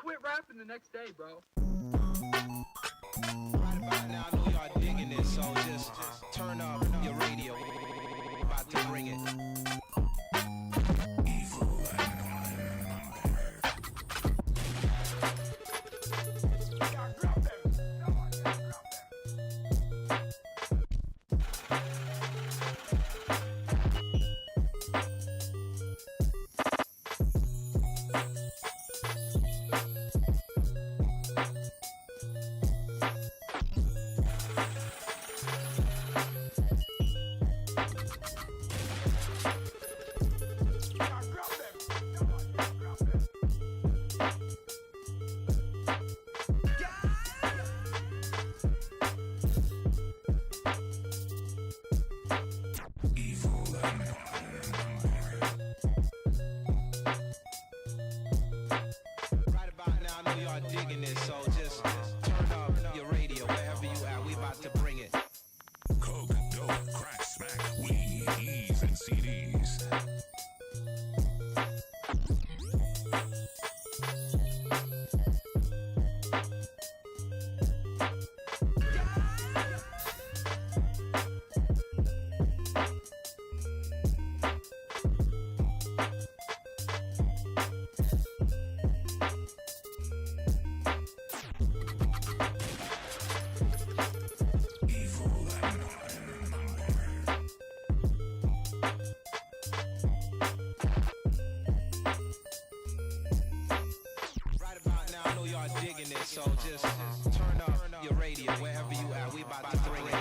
quit rapping the next day, bro. Right about now, I know y'all digging it, so just turn up your radio. About to bring it. Digging it, so just turn up your radio wherever you at. We about to bring it. Coke, dope, crack, smack, weed, E's, and CDs. Digging it, so just turn up your radio wherever you at. We about to bring it.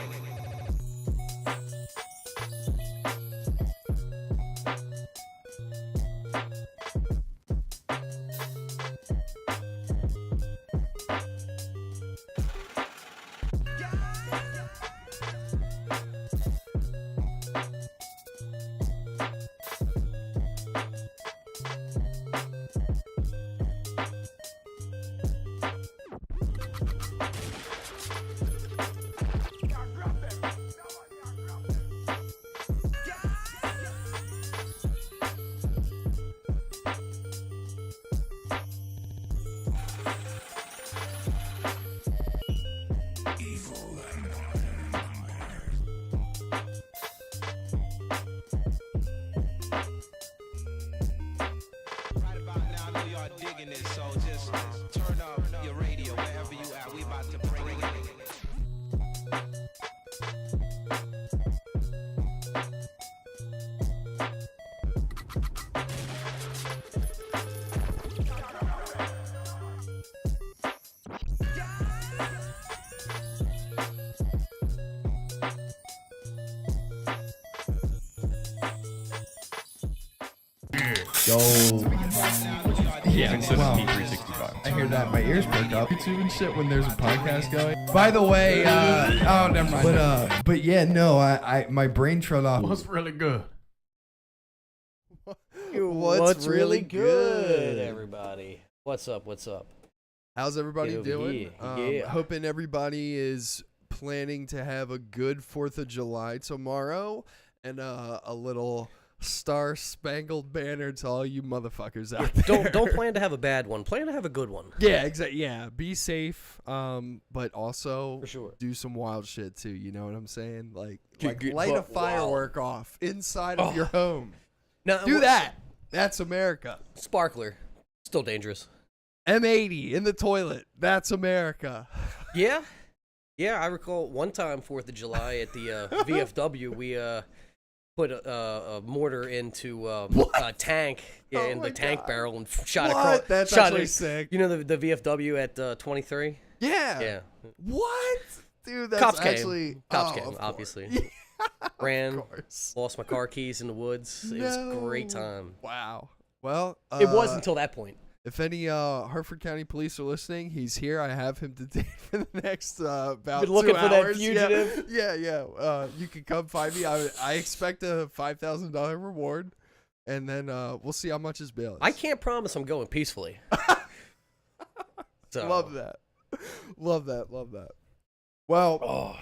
Digging it, so just turn up your radio wherever you at. We about to bring it. Yeah, Wow. P365. I hear that. My ears perk up. YouTube and shit when there's a podcast going. By the way, oh, never mind. But yeah, no, I my brain shut off. What's really good? What's really good, everybody? What's up? What's up? How's everybody Get over doing? here. Yeah. Hoping everybody is planning to have a good 4th of July tomorrow and a little Star-Spangled Banner to all you motherfuckers out there. Don't plan to have a bad one. Plan to have a good one. Yeah, exactly. Yeah, be safe. But also For sure. do some wild shit too. You know what I'm saying? Like Get light a buck firework off inside of your home. Now, Do that. That's America. Sparkler, still dangerous. M80 in the toilet. That's America. Yeah, I recall one time 4th of July at the VFW, we put a mortar into a tank, in the tank barrel and shot across. That's shot actually it. sick. You know the VFW at 23? Yeah. Yeah. What? Dude, that's Cops actually... came. Cops oh, came, of course. obviously. Yeah, Ran, of course. lost my car keys in the woods. It was a great time. Wow. Well, It was until that point. If any Hartford County police are listening, he's here. I have him detained for the next about Been looking 2 for that hours. fugitive? Yeah. You can come find me. I expect a $5,000 reward, and then we'll see how much his bail is. I can't promise I'm going peacefully. So. Love that. Love that. Well,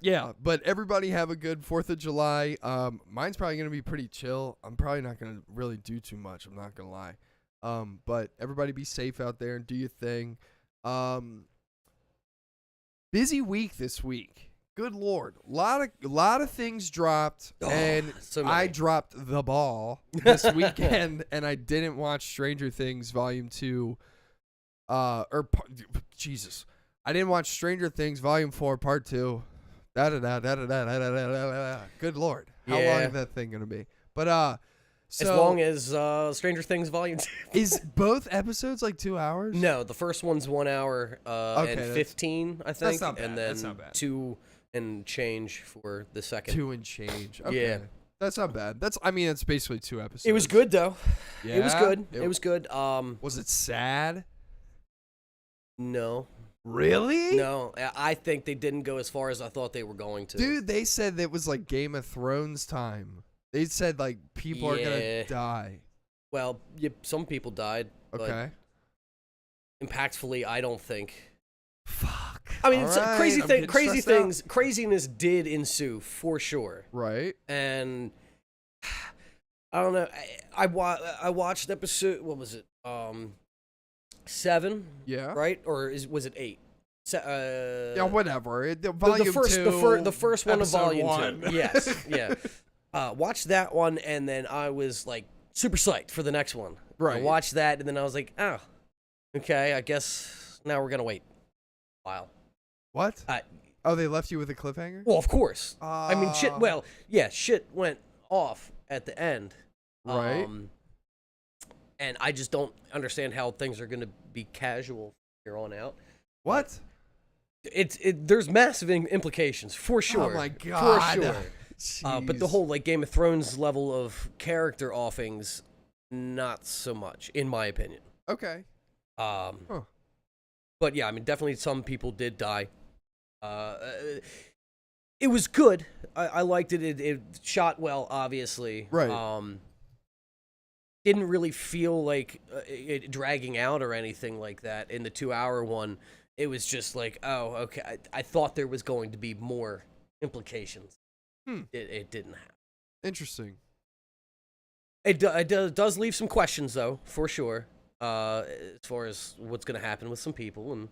yeah, but everybody have a good 4th of July. Mine's probably going to be pretty chill. I'm probably not going to really do too much. I'm not going to lie. But everybody be safe out there and do your thing. Busy week this week. Good Lord. Lot of things dropped, and so I many. dropped the ball this weekend, and I didn't watch Stranger Things Volume 2. Jesus. I didn't watch Stranger Things Volume 4 Part 2. Good Lord. How long Yeah. is that thing going to be? But, so As long as Stranger Things Volume 2. is both episodes like 2 hours? No, the first one's 1 hour Okay, and that's- 15, I think. not bad, And that's then not bad. 2 and change for the second. 2 and change. Okay. Yeah. That's not bad. That's basically 2 episodes. It was good though. Yeah. It was good. It was good. Was it sad? No. Really? No, I think they didn't go as far as I thought they were going to. Dude, they said it was like Game of Thrones time. They said like people are going Yeah. to die. Well, some people died. Okay. But impactfully, I don't think. Fuck. I mean, All it's right, crazy I'm thing, getting crazy stressed out. things, craziness did ensue for sure. Right. And I don't know. I watched episode. What was it? 7. Yeah. Right? Or was it 8? Yeah, whatever. The Volume first, 2, the first one of episode volume 1. 2. Yes, yeah. Watched that one, and then I was like super psyched for the next one. Right. I watched that, and then I was like, oh, okay. I guess now we're gonna wait a while. What? Oh, they left you with a cliffhanger? Well, of course. I mean, shit. Well, yeah, shit went off at the end. Right. And I just don't understand how things are gonna be casual from here on out. What? There's massive implications for sure. Oh my god. For sure. But the Jeez. whole like Game of Thrones level of character offings, not so much, in my opinion. Okay. Huh. But yeah, I mean, definitely some people did die. It was good. I liked it. It shot well, obviously. Right. Didn't really feel like it dragging out or anything like that in the 2-hour one. It was just like, oh, okay. I thought there was going to be more implications. It didn't have. Interesting. It does leave some questions, though, for sure, as far as what's going to happen with some people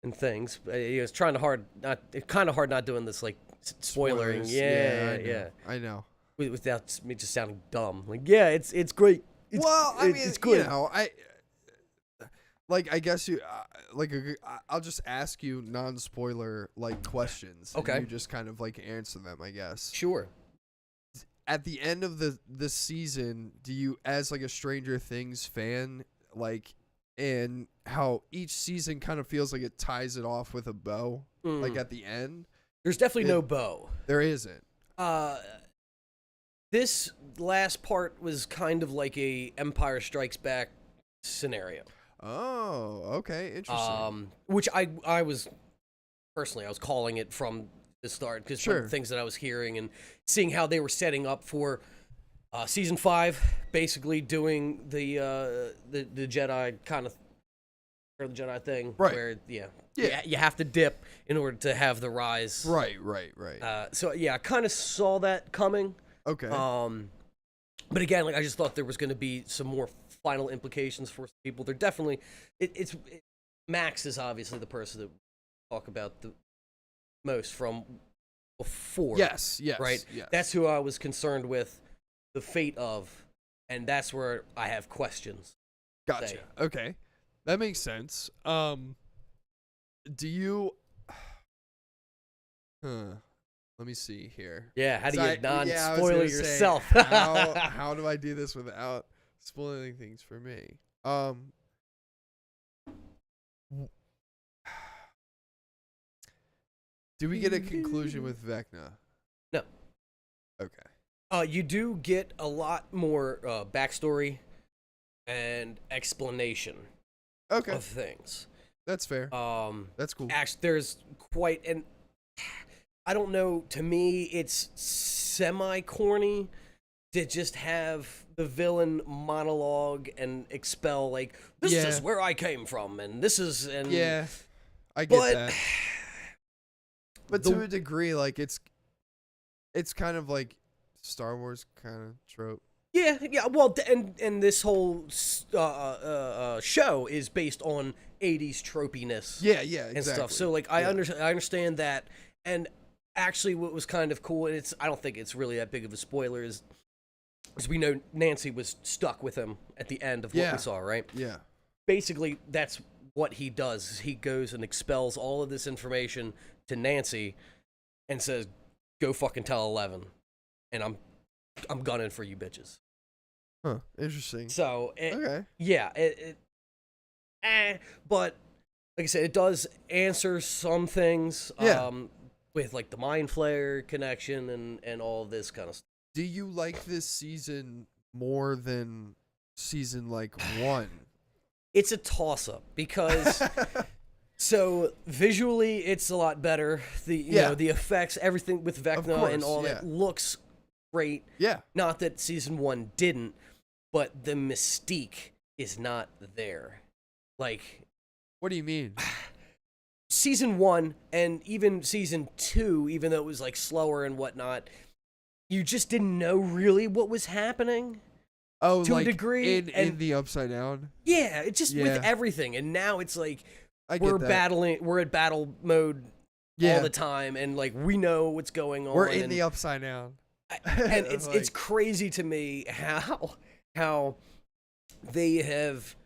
and things. It's kind of hard not doing this, like, spoilering. Spoilers. Yeah. I know. Without me just sounding dumb. Like, yeah, it's great. It's good. You know, I guess you, I'll just ask you non-spoiler, like, questions. Okay. And you just kind of, like, answer them, I guess. Sure. At the end of the season, do you, as, like, a Stranger Things fan, like, and how each season kind of feels like it ties it off with a bow, like, at the end? There's definitely no bow. There isn't. This last part was kind of like a Empire Strikes Back scenario. Oh, okay. Interesting. Which I was personally, I was calling it from the start because one of the things that I was hearing and seeing how they were setting up for season 5, basically doing the Jedi kind of, or the Jedi thing, Right. where you have to dip in order to have the rise. Right. So yeah, I kind of saw that coming. Okay. But again, like I just thought there was going to be some more final implications for people. They're definitely Max is obviously the person that we talk about the most from before. Yes. Right. Yes. That's who I was concerned with the fate of, and that's where I have questions. Gotcha. say. Okay. That makes sense. Do you let me see here. Yeah, how do you I was non-spoiler gonna say, yourself? how do I do this without spoiling things for me? Do we get a conclusion with Vecna? No. Okay. You do get a lot more backstory and explanation Okay. of things. That's fair. That's cool. Actually, there's quite an. I don't know. To me, it's semi-corny to just have the villain monologue and expel like this Yeah. is where I came from and this is and Yeah. I get but that. But to a degree, like it's kind of like Star Wars kind of trope. Yeah. Well, and this whole show is based on 80s tropiness. Yeah, And exactly. stuff. So like I understand that. And actually, what was kind of cool, and I don't think it's really that big of a spoiler, is we know Nancy was stuck with him at the end of what we saw, right? Yeah. Basically, that's what he does. He goes and expels all of this information to Nancy and says, "Go fucking tell 11, and I'm gunning for you bitches." Huh. Interesting. So Okay. yeah, but like I said, it does answer some things. Yeah. With like the Mind Flayer connection and all of this kind of stuff. Do you like this season more than season like 1? It's a toss-up because so visually it's a lot better. You know, the effects, everything with Vecna and all that looks great. Yeah. Not that season 1 didn't, but the mystique is not there. Like, What do you mean? season 1 and even season 2, even though it was like slower and whatnot, you just didn't know really what was happening. Oh, to like a degree, in the Upside Down. Yeah, it's just with everything, and now it's like we're at battle mode all the time, and like we know what's going on. We're in the Upside Down, and it's crazy to me how they have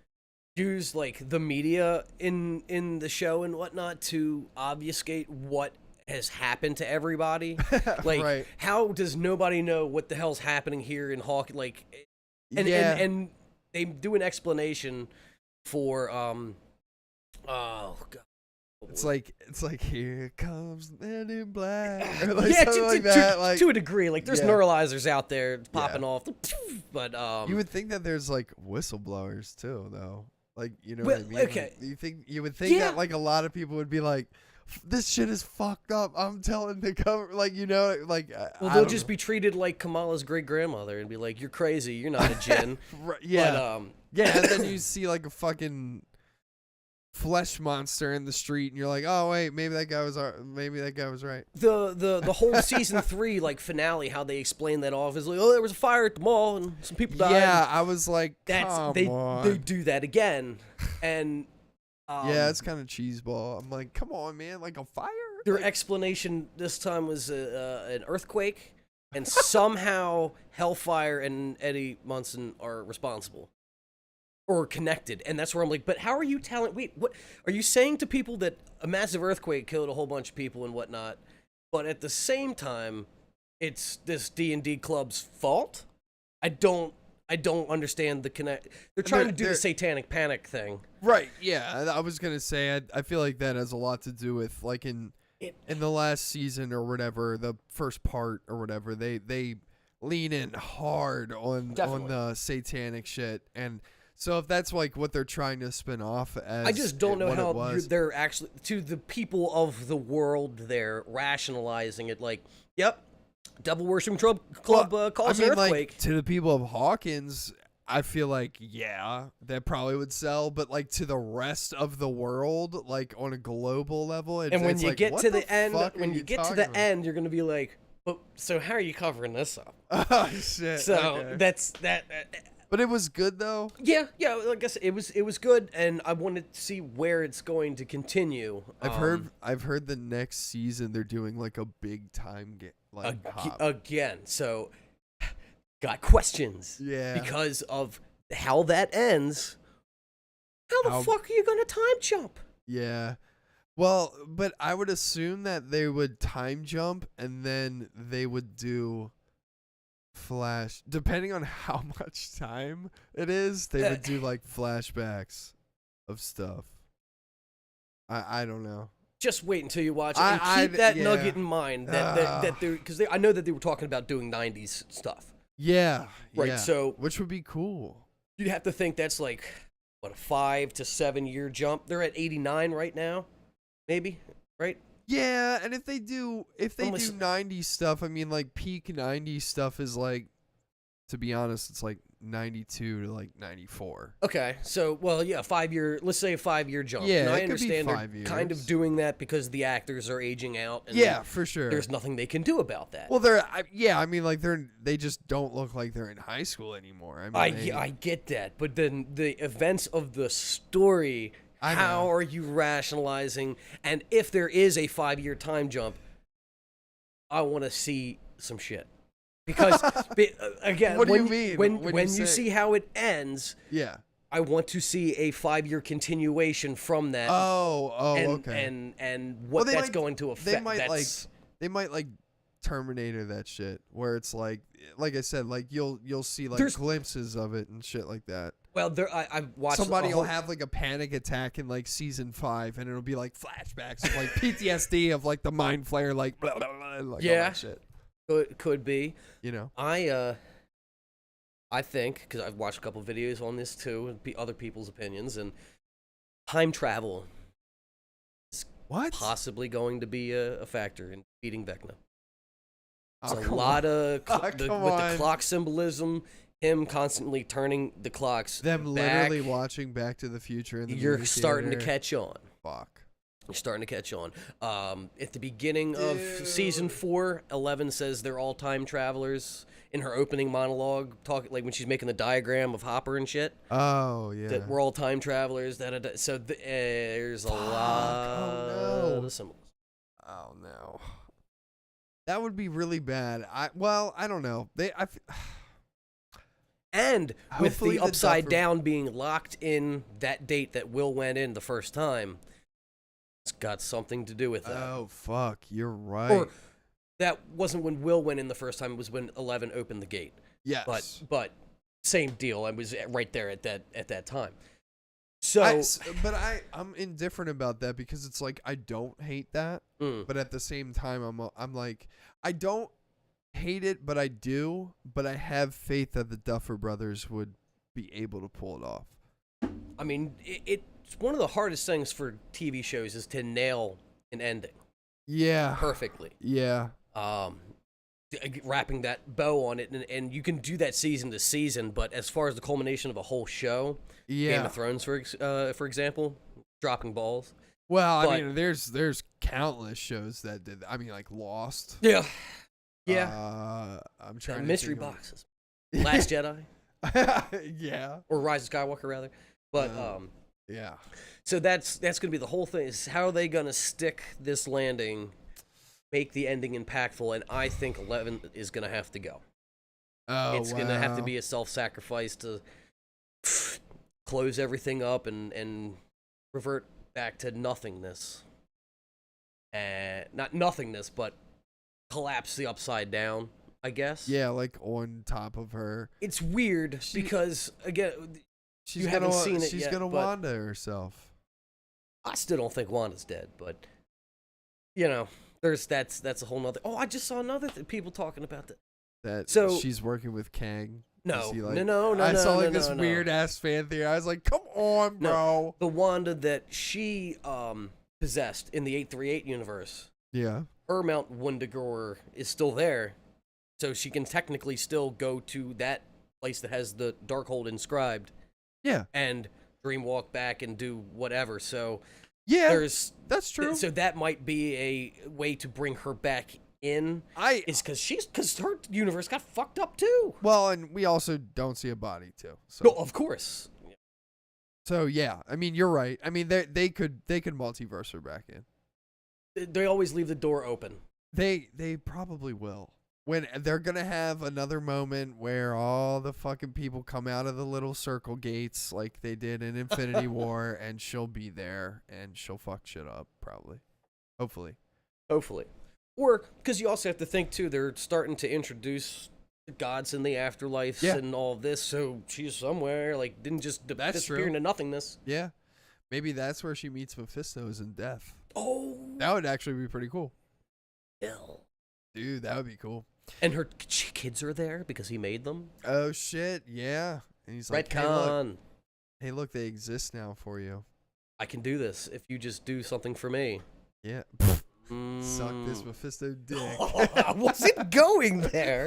used like the media in the show and whatnot to obfuscate what has happened to everybody. Like, how does nobody know what the hell's happening here in Hawk? Like, and they do an explanation for oh god. It's like here comes the man in black. Or like yeah, something like that. Like, to a degree. Like there's neuralizers out there popping off, but you would think that there's like whistleblowers too, though. Like, you know well, what I mean? okay. Like, you would think that like a lot of people would be like, this shit is fucked up. I'm telling the government, like, you know, like. Well, they'll just be treated like Kamala's great grandmother and be like, "You're crazy. You're not a djinn." Right, yeah. But, yeah, and then you see like a fucking flesh monster in the street, and you're like, oh wait, maybe that guy was right. The whole season 3 like finale, how they explain that off is like, oh, there was a fire at the mall and some people died. Yeah, I was like, come they on. do that again, and yeah, it's kind of cheeseball. I'm like, come on, man, like a fire. Their explanation this time was an earthquake, and somehow Hellfire and Eddie Munson are responsible. Or connected, and that's where I'm like, but how are you telling? Wait, what are you saying to people that a massive earthquake killed a whole bunch of people and whatnot? But at the same time, it's this D&D club's fault. I don't understand the connect. They're trying to do the satanic panic thing, right? Yeah, I was gonna say, I feel like that has a lot to do with like in the last season or whatever, the first part or whatever, they lean in hard on the satanic shit. And so if that's like what they're trying to spin off as, I just don't know how they're actually, to the people of the world, they're rationalizing it like, yep, Devil Worship Club caused an earthquake. Like, to the people of Hawkins, I feel like, yeah, that probably would sell, but like to the rest of the world, like on a global level, and when you like, get to the end, end, you're gonna be like, oh, so how are you covering this up? Oh shit! So okay. that's that. But it was good though. Yeah. Like I said, it was good, and I wanted to see where it's going to continue. I've heard the next season they're doing like a big time again. So got questions. Yeah. Because of how that ends. How the fuck are you gonna time jump? Yeah. Well, but I would assume that they would time jump and then they would do flash, depending on how much time it is, they would do like flashbacks of stuff. I don't know. Just wait until you watch it and keep that nugget in mind that they're, because I know that they were talking about doing 90s stuff. Yeah. Right. Yeah. So which would be cool. You'd have to think that's like what, a 5 to 7 year jump. They're at 89 right now, maybe, right? Yeah, and if they do 90s stuff, I mean, like peak 90s stuff is like, to be honest, it's like 92 to like 94. Okay, so yeah, 5 year. Let's say a 5 year jump. Yeah, and I it could be understand 5 they're kind years. of doing that because the actors are aging out. And Yeah, for sure. There's nothing they can do about that. Well, I mean, like they just don't look like they're in high school anymore. I mean, I get that, but then the events of the story. I know. How are you rationalizing? And if there is a 5 year time jump, I want to see some shit. Because again, What do you mean? When you see how it ends, yeah. I want to see a 5 year continuation from that. Oh, and, okay. And what that's going to affect. They might like Terminator that shit, where it's like I said, like you'll see like glimpses of it and shit like that. Well, I watched somebody will have like a panic attack in like season 5, and it'll be like flashbacks of like PTSD of like the mind flare, like blah, blah, blah, like all that shit. Could be. You know, I think, because I've watched a couple videos on this too, and other people's opinions, and time travel is possibly going to be a factor in beating Vecna. There's a lot of with the clock symbolism, him constantly turning the clocks. Them back, literally watching Back to the Future in the you're movie starting theater. to catch on. Fuck. You're starting to catch on. At the beginning of season 4, 11 says they're all time travelers in her opening monologue, talking like when she's making the diagram of Hopper and shit. Oh yeah. That we're all time travelers. So there's a lot of symbols. Oh no. That would be really bad. I don't know. And with Hopefully the the upside Duffer- down being locked in that date that Will went in the first time, it's got something to do with that. Oh fuck, you're right. Or that wasn't when Will went in the first time. It was when 11 opened the gate. Yes. But same deal. I was right there at that time. So, I'm indifferent about that because it's like I don't hate that, but at the same time I'm like I don't hate it, but I do. But I have faith that the Duffer Brothers would be able to pull it off. I mean, it's one of the hardest things for TV shows is to nail an ending. Yeah. Perfectly. Yeah. Wrapping that bow on it, and you can do that season to season, but as far as the culmination of a whole show, Game of Thrones, for example, dropping balls. Well, I mean, there's countless shows that did. I mean, like Lost. Yeah. I'm trying to mystery think of- boxes. Last Jedi. Yeah. Or Rise of Skywalker, rather. But yeah. So that's gonna be the whole thing. Is how are they gonna stick this landing, make the ending impactful? And I think 11 is gonna have to go. Oh, It's gonna have to be a self-sacrifice to close everything up and revert back to nothingness. And not nothingness, but collapse the upside down, I guess. Yeah, like on top of her. It's weird because again, She's you gonna, haven't seen it she's yet, gonna but Wanda herself. I still don't think Wanda's dead, but you know, that's a whole nother. Oh, I just saw another people talking about that. That she's working with Kang. No, He, like, no. I saw like no, this no. weird ass fan theory. I was like, come on, bro. No, the Wanda that she possessed in the 838 universe. Yeah. Her Mount Wundagore is still there, so she can technically still go to that place that has the Darkhold inscribed. Yeah. And dreamwalk back and do whatever. So yeah, that's true. So that might be a way to bring her back in. Is because her universe got fucked up too. Well, and we also don't see a body too. So. No, of course. So yeah, I mean you're right. I mean they could multiverse her back in. They always leave the door open. They probably will. When they're gonna have another moment where all the fucking people come out of the little circle gates like they did in Infinity War, and she'll be there and she'll fuck shit up probably, hopefully. Or because you also have to think too, they're starting to introduce the gods in the afterlife and all of this, so she's somewhere like didn't just disappear into nothingness. Yeah, maybe that's where she meets Mephisto's in death. Oh, that would actually be pretty cool. Hell. Dude, that would be cool. And her kids are there because he made them. Oh shit, yeah. And he's like, hey look, they exist now for you. I can do this if you just do something for me. Yeah. Suck this Mephisto dick. I wasn't going there,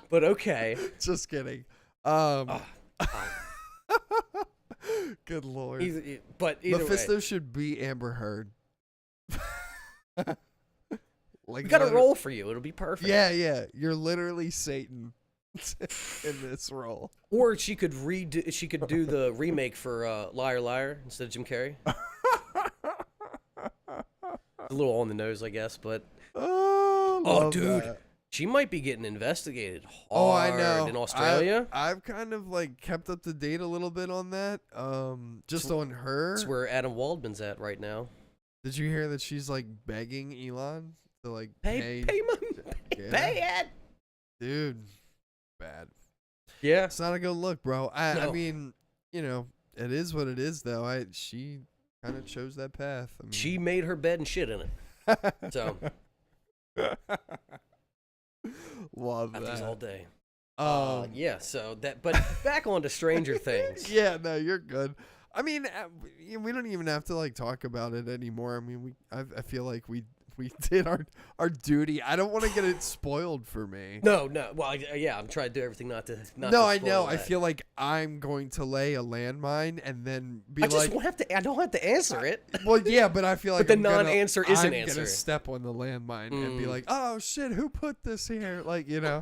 but okay. Just kidding. Um, good lord. But either Mephisto way, should be Amber Heard. Like we got a liter- role for you. It'll be perfect. Yeah. You're literally Satan in this role. Or she could do the remake for Liar Liar instead of Jim Carrey. A little on the nose, I guess, but Oh, love dude, that. she might be getting investigated hard Oh, I know. in Australia. I've kind of like kept up to date a little bit on that. Just on her. That's where Adam Waldman's at right now. Did you hear that she's like begging Elon to like Pay Yeah. it. Dude, bad. Yeah. It's not a good look, bro. I No. mean, you know, it is what it is, though. She kind of chose that path. I mean, She made her bed and shit in it. So love got these all that. day. Yeah. So that. But back on to Stranger Things. Yeah, no, you're good. I mean, we don't even have to like talk about it anymore. I mean, I feel like we did our duty. I don't want to get it spoiled for me. No. Well, I'm trying to do everything not to. No, I spoil know. I that. feel like I'm going to lay a landmine and then be I like, just won't have to. I don't have to answer it. well, yeah, but I feel like the I'm gonna- non-answer is an I'm answer. gonna step on the landmine and be like, oh shit, who put this here? Like, you know.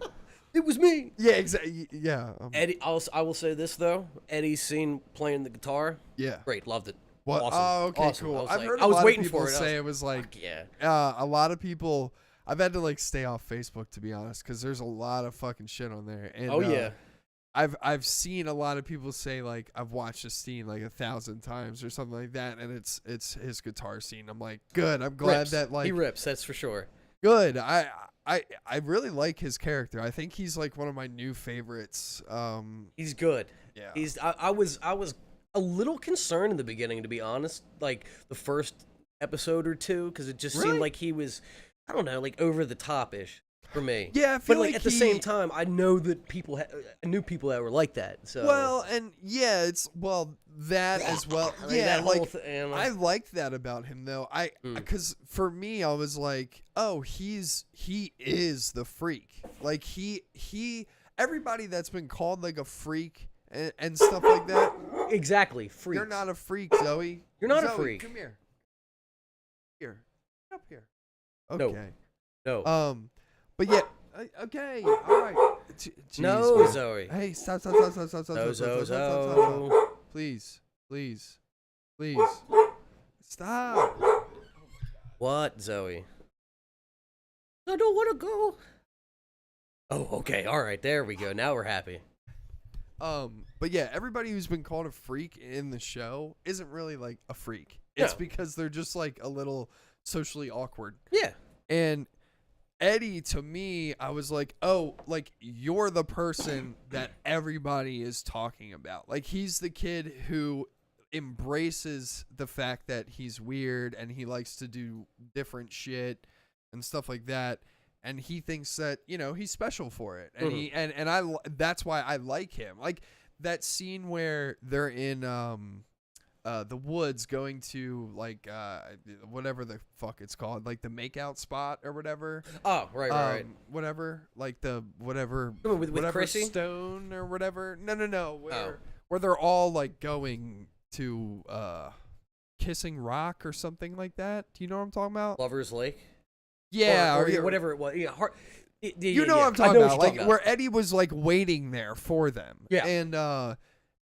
It was me. Yeah, exactly. Yeah. Eddie, I will say this though. Eddie's scene playing the guitar. Yeah. Great, loved it. What? Awesome. Oh, okay, Awesome. cool. I was, I've like, heard I a was lot waiting of people for it. say it was like, Fuck yeah. a lot of people. I've had to like stay off Facebook to be honest, because there's a lot of fucking shit on there. And, Oh yeah. I've seen a lot of people say like I've watched this scene like 1,000 times or something like that, and it's his guitar scene. I'm like, good. I'm glad Rips. that like He rips. That's for sure. good. I really like his character. I think he's like one of my new favorites. He's good. Yeah. I was a little concerned in the beginning, to be honest. Like the first episode or two, because it just Really? seemed like he was, I don't know, like over the top ish for me. Yeah, I feel But like like at the same time, I know that I knew people that were like that. So Well, and yeah, it's that as well. Like Yeah, that whole like thing, I like that about him though. Mm. Because for me, I was like, oh, he is the freak. Like he everybody that's been called like a freak and stuff like that. exactly. Freaks. You're not a freak, Zoe. You're not a Zoe, freak. Come here. Here. Up here. No. Okay. No. But yeah. Okay. All right. No, man. Zoe. Hey, stop. No, Please. Stop. What, Zoe? I don't want to go. Oh, okay. All right. There we go. Now we're happy. But yeah, everybody who's been called a freak in the show isn't really like a freak. It's No. because they're just like a little socially awkward. Yeah. And Eddie, to me, I was like, oh, like you're the person that everybody is talking about. Like he's the kid who embraces the fact that he's weird and he likes to do different shit and stuff like that. And he thinks that, you know, he's special for it. And he and I that's why I like him. Like that scene where they're in the woods going to like whatever the fuck it's called, like the makeout spot or whatever. Oh, right. Whatever, like the whatever With whatever Chrissy? stone or whatever. No. Where they're all like going to Kissing Rock or something like that. Do you know what I'm talking about? Lover's Lake. Yeah, or or whatever it was. Yeah, you know what I'm I talking know about, what you're like where Eddie was like waiting there for them. Yeah.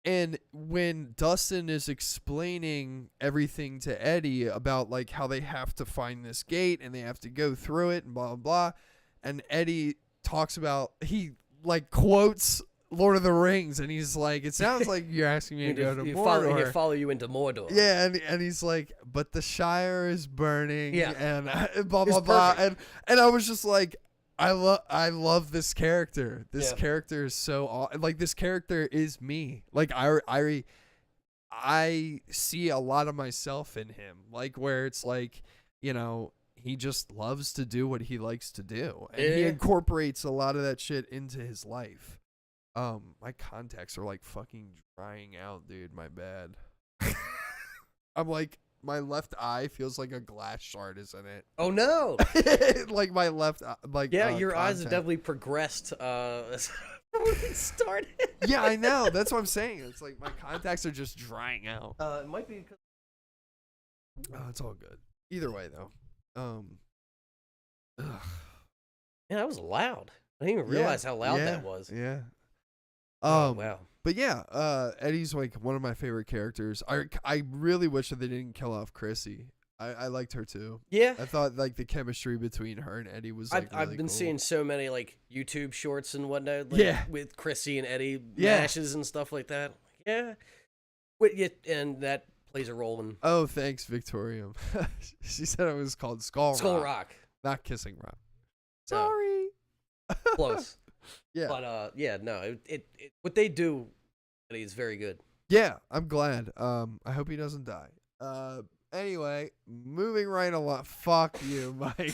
And when Dustin is explaining everything to Eddie about like how they have to find this gate and they have to go through it and blah blah blah, and Eddie talks about he like quotes Lord of the Rings and he's like, it sounds like you're asking me to go to Mordor. Follow you into Mordor. Yeah, and he's like, but the Shire is burning. Yeah. And blah blah blah. And I was just like, I love this character. This character is so like this character is me. Like I see a lot of myself in him. Like where it's like, you know, he just loves to do what he likes to do, and he incorporates a lot of that shit into his life. My contacts are like fucking drying out, dude. My bad. I'm like, my left eye feels like a glass shard is in it. Oh no! Like my left, like Yeah, your eyes have contact. definitely progressed We started. Yeah, I know. That's what I'm saying. It's like my contacts are just drying out. It might be because. Oh, it's all good. Either way, though. Ugh. Man, that was loud. I didn't even realize how loud that was. Yeah. Wow. But yeah, Eddie's like one of my favorite characters. I really wish that they didn't kill off Chrissy. I liked her too. Yeah. I thought like the chemistry between her and Eddie was like I've really been cool. seeing so many like YouTube shorts and whatnot, like, with Chrissy and Eddie mashes and stuff like that. Yeah. And that plays a role in Oh, thanks, Victoria. She said it was called Skull Rock. not Kissing Rock. No. Sorry. Close. Yeah. But no, it what they do, Eddie, is very good. Yeah, I'm glad. I hope he doesn't die. Anyway, moving right along. Fuck you, Mike.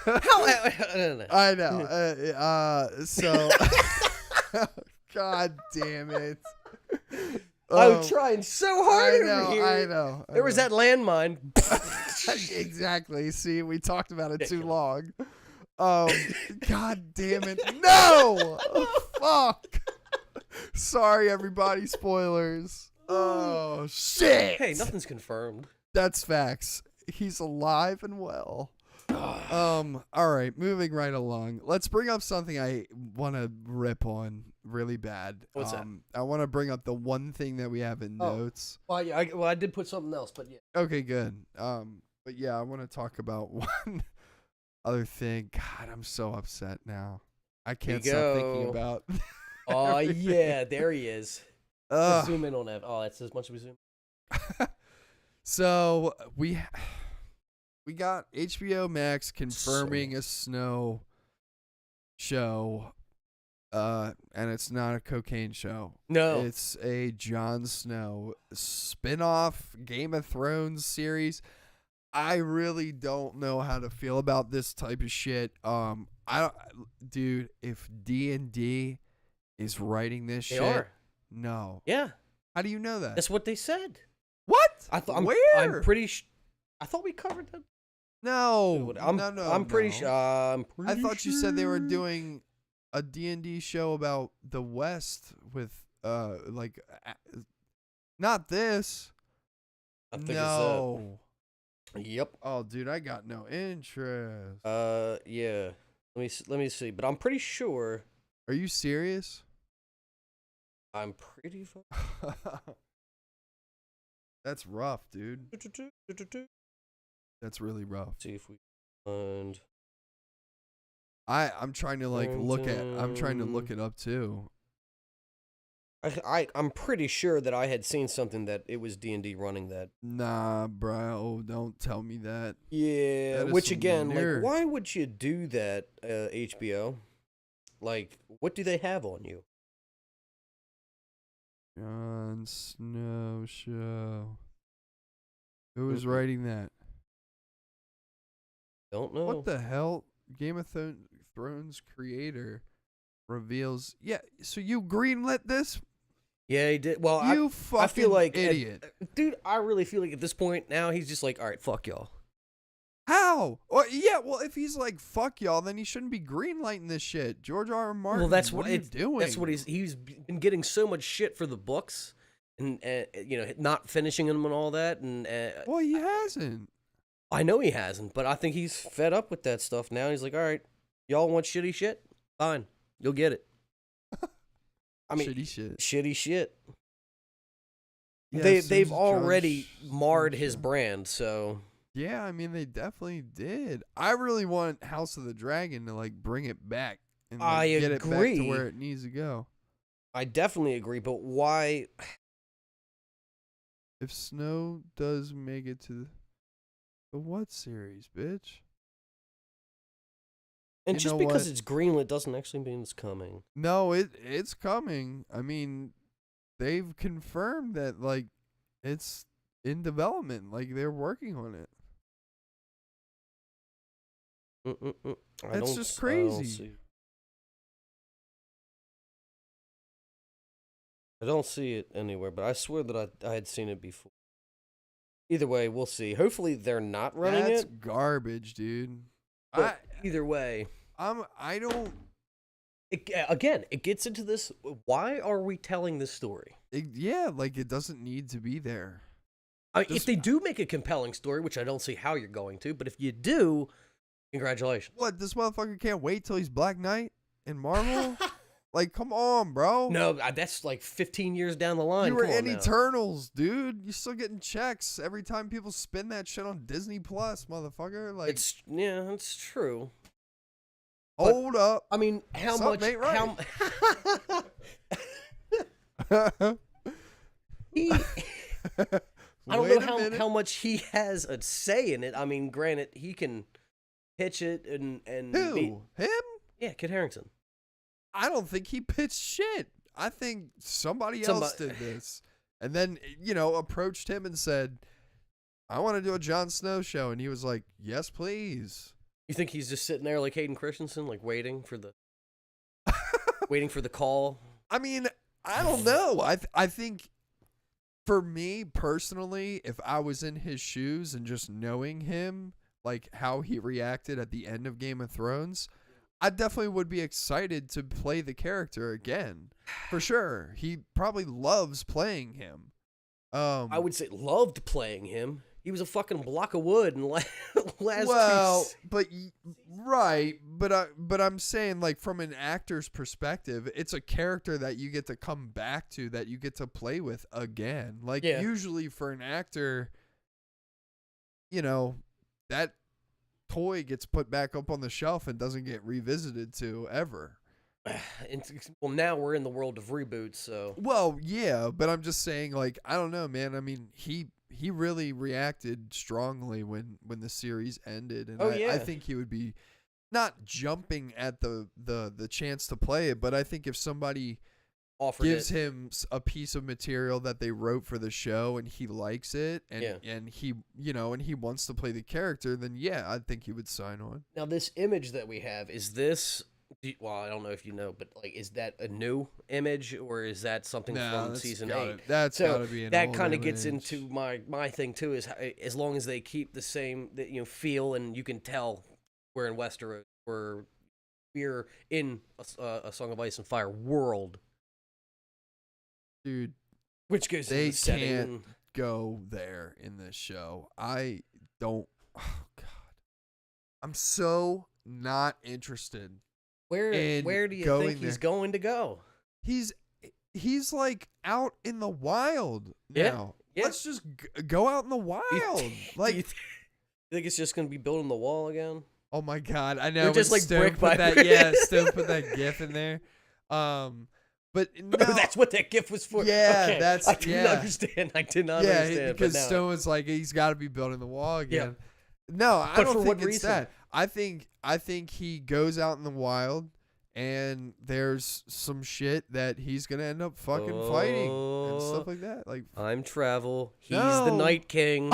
I know. So, God damn it. I'm trying so hard over here. I know. There was that landmine. Exactly. See, we talked about it too long. God damn it. No! Fuck. Sorry, everybody. Spoilers. Oh, shit. Hey, nothing's confirmed. That's facts. He's alive and well. All right, moving right along. Let's bring up something I want to rip on really bad. What's that? I want to bring up the one thing that we have in notes. Well, yeah, I did put something else, but yeah. Okay, good. But yeah, I want to talk about one other thing. God, I'm so upset now. I can't stop thinking about. Oh yeah, there he is. Let's zoom in on that. Oh, that's as much as we zoom. So we got HBO Max confirming a Snow show, and it's not a cocaine show. No, It's a Jon Snow spin-off Game of Thrones series. I really don't know how to feel about this type of shit. Dude, if D&D is writing this they shit, are. no. Yeah, How do you know that? that's what they said. What? Where? I'm pretty. I thought we covered that. No. No. I'm pretty sure. I thought you said they were doing a D&D show about the West with not this. I think No. Yep. Oh, dude, I got no interest. Yeah. Let me see. But I'm pretty sure. Are you serious? I'm pretty. That's rough, dude. That's really rough. See if we find. I'm trying to I'm trying to look it up too. I'm pretty sure that I had seen something that it was D&D running that. Nah, bro, don't tell me that. Yeah, That is which some again, nerd. like, why would you do that, HBO? Like, what do they have on you? Jon Snow show. Who was writing that? Don't know. What the hell? Game of Thrones creator reveals. Yeah, so you greenlit this? Yeah, he did. Well, You fucking I feel like idiot. dude, I really feel like at this point now he's just like, all right, fuck y'all. How? Well, yeah, well, if he's like, fuck y'all, then he shouldn't be greenlighting this shit. George R. R. Martin, Well, that's what are you doing? That's what he's been getting so much shit for the books and not finishing them and all that. And Well, he hasn't. I know he hasn't, but I think he's fed up with that stuff now. He's like, all right, y'all want shitty shit? Fine, you'll get it. I mean, shitty shit. Yeah, They've already marred his brand, so. Yeah, I mean, they definitely did. I really want House of the Dragon to like bring it back and I get it back agree. to where it needs to go. I definitely agree, but why? If Snow does make it to the what series, bitch? And You just know because what? it's greenlit doesn't actually mean it's coming. No, it's coming. I mean, they've confirmed that like it's in development. Like they're working on it. That's just crazy. I don't see it anywhere, but I swear that I had seen it before. Either way, we'll see. Hopefully, they're not running That's it. garbage, dude. But either way, I don't. Again, it gets into this. Why are we telling this story? Like it doesn't need to be there. I mean, if they do make a compelling story, which I don't see how you're going to, but if you do, congratulations. What, this motherfucker can't wait till he's Black Knight in Marvel? Like, come on, bro. No, that's like 15 years down the line. You were Come on in now. Eternals, dude. You're still getting checks every time people spin that shit on Disney Plus, motherfucker. Like, it's true. Hold up. I mean, how Something much? ain't right. I don't Wait know a minute. how much he has a say in it. I mean, granted, he can pitch it and Who? Him? Yeah, Kit Harington. I don't think he pitched shit. I think somebody else did this. And then, approached him and said, I want to do a Jon Snow show. And he was like, yes, please. You think he's just sitting there like Hayden Christensen, like waiting for the call? I mean, I don't know. I think for me personally, if I was in his shoes and just knowing him, like how he reacted at the end of Game of Thrones, I definitely would be excited to play the character again. For sure. He probably loves playing him. I would say loved playing him. He was a fucking block of wood in last well, two but right, but I'm saying, like, from an actor's perspective, it's a character that you get to come back to, that you get to play with again. Like, usually for an actor, that toy gets put back up on the shelf and doesn't get revisited to ever. Well, now we're in the world of reboots, so. Well, yeah, but I'm just saying, like, I don't know, man. I mean, he really reacted strongly when the series ended, and I think he would be not jumping at the chance to play it, but I think if somebody gives him a piece of material that they wrote for the show and he likes it, and he and he wants to play the character, then I think he would sign on. Now, this image that we have, is this? Well, I don't know if you know, but like, is that a new image or is that something from season 8? That's gotta be an that old kind of image. gets into my thing too. Is as long as they keep the same feel, and you can tell we're in Westeros, we're in a Song of Ice and Fire world, dude. Which goes They to the setting. can't go there in this show. I don't. Oh God, I'm so not interested. Where do you think he's going to go? He's like out in the wild now. Yeah. Let's just go out in the wild. Like, you think it's just going to be building the wall again? oh my God, I know. They're just when like Stone brick put by that. brick. Yeah, Stone put that GIF in there. But no, That's what that GIF was for. Yeah, okay. that's I didn't understand. I did not understand. because but now. Stone was like, he's got to be building the wall again. No, I But don't for think what it's reason? that. I think he goes out in the wild, and there's some shit that he's gonna end up fucking fighting and stuff like that. Like, Time travel. He's No. the Night King.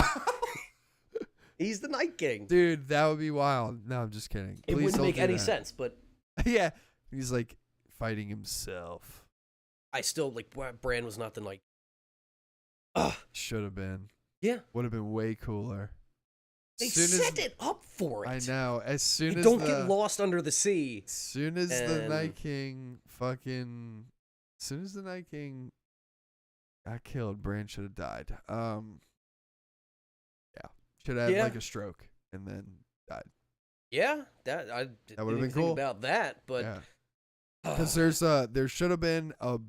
He's the Night King. dude, that would be wild. No, I'm just kidding. It Please wouldn't don't make do any that. sense, but Yeah, he's like fighting himself. I still like. Bran was not the Night. Should have been. Yeah. Would have been way cooler. They Soon as- set it up for it. I know. As soon You as don't the, get lost under the sea. As soon as the And- Night King fucking. As soon as the Night King got killed, Bran should have died. Yeah. Should have had like a stroke and then died. Yeah, that I didn't That would've even been think cool. about that, but Yeah. Because there should have been a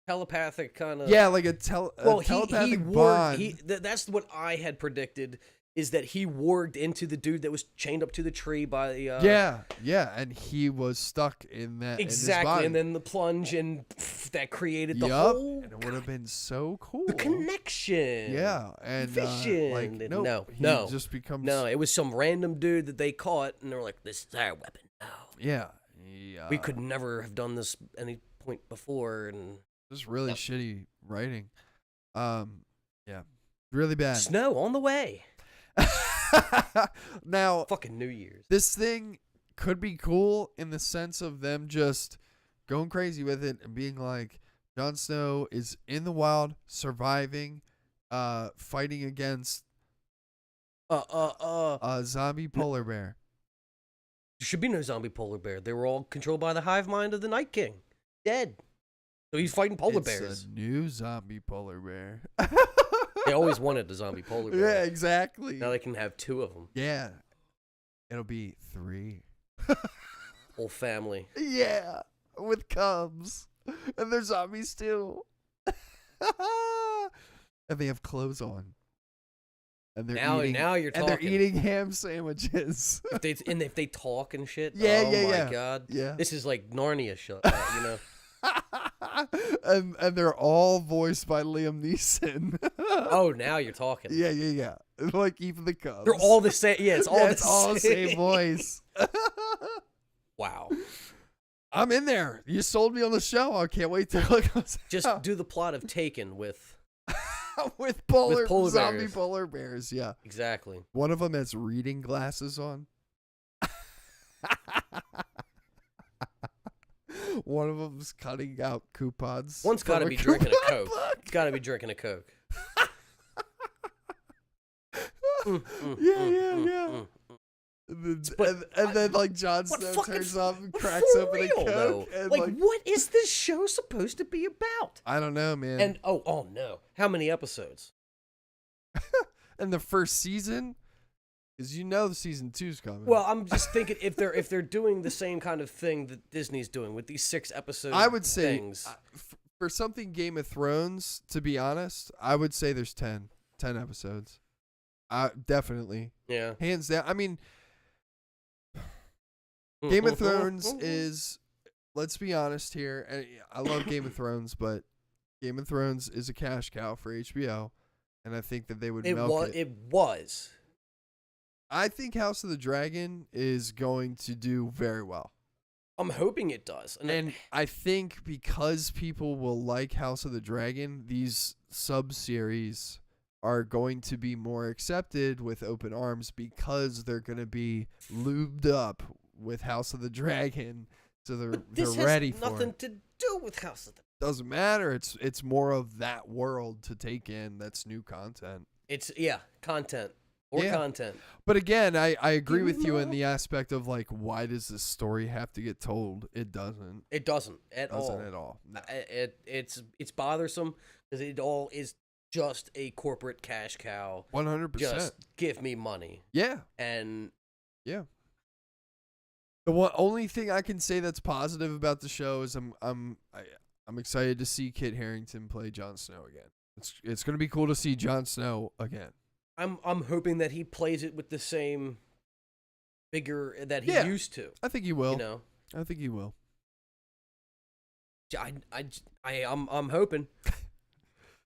telepathic kind of. like a Well, telepathic he bond. warged. That's what I had predicted. Is that he warged into the dude that was chained up to the tree by the. Yeah, and he was stuck in that Exactly, in his and then the plunge, and that created the yup, whole and it would have been so cool. the connection. Yeah, and Vision. like No, he no, just becomes No, it was some random dude that they caught, and they were like, "This is our weapon." No, yeah. we could never have done this any point before, and Just really shitty writing. Yeah, really bad. snow on the way. Now, Fucking New Year's. this thing could be cool in the sense of them just going crazy with it and being like, Jon Snow is in the wild, surviving, fighting against a zombie polar bear. There should be no zombie polar bear. They were all controlled by the hive mind of the Night King. Dead. So he's fighting polar bears. It's a new zombie polar bear. They always wanted the zombie polar bear. Yeah, exactly. Now they can have 2 of them. Yeah. It'll be 3. Whole family. Yeah, with cubs. And they're zombies too. And they have clothes on. And they're Now you're talking. And they're eating ham sandwiches. if they talk and shit. Yeah, oh yeah, my yeah. god. Yeah. This is like Narnia shit, you know. and they're all voiced by Liam Neeson. Oh, now you're talking. Yeah. Like even the cubs. They're all the same. Yeah, it's all the same voice. Wow. I'm in there. You sold me on the show. I can't wait to look. Just do the plot of Taken with with polar zombie bears. polar bears. Yeah, exactly. one of them has reading glasses on. One of them's cutting out coupons. One's got to be drinking a Coke. It's got to be drinking a Coke. Yeah. And then like Jon Snow turns up and cracks open a Coke. And like, what is this show supposed to be about? I don't know, man. And oh no, how many episodes? And the first season, because you know the season 2's coming. Well, I'm just thinking if they're doing the same kind of thing that Disney's doing with these 6 episodes. I would say things. For something Game of Thrones, to be honest, I would say there's 10 episodes. Definitely. Yeah. Hands down. I mean, Game of Thrones is, let's be honest here, and I love Game of Thrones, but Game of Thrones is a cash cow for HBO, and I think that they would milk it. It was. I think House of the Dragon is going to do very well. I'm hoping it does. And I think because people will like House of the Dragon, these sub-series are going to be more accepted with open arms because they're going to be lubed up with House of the Dragon, so they're ready for it. This has nothing to do with House of the Dragon. Doesn't matter. It's more of that world to take in. That's new content. It's content. Content. But again, I agree with you in the aspect of like, why does this story have to get told? It doesn't. It doesn't at all. Doesn't at all. No. It's bothersome because it all is just a corporate cash cow. 100%. Just give me money. Yeah. And yeah. The only thing I can say that's positive about the show is I'm excited to see Kit Harington play Jon Snow again. It's going to be cool to see Jon Snow again. I'm hoping that he plays it with the same vigor that he used to. I think he will. You know, I think he will. I'm hoping,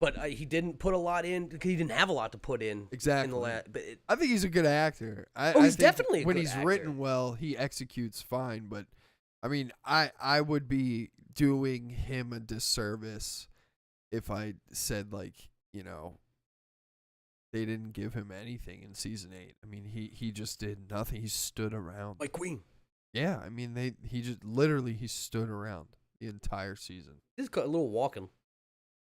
but he didn't put a lot in. He didn't have a lot to put in. Exactly. But I think he's a good actor. he's think definitely a when good he's actor. written well, he executes fine. But I mean, I would be doing him a disservice if I said like, you know, they didn't give him anything in season 8. I mean, he just did nothing. He stood around. Like Queen. Yeah, I mean, he just literally he stood around the entire season. He's got a little walking.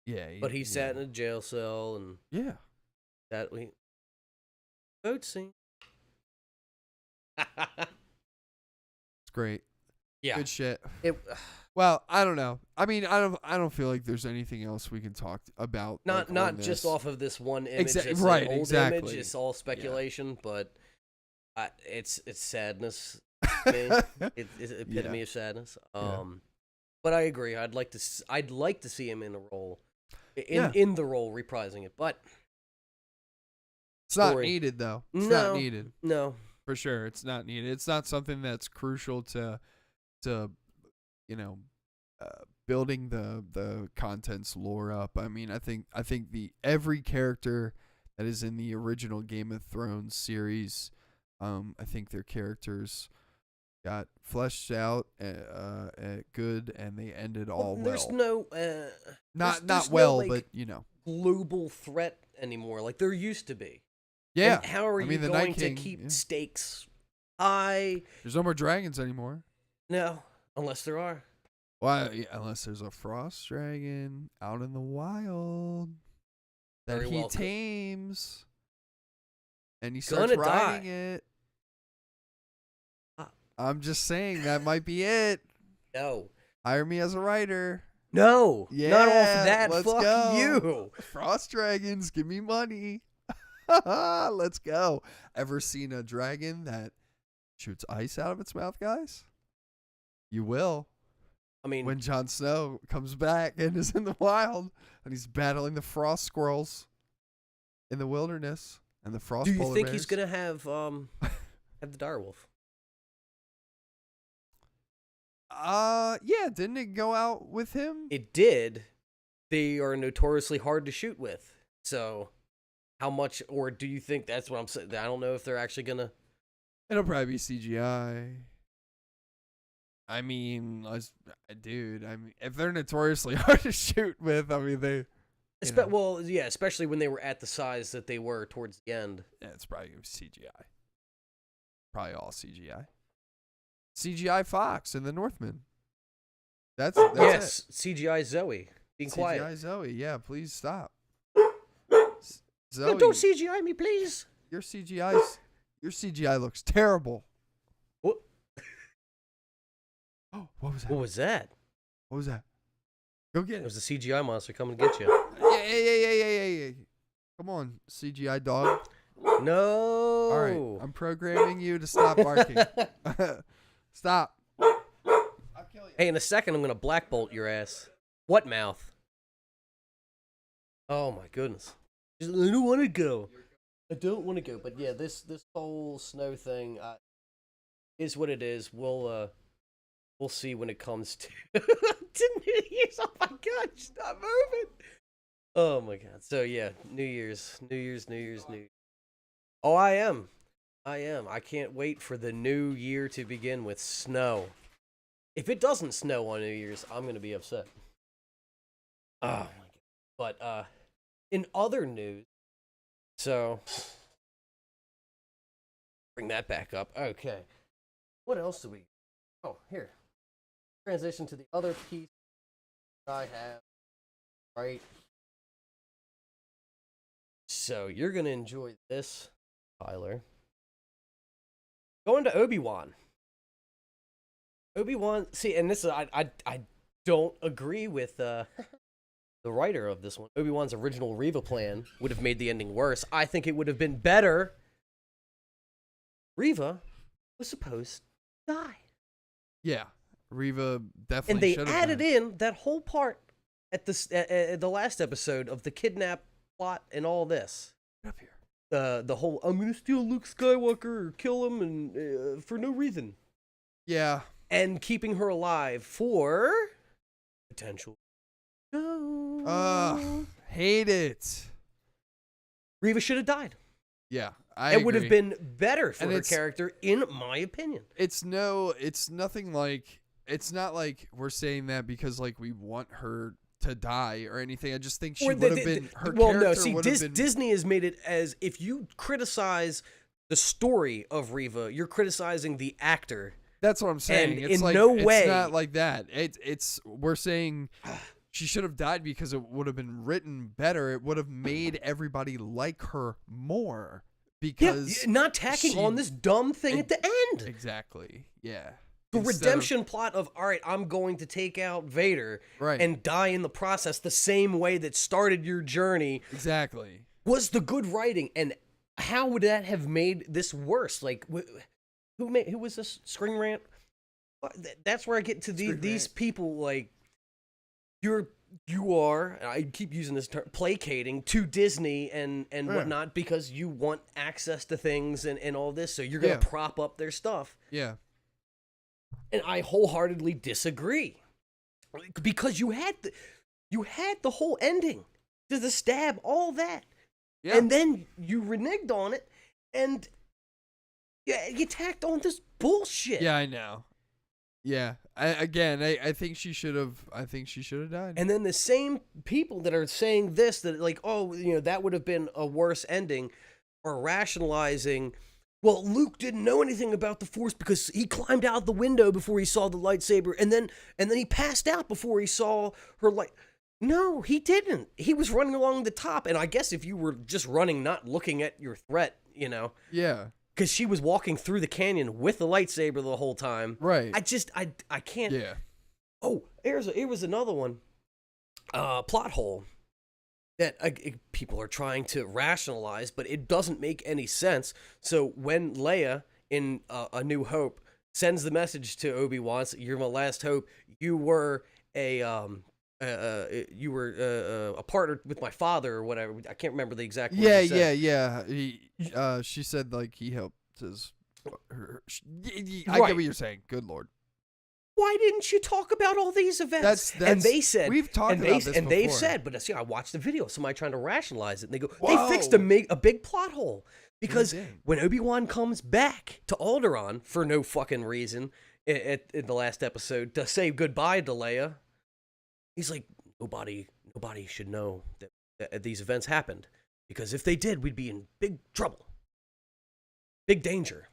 Yeah, But he sat in a jail cell and that we boat scene. It's great. Yeah. Good shit. Well, I don't know. I mean, I don't feel like there's anything else we can talk about. Not on just this. off of this one image. It's right, an old exactly. image. It's all speculation, but it's sadness. It's epitome of sadness. But I agree. I'd like to see him in a role, in the role reprising it. But it's not needed though. It's not needed. No, for sure, it's not needed. It's not something that's crucial to you know, building the content's lore up. I mean, I think every character that is in the original Game of Thrones series, I think their characters got fleshed out good, and they ended all there's well. No, not well, like, but you know, global threat anymore like there used to be. Yeah. And how are you the going Night King, to keep stakes high? There's no more dragons anymore. No, unless there are. Well, unless there's a frost dragon out in the wild that Very he well tames, and he starts Gonna riding die. it. I'm just saying that might be it. No. Hire me as a writer. No. Yeah, not off that. let's Fuck go. you. Frost dragons, give me money. Let's go. Ever seen a dragon that shoots ice out of its mouth, guys? You will. I mean, When Jon Snow comes back and is in the wild and he's battling the frost squirrels in the wilderness and the frost do you polar think bears. he's gonna have the direwolf? Yeah, didn't it go out with him? It did. They are notoriously hard to shoot with. So, how much, or do you think that's what I'm saying? I don't know if they're actually gonna. It'll probably be CGI. I mean, dude, if they're notoriously hard to shoot with, I mean, they. Well, yeah, especially when they were at the size that they were towards the end. Yeah, it's probably gonna be CGI. Probably all CGI. CGI Fox and the Northman. That's yes, it. CGI Zoe. Being quiet. CGI Zoe, yeah, please stop. Zoe, No, don't CGI me, please. your CGI looks terrible. What? Oh, what was that? What was that? What was that? Go get It it. was the CGI monster coming to get you. Yeah. Come on, CGI dog. No. All right, I'm programming you to stop barking. Stop. I'll kill you. Hey, in a second, I'm gonna black bolt your ass. What mouth? Oh my goodness. I don't want to go. I don't want to go. But yeah, this whole snow thing is what it is. We'll see when it comes to New Year's. Oh my God, stop moving. Oh my God. So yeah, New Year's. Oh, I am. I can't wait for the new year to begin with snow. If it doesn't snow on New Year's, I'm gonna be upset. Oh my God. But in other news, so bring that back up. Okay. What else do we? Oh, here. Transition to the other piece I have. Right. So you're gonna enjoy this, Tyler. Going to Obi-Wan. See, and this is I don't agree with the writer of this one. Obi-Wan's original Reva plan would have made the ending worse. I think it would have been better. Reva was supposed to die. Yeah, Reva definitely. And they should have added died. in that whole part at the last episode of the kidnap plot and all this. Get up here. The whole I'm gonna steal Luke Skywalker or kill him and for no reason. Yeah. And keeping her alive for potential. Hate it. Reva should have died. Yeah, I It would have agree. been better for And her it's- character, in my opinion. It's nothing like. It's not like we're saying that because like we want her to die or anything. I just think she would have been her character would have been. Disney has made it as if you criticize the story of Reva, you're criticizing the actor. That's what I'm saying. And It's in like, no it's way- not like that. We're saying she should have died because it would have been written better. It would have made everybody like her more because Not tacking on this dumb thing at the end. Exactly. Yeah. The Instead of- redemption plot of, all right, I'm going to take out Vader Right. and die in the process the same way that started your journey Exactly. was the good writing. And how would that have made this worse? Like, who was this? Screen Rant? That's where I get to these people, like, you are, I keep using this term, placating to Disney and whatnot because you want access to things and all this, so you're going to prop up their stuff. Yeah. And I wholeheartedly disagree. Because you had the whole ending. To the stab, all that. Yeah. And then you reneged on it and you tacked on this bullshit. Yeah, I know. Yeah. I think she should have died. And then the same people that are saying this, that like, oh, that would have been a worse ending, are rationalizing, well, Luke didn't know anything about the Force because he climbed out the window before he saw the lightsaber, and then he passed out before he saw her light. No, he didn't. He was running along the top, and I guess if you were just running, not looking at your threat, Yeah. because she was walking through the canyon with the lightsaber the whole time. Right. I can't. Yeah. Oh, here was another one. Plot hole that people are trying to rationalize, but it doesn't make any sense. So when Leia in A New Hope sends the message to Obi-Wan, "You're my last hope. You were a partner with my father," or whatever. I can't remember the exact words Yeah, she said. yeah. She said like he helped his. I Right. get what you're saying. Good Lord. Why didn't you talk about all these events? That's and they said we've talked about this and they've before. said, but see, I watched the video. Somebody trying to rationalize it, and they go, Whoa. they fixed a big plot hole because did. when Obi-Wan comes back to Alderaan for no fucking reason in the last episode to say goodbye to Leia, he's like, nobody should know that these events happened, because if they did, we'd be in big trouble, big danger.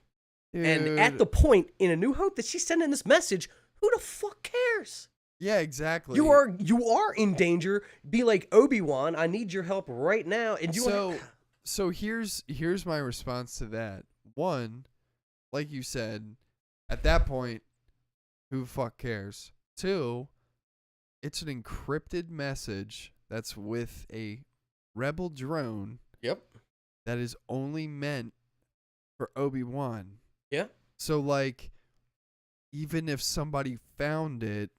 And at Dude. the point in A New Hope that she's sending this message, who the fuck cares? Yeah, exactly. You are in danger. Be like, Obi-Wan, I need your help right now. And you So here's my response to that. One, like you said, at that point, who the fuck cares? Two, it's an encrypted message that's with a rebel drone Yep. that is only meant for Obi-Wan. Yeah. So like, even if somebody found it,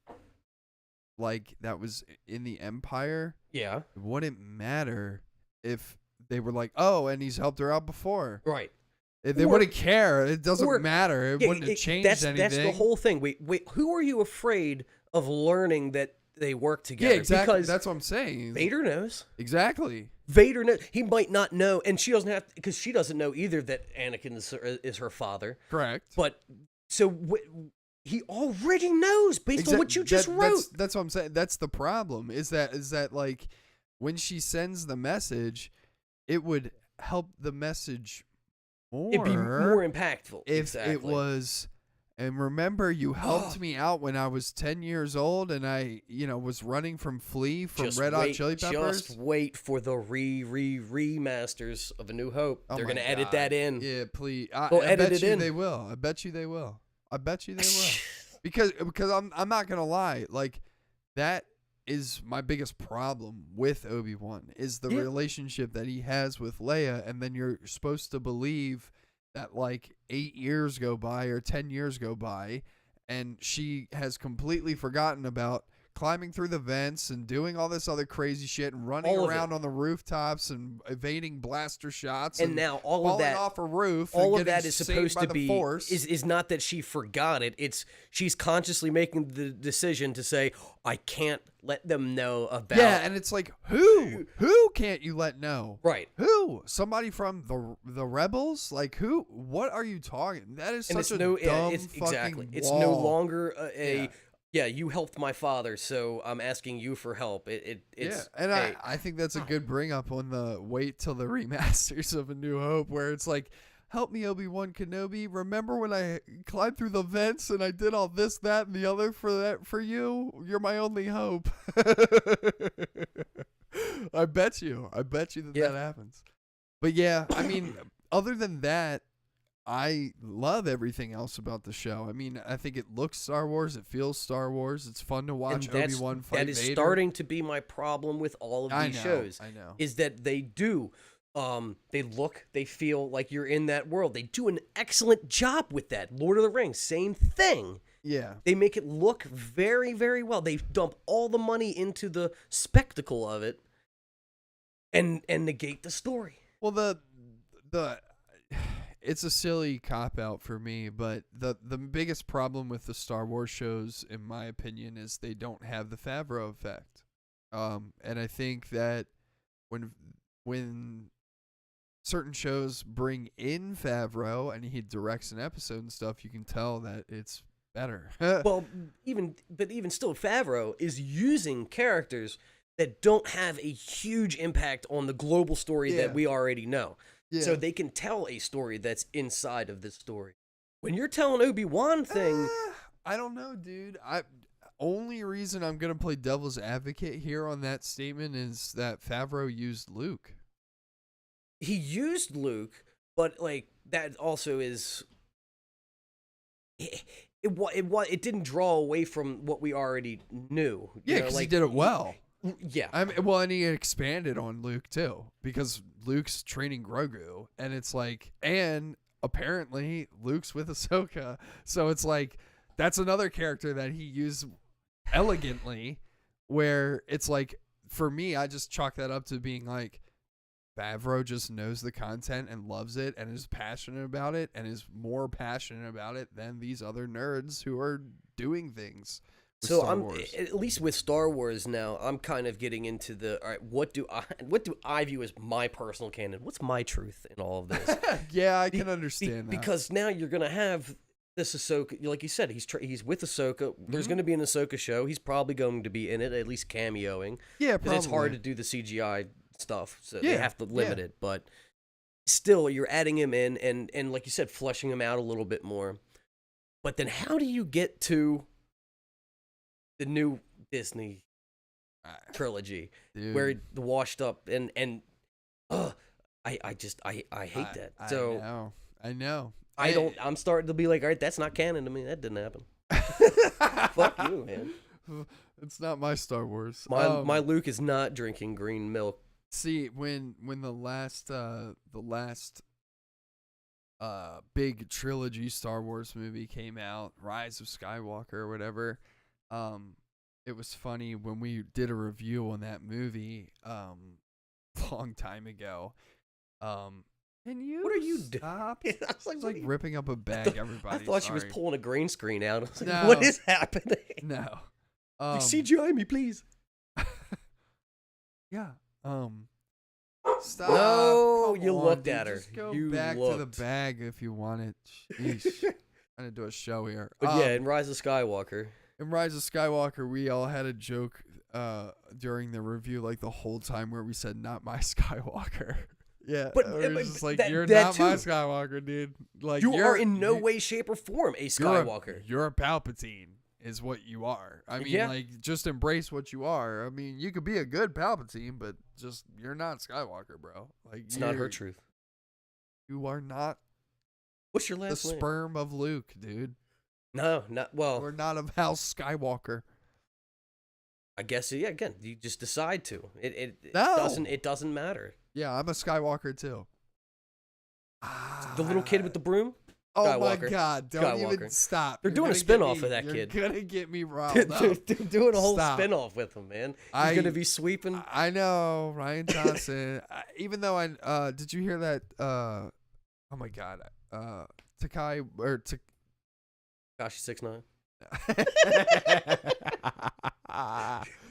like that was in the Empire, Yeah. it wouldn't matter if they were like, oh, and he's helped her out before. Right. They Or- wouldn't care. It doesn't or- matter. It Yeah, wouldn't have changed anything. That's the whole thing. Wait, who are you afraid of learning that they work together? Yeah, exactly. Because That's what I'm saying. Vader knows. Exactly. Vader knows. He might not know, and she doesn't have, because she doesn't know either that Anakin is her father. Correct. But so he already knows based on what you just wrote. That's what I'm saying. That's the problem. Is that like when she sends the message, it would help the message more. It'd be more impactful if exactly. it was. And remember, you helped me out when I was 10 years old, and I, was running from Flea from Red Hot Chili Peppers. Just wait for the remasters of A New Hope. Oh They're my gonna edit God. that in. Yeah, please. They'll I edit bet it you in. they will. I bet you they will. Because I'm not gonna lie, like that is my biggest problem with Obi-Wan is the Yeah. relationship that he has with Leia, and then you're supposed to believe that like 8 years go by or 10 years go by, and she has completely forgotten about climbing through the vents and doing all this other crazy shit and running All of around it. on the rooftops and evading blaster shots And now all of falling that, off a roof. all and of that getting is saved supposed by to the be Force. is not that she forgot it. It's she's consciously making the decision to say, I can't let them know about. Yeah, and it's like who can't you let know? Right. Who? Somebody from the rebels? Like who? What are you talking? That is And such it's a no, dumb it's fucking exactly. It's wall. no longer Yeah. yeah. You helped my father, so I'm asking you for help. It's Yeah, and hey, I think that's a good bring up on the wait till the remasters of A New Hope, where it's like, help me, Obi-Wan Kenobi. Remember when I climbed through the vents and I did all this, that, and the other for you? You're my only hope. I bet you that Yeah. that happens. But yeah, I mean, other than that, I love everything else about the show. I mean, I think it looks Star Wars. It feels Star Wars. It's fun to watch and Obi-Wan fight that is Vader. starting to be my problem with all of I these know, shows. I know. Is that they do. They feel like you're in that world. They do an excellent job with that. Lord of the Rings, same thing. Yeah. They make it look very, very well. They dump all the money into the spectacle of it and negate the story. Well, the it's a silly cop out for me, but the biggest problem with the Star Wars shows, in my opinion, is they don't have the Favreau effect. And I think that when certain shows bring in Favreau and he directs an episode and stuff, you can tell that it's better. Well, even still, Favreau is using characters that don't have a huge impact on the global story Yeah. that we already know. Yeah. So they can tell a story that's inside of this story. When you're telling Obi-Wan thing, I don't know, dude. Only reason I'm gonna play devil's advocate here on that statement is that Favreau used Luke. he used Luke, but like that also is it didn't draw away from what we already knew. Yeah, because he did it well. Yeah. Well, and he expanded on Luke too, because Luke's training Grogu, and it's like, and apparently Luke's with Ahsoka, so it's like that's another character that he used elegantly, where it's like, for me, I just chalk that up to being like, Favreau just knows the content and loves it and is passionate about it and is more passionate about it than these other nerds who are doing things. So Star Wars. At least with Star Wars now, I'm kind of getting into the, all right, what do I view as my personal canon? What's my truth in all of this? Yeah, I can understand that. Because now you're gonna have this Ahsoka, like you said, he's with Ahsoka. There's going to be an Ahsoka show. He's probably going to be in it, at least cameoing. Yeah, because it's hard to do the CGI stuff, so they have to limit it. But still, you're adding him in, and like you said, fleshing him out a little bit more. But then, how do you get to the new Disney trilogy, Dude. where the washed up and I hate that. So I know. I'm starting to be like, all right, that's not canon to me. That didn't happen. Fuck you, man. It's not my Star Wars. My Luke is not drinking green milk. See, when the last big trilogy Star Wars movie came out, Rise of Skywalker or whatever, it was funny when we did a review on that movie long time ago. Can you? What are you stop? doing? I was like ripping up a bag. Everybody. I thought she was pulling a green screen out. I was like, No. what is happening? No. Like, CGI me, please. Yeah. Stop. No, Come you on, looked dude. at her. Just go You back to the looked. bag if you want it. Sheesh. Trying to do a show here. But yeah, in Rise of Skywalker. In Rise of Skywalker, we all had a joke during the review, like the whole time, where we said "not my Skywalker." Yeah, But- we were but just like, that- "You're that not my too. Skywalker, dude." Like You you're are in no you- way, shape, or form a you're Skywalker. You're a Palpatine, is what you are. I mean, Yeah. like, just embrace what you are. I mean, you could be a good Palpatine, but just you're not Skywalker, bro. Like, It's not her truth. You are not What's your the last name? sperm of Luke, dude. No, not well. We're not of House Skywalker. I guess yeah. Again, you just decide to. It No. doesn't matter. Yeah, I'm a Skywalker too. The little kid with the broom. Oh my Skywalker. God! Don't even Skywalker. stop. They're You're doing a gonna spin-off get of that me- kid. You're gonna get me riled They're up. doing a whole Stop. spin-off with him, man. He's I- gonna be sweeping. I know, Ryan Johnson. Even though did you hear that? Oh my God, Takai or Kashi 6ix9ine.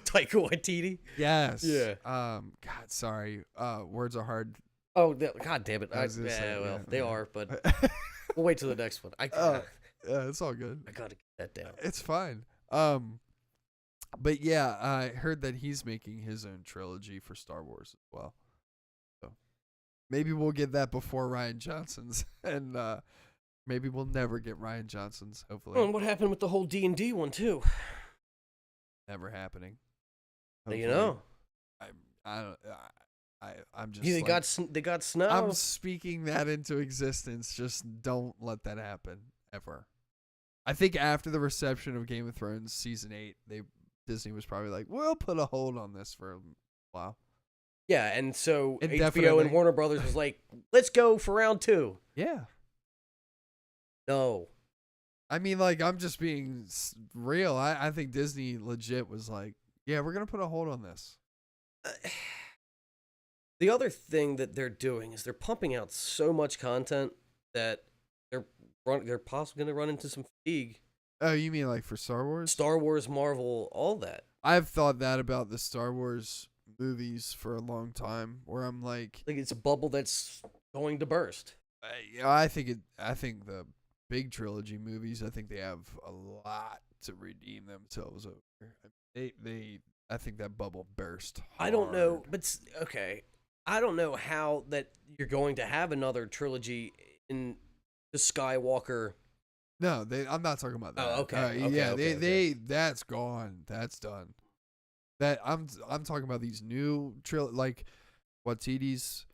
Taika Waititi. Yes. Yeah. God, sorry. Words are hard. Oh, God damn it! I was gonna say, Well, yeah, they yeah. are, but we'll wait till the next one. I Yeah, it's all good. gotta get that down. It's fine. But yeah, I heard that he's making his own trilogy for Star Wars as well. So maybe we'll get that before Ryan Johnson's, and maybe we'll never get Ryan Johnson's. Hopefully, Oh, and what happened with the whole D&D one too? never happening. You know, I'm just. they like, got snow. I'm speaking that into existence. Just don't let that happen ever. I think after the reception of Game of Thrones season 8, Disney was probably like, "We'll put a hold on this for a while." Yeah, and so HBO Indefinitely. and Warner Brothers was like, "Let's go for round 2." Yeah. No, I mean, like, I'm just being real. I think Disney legit was like, "Yeah, we're gonna put a hold on this." the other thing that they're doing is they're pumping out so much content that they're possibly going to run into some fatigue. Oh, you mean like for Star Wars? Star Wars, Marvel, all that. I've thought that about the Star Wars movies for a long time, where I'm like, Like it's a bubble that's going to burst. I think the big trilogy movies, I think they have a lot to redeem themselves over. I think that bubble burst. I don't know, hard. but okay. I don't know how that you're going to have another trilogy in the Skywalker. No, I'm not talking about that. Oh, okay. Okay, Yeah, okay, they that's gone. That's done. That I'm talking about these new like Watiti's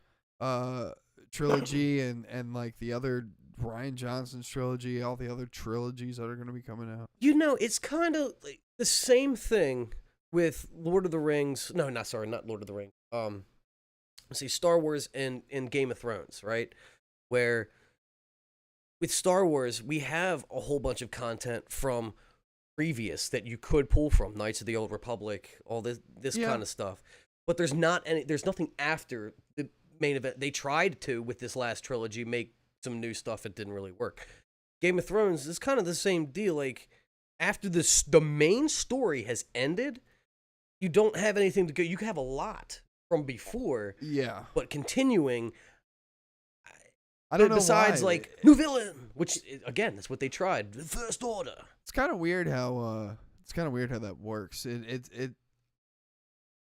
trilogy and like the other Ryan Johnson's trilogy, all the other trilogies that are going to be coming out. You know, it's kind of like the same thing with Lord of the Rings. No, not Lord of the Rings. Let's see, Star Wars and Game of Thrones, right? Where with Star Wars, we have a whole bunch of content from previous that you could pull from, Knights of the Old Republic, all this kind of stuff. But there's nothing after the main event. They tried to, with this last trilogy, make some new stuff. It didn't really work. Game of Thrones is kind of the same deal. Like, after the main story has ended, you don't have anything to go. You have a lot from before. Yeah. But continuing, I don't know besides, why. like, new villain, which, again, that's what they tried. The First Order. It's kind of weird how that works.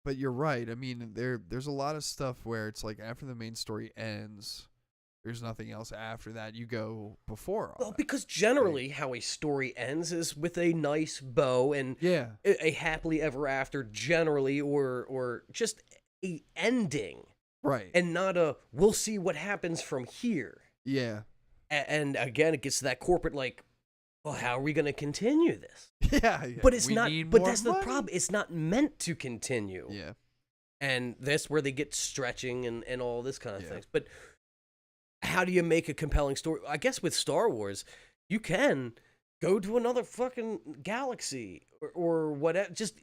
But you're right. I mean, there's a lot of stuff where it's like after the main story ends, there's nothing else after that. You go before all Well, that. because generally how a story ends is with a nice bow and Yeah. a happily ever after, generally, or just a ending, Right. and not a we'll see what happens from here. Yeah. And again, it gets to that corporate like, well, how are we going to continue this? Yeah. But it's We not. need But more that's the money. problem. It's not meant to continue. Yeah. And that's where they get stretching and all this kind of Yeah. things. But how do you make a compelling story? I guess with Star Wars, you can go to another fucking galaxy or whatever. Just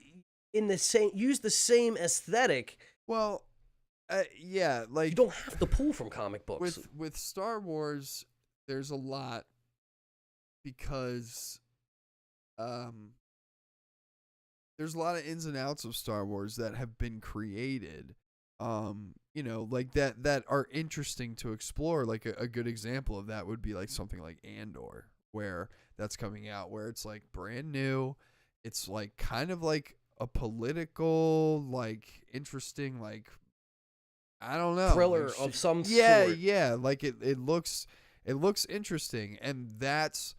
use the same aesthetic. Well, yeah, like You don't have to pull from comic books. with Star Wars, there's a lot because there's a lot of ins and outs of Star Wars that have been created, like that are interesting to explore. Like a good example of that would be like something like Andor, where that's coming out, where it's like brand new. It's like kind of like a political, like interesting, like I don't know, Thriller like, of some yeah, sort. yeah. Like it looks interesting, and that's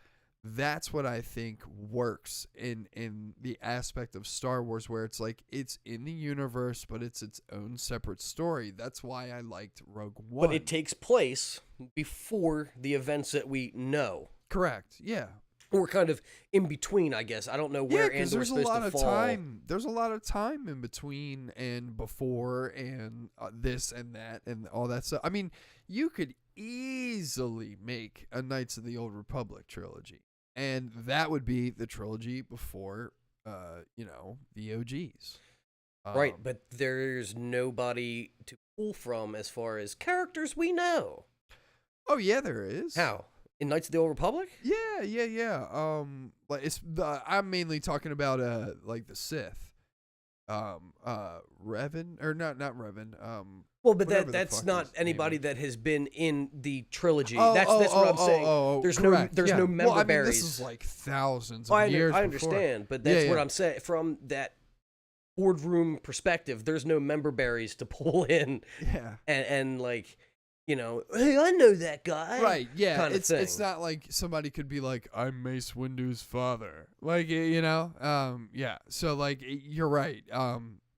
what I think works in the aspect of Star Wars, where it's like it's in the universe, but it's its own separate story. That's why I liked Rogue One. But it takes place before the events that we know. Correct. Yeah. Or kind of in between, I guess. I don't know where because Andor's supposed to fall. There's a lot of time in between and before and this and that and all that stuff. I mean, you could easily make a Knights of the Old Republic trilogy, and that would be the trilogy before, the OGs. Right, but there's nobody to pull from as far as characters we know. Oh yeah, there is. How? In Knights of the Old Republic? Yeah. Like I'm mainly talking about like the Sith. Revan or not Revan. Well, but whatever the that's fuck not his name anybody is. that has been in the trilogy. Oh, that's what I'm saying. There's correct, no yeah. member Well, I mean, berries. this is like thousands Oh, of years. I before. understand, but that's what yeah. I'm saying. From that boardroom perspective, there's no member berries to pull in Yeah. and like, hey, I know that guy. Right, yeah. kind of It's thing. not like somebody could be like, I'm Mace Windu's father. Like, yeah. So like you're right.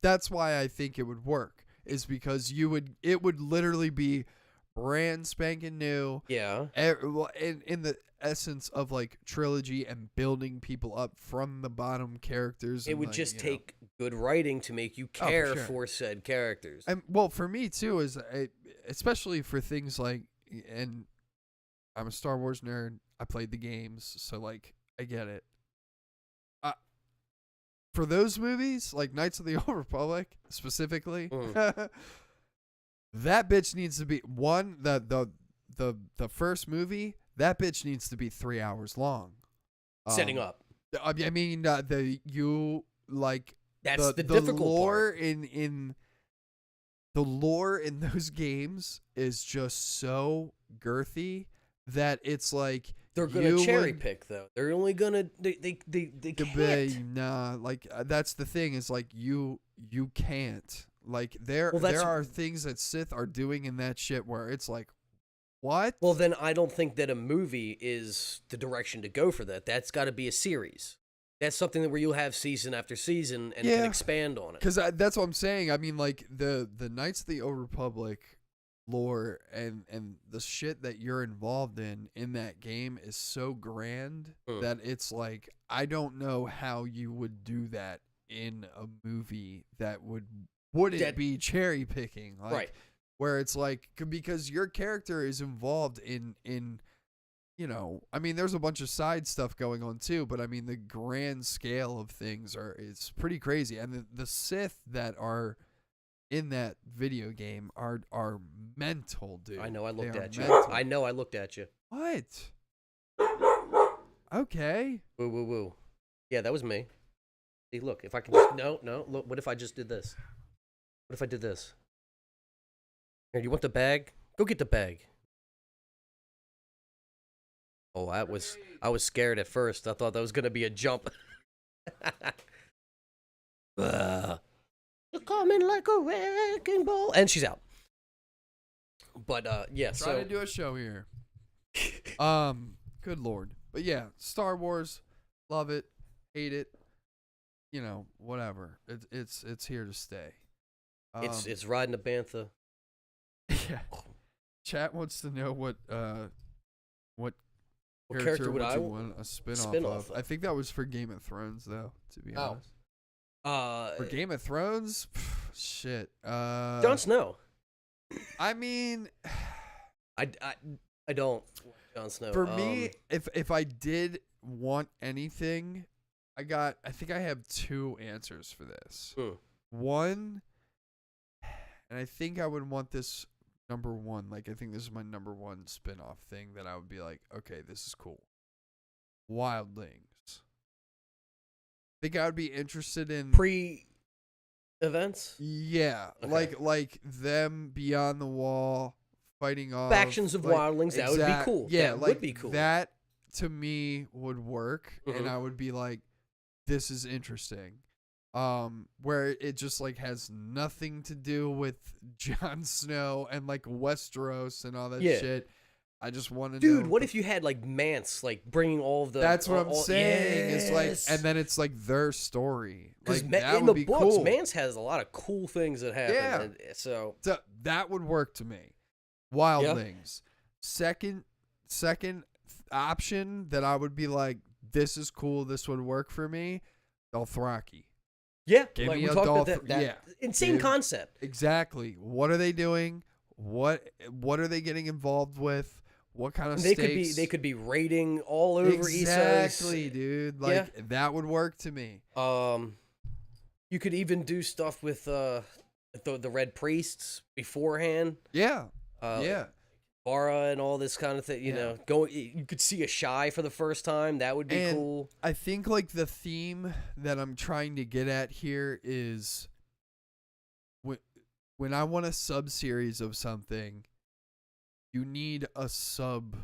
That's why I think it would work, is because it would literally be brand spanking new. Yeah. In the essence of like trilogy and building people up from the bottom characters. It and, would like, just you know. take good writing to make you for care sure. for said characters. And well, for me too, is especially for things like, and I'm a Star Wars nerd. I played the games, so like I get it. For those movies, like Knights of the Old Republic specifically, that bitch needs to be the first movie. That bitch needs to be 3 hours long. Setting up. I mean, that's the the difficult lore part. in the lore in those games is just so girthy that it's like They're gonna cherry would- pick though. They're only gonna they can't. Nah, like that's the thing is like you can't. Like there Well, are things that Sith are doing in that shit where it's like, what? Well, then I don't think that a movie is the direction to go for that. That's got to be a series. That's something where you'll have season after season and can expand on it. Because that's what I'm saying. I mean, like the Knights of the Old Republic lore and the shit that you're involved in that game is so grand that it's like I don't know how you would do that in a movie that wouldn't be cherry picking, like, right? Where it's like because your character is involved in you know, I mean, there's a bunch of side stuff going on too, but I mean the grand scale of things is pretty crazy, and the Sith that are in that video game are mental, dude. I know I looked at you. Mental. I know I looked at you. What? Okay. Woo woo woo. Yeah, that was me. See, look, if I can just no. Look, what if I just did this? What if I did this? Here, you want the bag? Go get the bag. Oh, I was scared at first. I thought that was gonna be a jump. You're coming like a wrecking ball, and she's out. But yeah, Try to do a show here. Good lord. But yeah, Star Wars, love it, hate it, you know, whatever. It's here to stay. It's riding the bantha. Yeah. Chat wants to know what character would I want a spin-off of? I think that was for Game of Thrones, though, to be honest. For Game of Thrones? Shit. Jon Snow. I mean... I don't want Jon Snow. For me, if I did want anything, I think I have two answers for this. One, and I think I would want this number one. Like, I think this is my number one spin-off thing that I would be like, okay, this is cool. Wildlings. Think I would be interested in pre-events? Yeah. Okay. Like them beyond the wall fighting off factions of wildlings. That would be cool. Yeah, that like would be cool. That to me would work, and I would be like, this is interesting. Where it just like has nothing to do with Jon Snow and like Westeros and all that shit. I just want to know. Dude, what if you had like Mance like bringing all of the? That's what I'm saying. It's like, and then it's like their story. Like that in would the be books, cool. Mance has a lot of cool things that happen. Yeah. And so that would work to me. Wildlings. Second option that I would be like, this is cool. This would work for me. Dothraki. Yeah, Give like me we a talked about that. yeah. Insane concept. Exactly. What are they doing? What are they getting involved with? What kind of stakes? They could be raiding all over Essos. Exactly, dude. Like that would work to me. You could even do stuff with the Red Priests beforehand. Yeah. Yeah. Bara and all this kind of thing, you know, you could see a Shy for the first time. That would be cool. I think like the theme that I'm trying to get at here is when I want a sub-series of something, you need a sub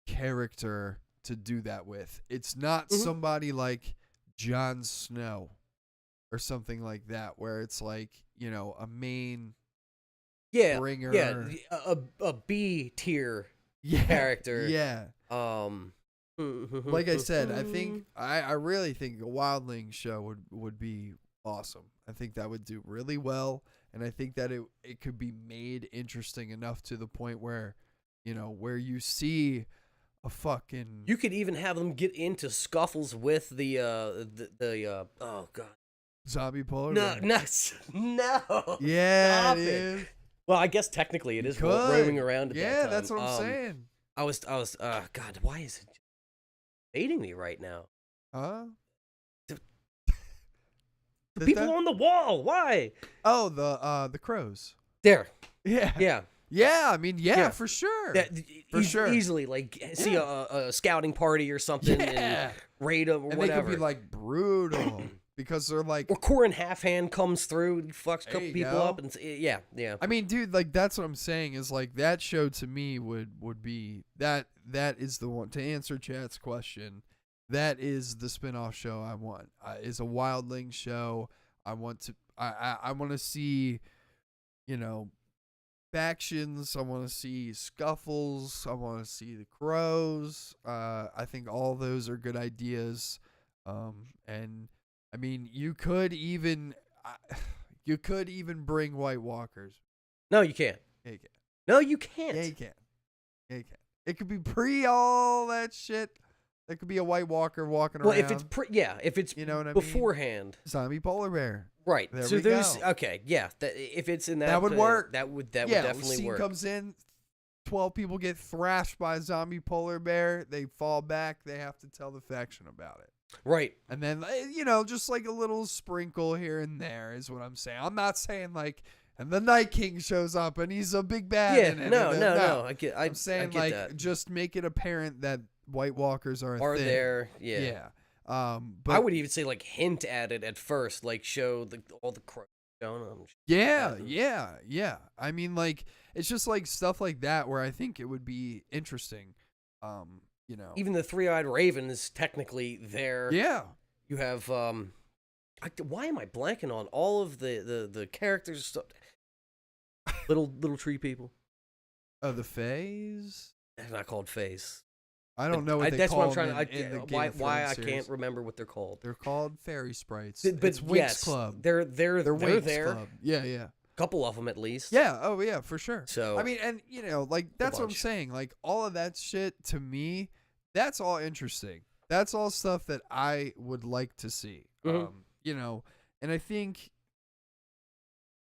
character to do that with. It's not somebody like Jon Snow or something like that, where it's like, you know, a main bringer. Yeah, a B tier character. Yeah. Like I said, I think I really think a Wildling show would be awesome. I think that would do really well, and I think that it could be made interesting enough to the point where, you know, where you see a fucking. You could even have them get into scuffles with the oh god. Zombie polar no. Yeah, Stop dude. it. Well, I guess technically it is Could. roaming around at that time. Yeah, that's what I'm saying. I was God, why is it baiting me right now? Huh? The people on the wall, why? Oh, the crows. There. Yeah. Yeah. Yeah, I mean, for sure. For sure. Easily, like, see a scouting party or something and raid them or and whatever. they could be, like, brutal because they're, like... Or Corin Halfhand comes through and fucks a couple people up. And yeah. I mean, dude, like, that's what I'm saying is, like, that show to me would be... That is the one. To answer Chat's question, that is the spinoff show I want. Is a Wildling show. I want to see, you know... factions. I want to see scuffles. I want to see the crows. I think all those are good ideas. And I mean, you could even bring White Walkers. No, you can't. Yeah, you can. No, you can't. Yeah, you can. Yeah, you can. It could be pre all that shit. There could be a White Walker walking around. Well, if it's if it's you know what I mean? beforehand. Zombie polar bear. Right. There so we there's go. okay, yeah. If it's in that, That would work. That would Yeah, definitely scene work. comes in, 12 people get thrashed by a zombie polar bear. They fall back. They have to tell the faction about it. Right. And then, just like a little sprinkle here and there is what I'm saying. I'm not saying like, and the Night King shows up and he's a big bad. Yeah. in it, No. and then- I'm saying I get that. just make it apparent that White Walkers are a Are thing. there? Yeah. Yeah. But I would even say like hint at it at first, like show all the crap going on. Yeah. I mean, like, it's just like stuff like that where I think it would be interesting. Even the three-eyed raven is technically there. Yeah. You have why am I blanking on all of the characters? Stuff? little tree people. Oh, the Fays? They're not called Fays. I don't know what they That's call what I'm them trying in the to. Game Why of why Thrones I series. can't remember what they're called. They're called fairy sprites. But It's Winx yes, Club. They're Winx there. Club. Yeah. Couple of them at least. Yeah. Oh, yeah, for sure. So I mean, and like that's what I'm bunch. saying. Like all of that shit to me, that's all interesting. That's all stuff that I would like to see. Mhm. And I think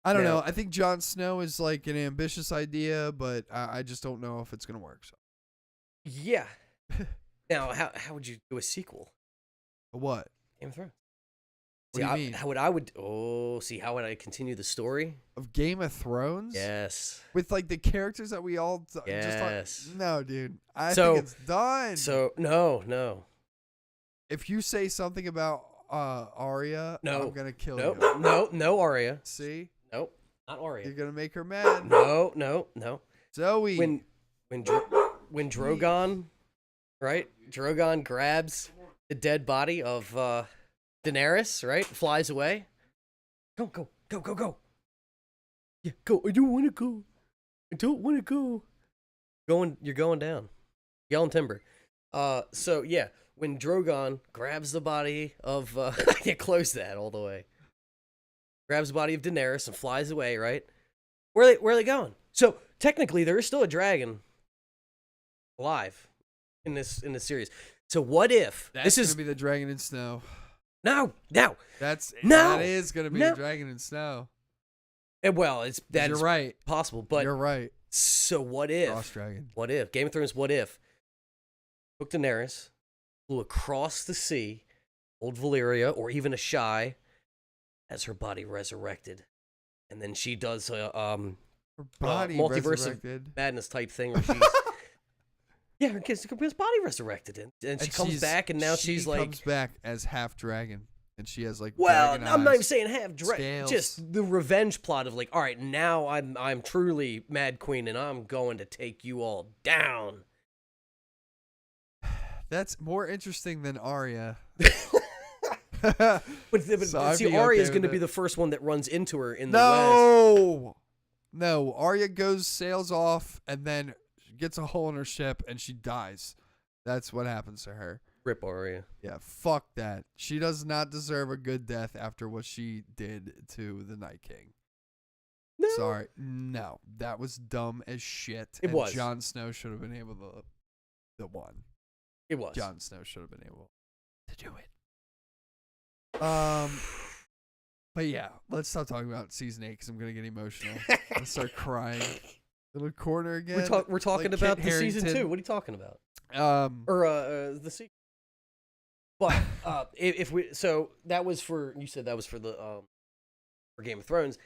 I don't Now- know. I think Jon Snow is like an ambitious idea, but I just don't know if it's gonna work. So yeah. Now, how would you do a sequel? what? Game of Thrones. What do you mean? How would I continue the story? Of Game of Thrones? Yes. With like the characters that we all Yes. just no, dude. I So- think it's done. So no. If you say something about Arya, No. I'm gonna kill No, you. no, Arya. See, Nope, not you're Arya. gonna make her mad. No. Zoe. When Drogon, right? Drogon grabs the dead body of Daenerys, right? Flies away. Go. Yeah, go. I don't want to go. You're going down. Yelling timber. So yeah, when Drogon grabs the body of I can't close that all the way. Grabs the body of Daenerys and flies away, right? Where are they going? So technically there is still a dragon alive in this series. So what if That's this is gonna be the Dragon in Snow. no. That is gonna be No. the Dragon in Snow. Well, that's You're right. possible, but You're right. so what if? Frost Dragon. What if Game of Thrones? What if took Daenerys, flew across the sea, old Valyria, or even Ashai, as her body resurrected, and then she does Her body multiverse resurrected. of madness type thing where she's yeah, her body resurrected, and she comes back, and now she's like comes back as half dragon, and she has like well, dragon I'm not even eyes. saying half scales. just the revenge plot of like, all right, now I'm truly Mad Queen, and I'm going to take you all down. That's more interesting than Arya. But So I'd see, be Arya is okay going to with be it. the first one that runs into her in the West. No, Arya sails off, and then gets a hole in her ship, and she dies. That's what happens to her. Rip Arya. Yeah, fuck that. She does not deserve a good death after what she did to the Night King. No. Sorry. No, that was dumb as shit. It was. Jon Snow should have been able to the one. It was. Jon Snow should have been able to do it. But yeah, let's stop talking about season 8 because I'm gonna get emotional. I'm start crying. Little corner again. We're talking like about Kit the season Harington. 2. What are you talking about? Or The sequel. But if we that was for you said that was for the for Game of Thrones.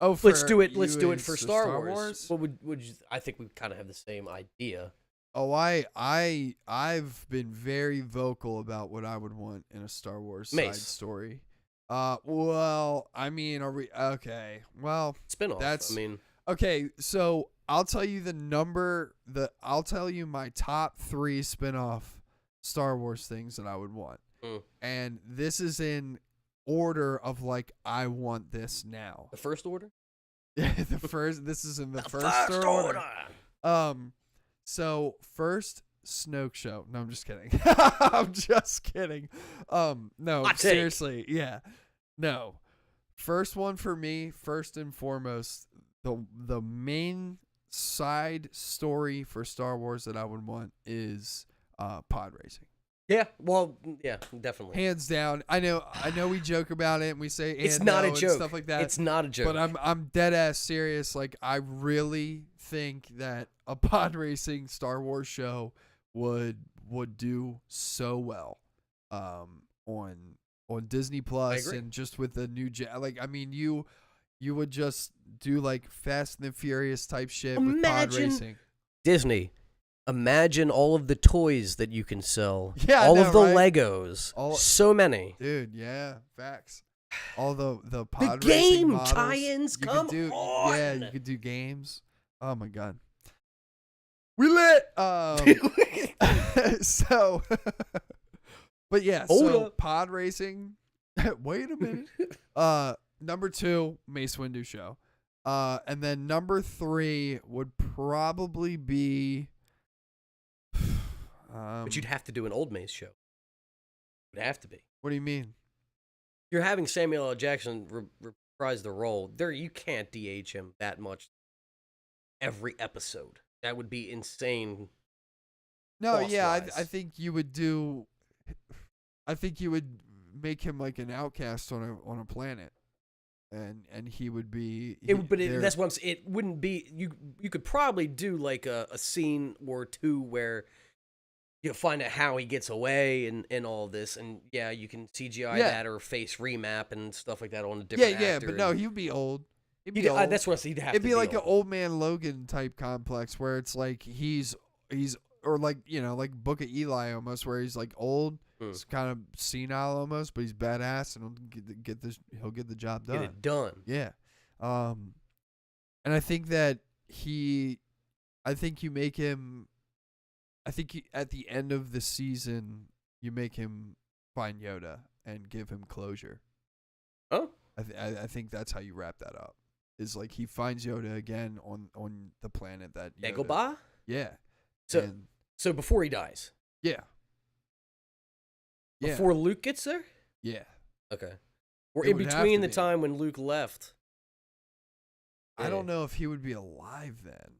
Let's do it. Let's do it for Star Wars. What would you? I think we kind of have the same idea. Oh, I've been very vocal about what I would want in a Star Wars side Mace. story. Well, I mean, are we okay? Well, Spinoff. That's- I mean, okay. So I'll tell you I'll tell you my top 3 spin-off Star Wars things that I would want, and this is in order of like I want this now. the First Order. The first. This is in the first order. So first Snoke show. No, I'm just kidding. I'm just kidding. No, Hot take. seriously. Yeah. No. First one for me, first and foremost, the main side story for Star Wars that I would want is pod racing. Yeah, well, yeah, definitely. Hands down. I know we joke about it and we say It's and not no a and joke. stuff like that. It's not a joke. But I'm dead ass serious. Like, I really think that a pod racing Star Wars show would do so well on Disney Plus and just with the new like, I mean, you would just do like Fast and the Furious type shit with pod racing. Disney. Imagine all of the toys that you can sell. Yeah, all I know, of the right? Legos. So many. Dude, yeah, facts. All the pod The racing game models. tie-ins, You come could do, on. Yeah, you could do games. Oh my god. We lit. So but yeah, Hold so up. pod racing. Wait a minute. Number 2, Mace Windu show. And then number 3 would probably be But you'd have to do an old Mace show. It'd have to be. what do you mean? You're having Samuel L. Jackson reprise the role. You can't DH him that much every episode. That would be insane. No, yeah, I cost-wise. think you would do. I think you would make him like an outcast on a planet, and he would be. That's what I'm saying. It wouldn't be. You could probably do like a scene or two where you find out how he gets away and all this, and yeah, you can CGI that or face remap and stuff like that on a different actor. But no, he'd be old. He'd be old. That's what I said. He'd have It'd to be like old. an old man Logan type complex where it's like he's or like, you know, like Book of Eli almost, where he's like old, he's kind of senile almost, but he's badass and he'll get the job done. Get it done. Yeah. And I think that at the end of the season, you make him find Yoda and give him closure. Oh, I think that's how you wrap that up. Is like he finds Yoda again on the planet that Yoda, Dagobah? Yeah. So before he dies. Yeah. Yeah. Before Luke gets there? Yeah. Okay. Or It in would have between to the be. time when Luke left. I don't know if he would be alive then.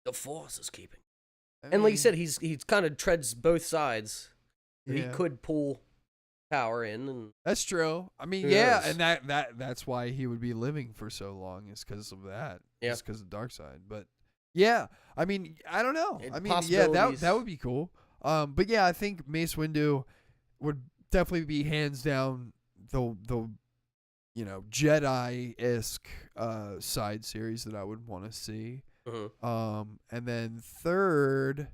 The Force is keeping. I And like you mean, said, he's kind of treads both sides. He yeah. could pull power in, and That's true. I mean, Who yeah, knows? and that's why he would be living for so long is because of that. Yeah. Just because of the dark side. But yeah, I mean, I don't know. And I mean, yeah, possibilities. that would be cool. But yeah, I think Mace Windu would definitely be hands down the Jedi-esque side series that I would want to see. And then third,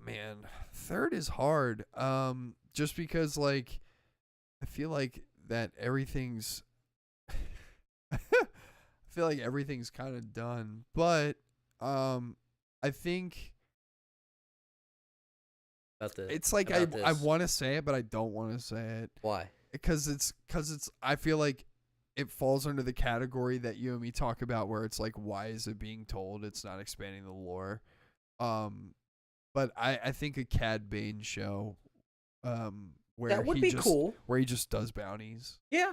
man, third is hard. Just because like I feel like that everything's I feel like everything's kind of done, but I think about the it's like about I this. want to say it, but I don't want to say it Why? because it's I feel like it falls under the category that you and me talk about where it's like, why is it being told? It's not expanding the lore. But I think a Cad Bane show, where That would he be just, cool. where he just does bounties, Yeah.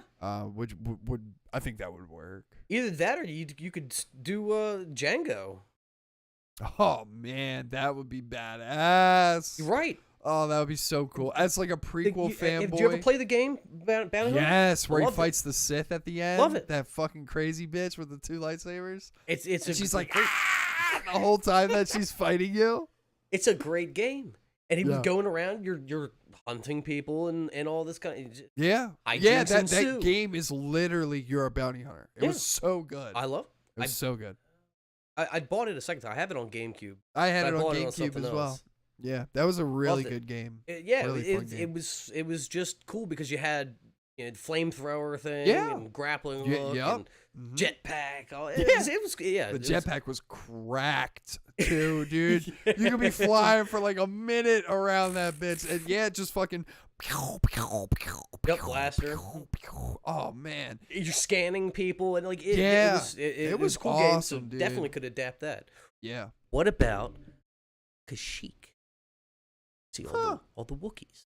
which would I think that would work. Either that or you could do Django. Oh man, that would be badass. You're right. Oh, that would be so cool. As like a prequel fanboy. Did you ever play the game Bounty Hunter? Yes, where he Loved it. fights the Sith at the end. Love it. That fucking crazy bitch with the 2 lightsabers. It's And a she's great, like, ah, the whole time that she's fighting you. it's a great game. And he was Yeah. going around, you're hunting people and all this kind of. Yeah. Hijinks Yeah, that ensue. game is literally you're a bounty hunter. It Yeah. was so good. I love. It was so good. I bought it a second time. I have it on GameCube. I had I it on bought it on GameCube something as well. else. Yeah, that was a really Loved it. good game. Yeah, Really fun game. it was just cool because you had flamethrower thing Yeah. and grappling Yeah, hook yup. and Mhm. jetpack. Yeah. It was yeah. The it was- jetpack was cracked too, dude. You could be flying for like a minute around that bitch, and yeah, just fucking. Yep, blaster. Oh man, You're scanning people and like Yeah. it was a cool awesome, game, so dude. definitely could adapt that. yeah. What about Kashyyyk? See Huh. all the Wookiees.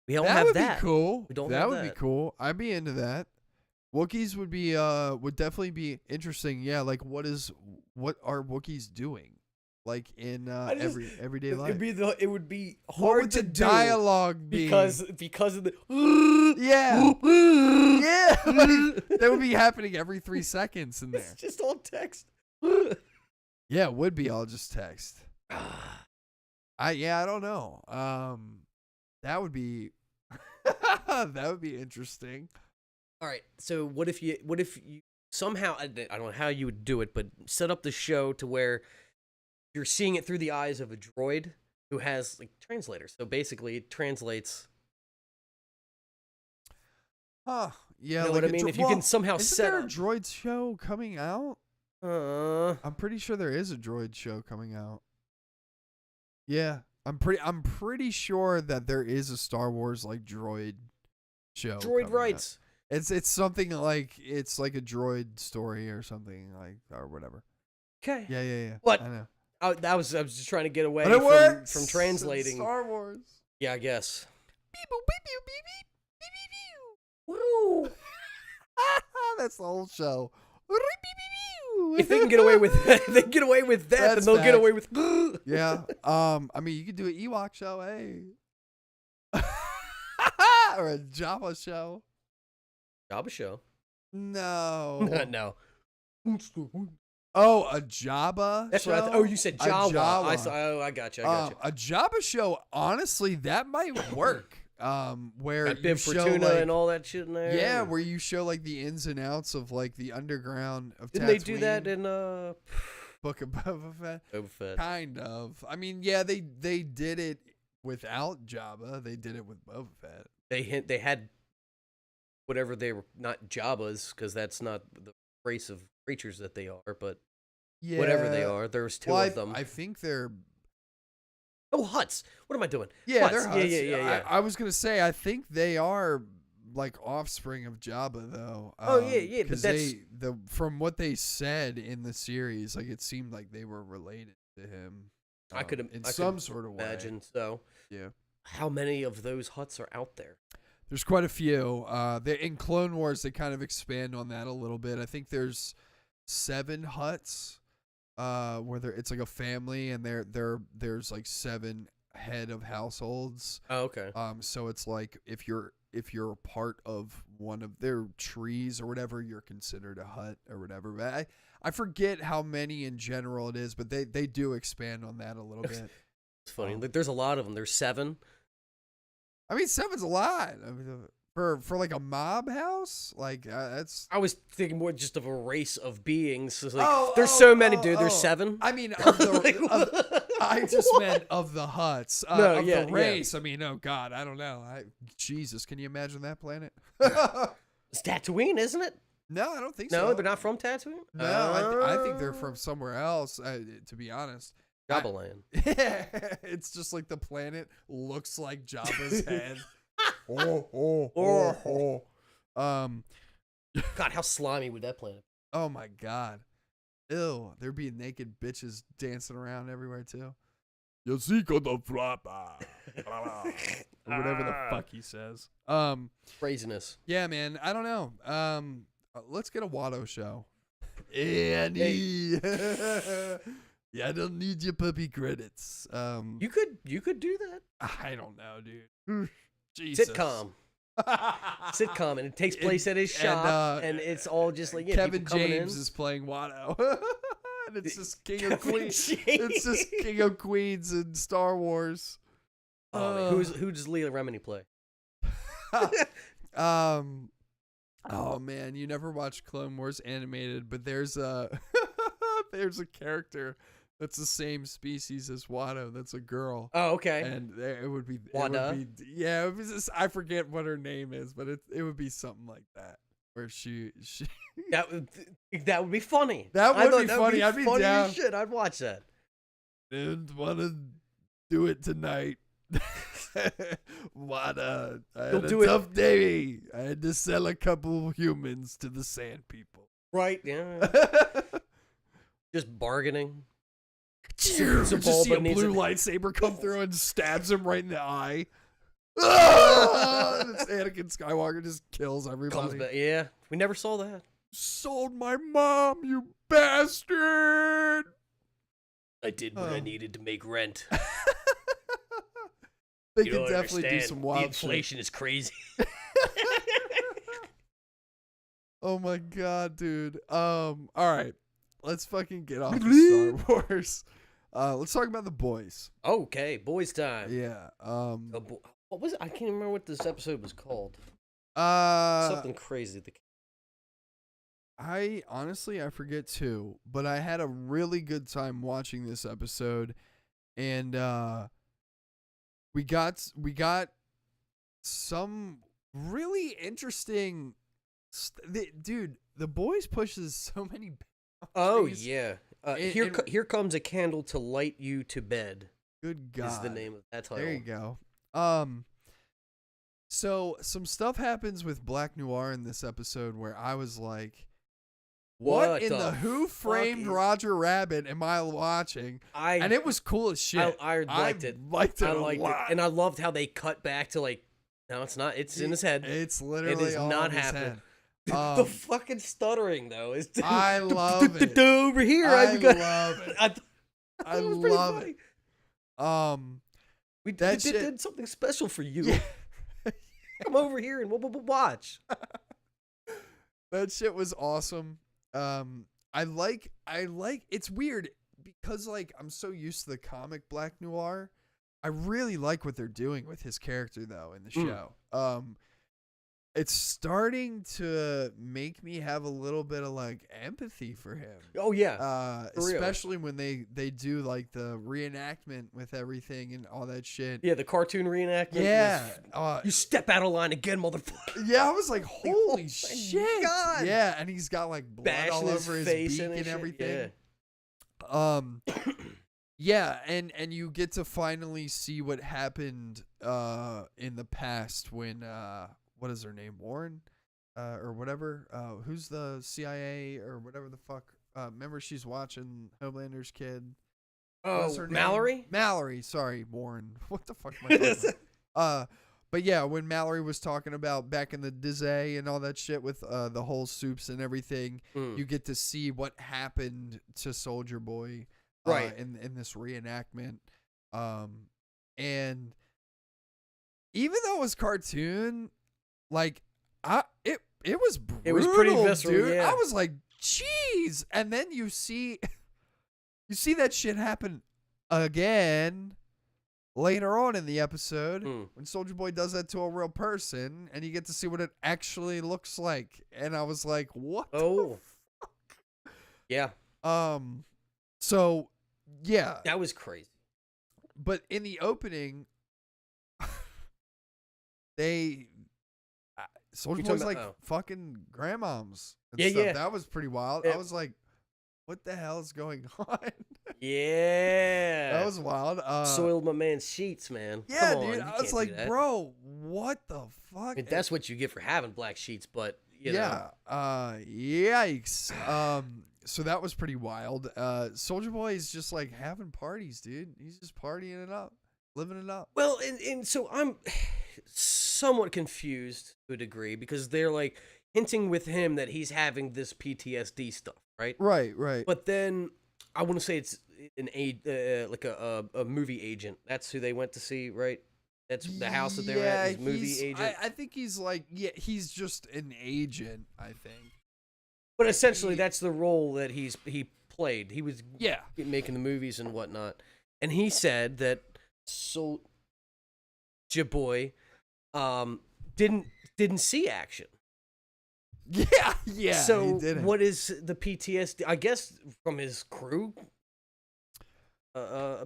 We don't That have would that. be cool. We don't that have would be that. cool. I'd be into that. Wookiees would definitely be interesting. Yeah, like what are Wookiees doing? Like in everyday life. It would be hard What would to the do dialogue be? because of the yeah. Yeah. Like, that would be happening every 3 seconds in there. It's just all text. Yeah, it would be all just text. I don't know. That would be interesting. All right. So what if you somehow, I don't know how you would do it, but set up the show to where you're seeing it through the eyes of a droid who has like translators. So basically it translates. Huh. Yeah, You know like what I mean? If you can somehow isn't set there up. a droid show coming out? I'm pretty sure there is a droid show coming out. Yeah, I'm pretty sure that there is a Star Wars like droid show. Droid coming rights. out. It's something like it's like a droid story or something like or whatever. Okay. Yeah. What? I know. I was just trying to get away But it works from translating. Star Wars. Yeah, I guess. Woo! That's the whole show. If they can get away with that, then That's they'll get facts. away with. Yeah. I mean, you could do an Ewok show, hey. Or a Jabba show. Jabba show. No. No. Oh, a Jabba That's show? what I you said A Jawa. Jawa. I got you. A Jabba show, honestly, that might work. Where Got you Bib show Fortuna like, and all that shit in there. yeah, where you show like the ins and outs of like the underground of Didn't they do Tatooine. that in Book of Boba Fett? Boba Fett? Kind of. I mean, yeah, they did it without Jabba. They did it with Boba Fett. They had whatever they were, not Jabbas, because that's not the race of creatures that they are, but Yeah, whatever they are, there's two of them. I think they're. Oh, Hutts. What am I doing? Yeah, Hutts. they're Hutts. Yeah. I was gonna say I think they are like offspring of Jabba though. Oh, yeah, but because that's- from what they said in the series, like it seemed like they were related to him. I could in I some could sort of imagine. way. So, Yeah, how many of those Hutts are out there? there's quite a few. In Clone Wars they kind of expand on that a little bit. I think there's 7 Hutts, where it's like a family and there's like 7 head of households. Oh, okay. So it's like if you're a part of one of their trees or whatever, you're considered a Hutt or whatever. But I forget how many in general it is, but they do expand on that a little bit. It's funny. Like, there's a lot of them. There's 7. I mean, 7's a lot. I mean, for like a mob house, like that's. I was thinking more just of a race of beings. It's like, there's so many, dude. There's 7. I mean, I just meant of the Hutts. No, of yeah, the race. I mean, oh God, I don't know. Jesus, can you imagine that planet? It's Tatooine, isn't it? No, I don't think No, so. they're not from Tatooine? No, I think they're from somewhere else, to be honest. Jabba Land. Yeah, it's just like the planet looks like Jabba's head. God, how slimy would that planet be? Oh my God. Ew, there'd be naked bitches dancing around everywhere too. Yasika the flapper. Or whatever the fuck he says. Craziness. Yeah, man. I don't know. Let's get a Watto show. Annie. Yeah, I don't need your puppy credits. You could do that. I don't know, dude. Jesus. Sitcom, and it takes place at his shop, and it's all just like Kevin people coming James in. is playing Watto. And it's just King of Kevin Queens. James. It's just King of Queens in Star Wars. Oh, man. Who does Leah Remini play? Oh man, you never watched Clone Wars animated, but there's a there's a character that's the same species as Watto. That's a girl. Oh, okay. And it would be Wanda? It would be, yeah, it was just, I forget what her name is, but it would be something like that, where she that would be funny. That would be that funny. I'd be funny down. as shit. I'd watch that. didn't want to do it tonight. Wada, I had a tough day. I had to sell a couple humans to the sand people. Right? Yeah. Just bargaining. Just see a Sebulba blue needs lightsaber come through and stabs him right in the eye. And it's Anakin Skywalker just kills everybody. Comes back. Yeah, we never saw that. Sold my mom, you bastard. I did what I needed to make rent. They You could don't definitely do understand. some The wild inflation is crazy. Oh my god, dude. All right. Let's fucking get off of Star Wars. Let's talk about The Boys. Okay, boys time. Yeah. What was it? I can't remember what this episode was called. Uh Something crazy. I honestly I forget too, but I had a really good time watching this episode, and we got some really interesting dude. The Boys pushes so many Oh boundaries. yeah. And- Here comes a candle to light you to bed. Good God. Is the name of that title. There you go. So some stuff happens with Black Noir in this episode where I was like, what in the Who Framed Roger Rabbit am I watching? And it was cool as shit. I liked it. Liked it I a liked lot. it, and I loved how they cut back to like, no, it's not. It's in his head. It's literally It is all not in his happening. head. The fucking stuttering though is. I love it. Over here, I I've got. love it. I It was pretty love funny. it. We that did, shit- did something special for you. Yeah. Come over here and we'll watch. That shit was awesome. I like it's weird because like I'm so used to the comic Black Noir. I really like what they're doing with his character though in the show. It's starting to make me have a little bit of like empathy for him. Oh yeah. For real. Especially when they do like the reenactment with everything and all that shit. Yeah, the cartoon reenactment. Yeah. You step out of line again, motherfucker. Yeah, I was like, Oh holy my shit. God. Yeah, and he's got like blood Bashing all his over his face beak and and shit, everything. Yeah, and you get to finally see what happened in the past when what is her name? Warren? Or whatever. Who's the CIA or whatever the fuck? Remember she's watching Homelander's kid. What's her name? Mallory? Mallory, sorry, Warren. What the fuck am I talking about? But yeah, when Mallory was talking about back in the Dizay and all that shit with the whole soups and everything, you get to see what happened to Soldier Boy right in this reenactment. And even though it was cartoon, like it was brutal, It was pretty visceral, dude. yeah. I was like, jeez. And then you see that shit happen again later on in the episode when Soldier Boy does that to a real person, and you get to see what it actually looks like. And I was like, what? Oh, the fuck? Yeah. So yeah, That was crazy. but in the opening, Soldier talking Boy's like about- fucking grandmoms and Yeah, stuff. yeah. That was pretty wild. Yeah. I was like, what the hell is going on? Yeah. That was wild. Soiled my man's sheets, man. Yeah, Come on, dude. you I was can't do like, that. bro, what the fuck? I mean, that's what you get for having black sheets, but you know. Yikes. So that was pretty wild. Soldier Boy is just like having parties, dude. He's just partying it up, living it up. Well, and so I'm somewhat confused to a degree because they're like hinting with him that he's having this PTSD stuff, right? Right. But then I want to say it's like a movie agent. That's who they went to see, right? That's the house that they're at. His movie agent. I think he's like, he's just an agent, I think. But essentially, that's the role that he played. He was Yeah. making the movies and whatnot, and he said that Soulja Boy didn't see action. Yeah. So he didn't. what is the PTSD? I guess from his crew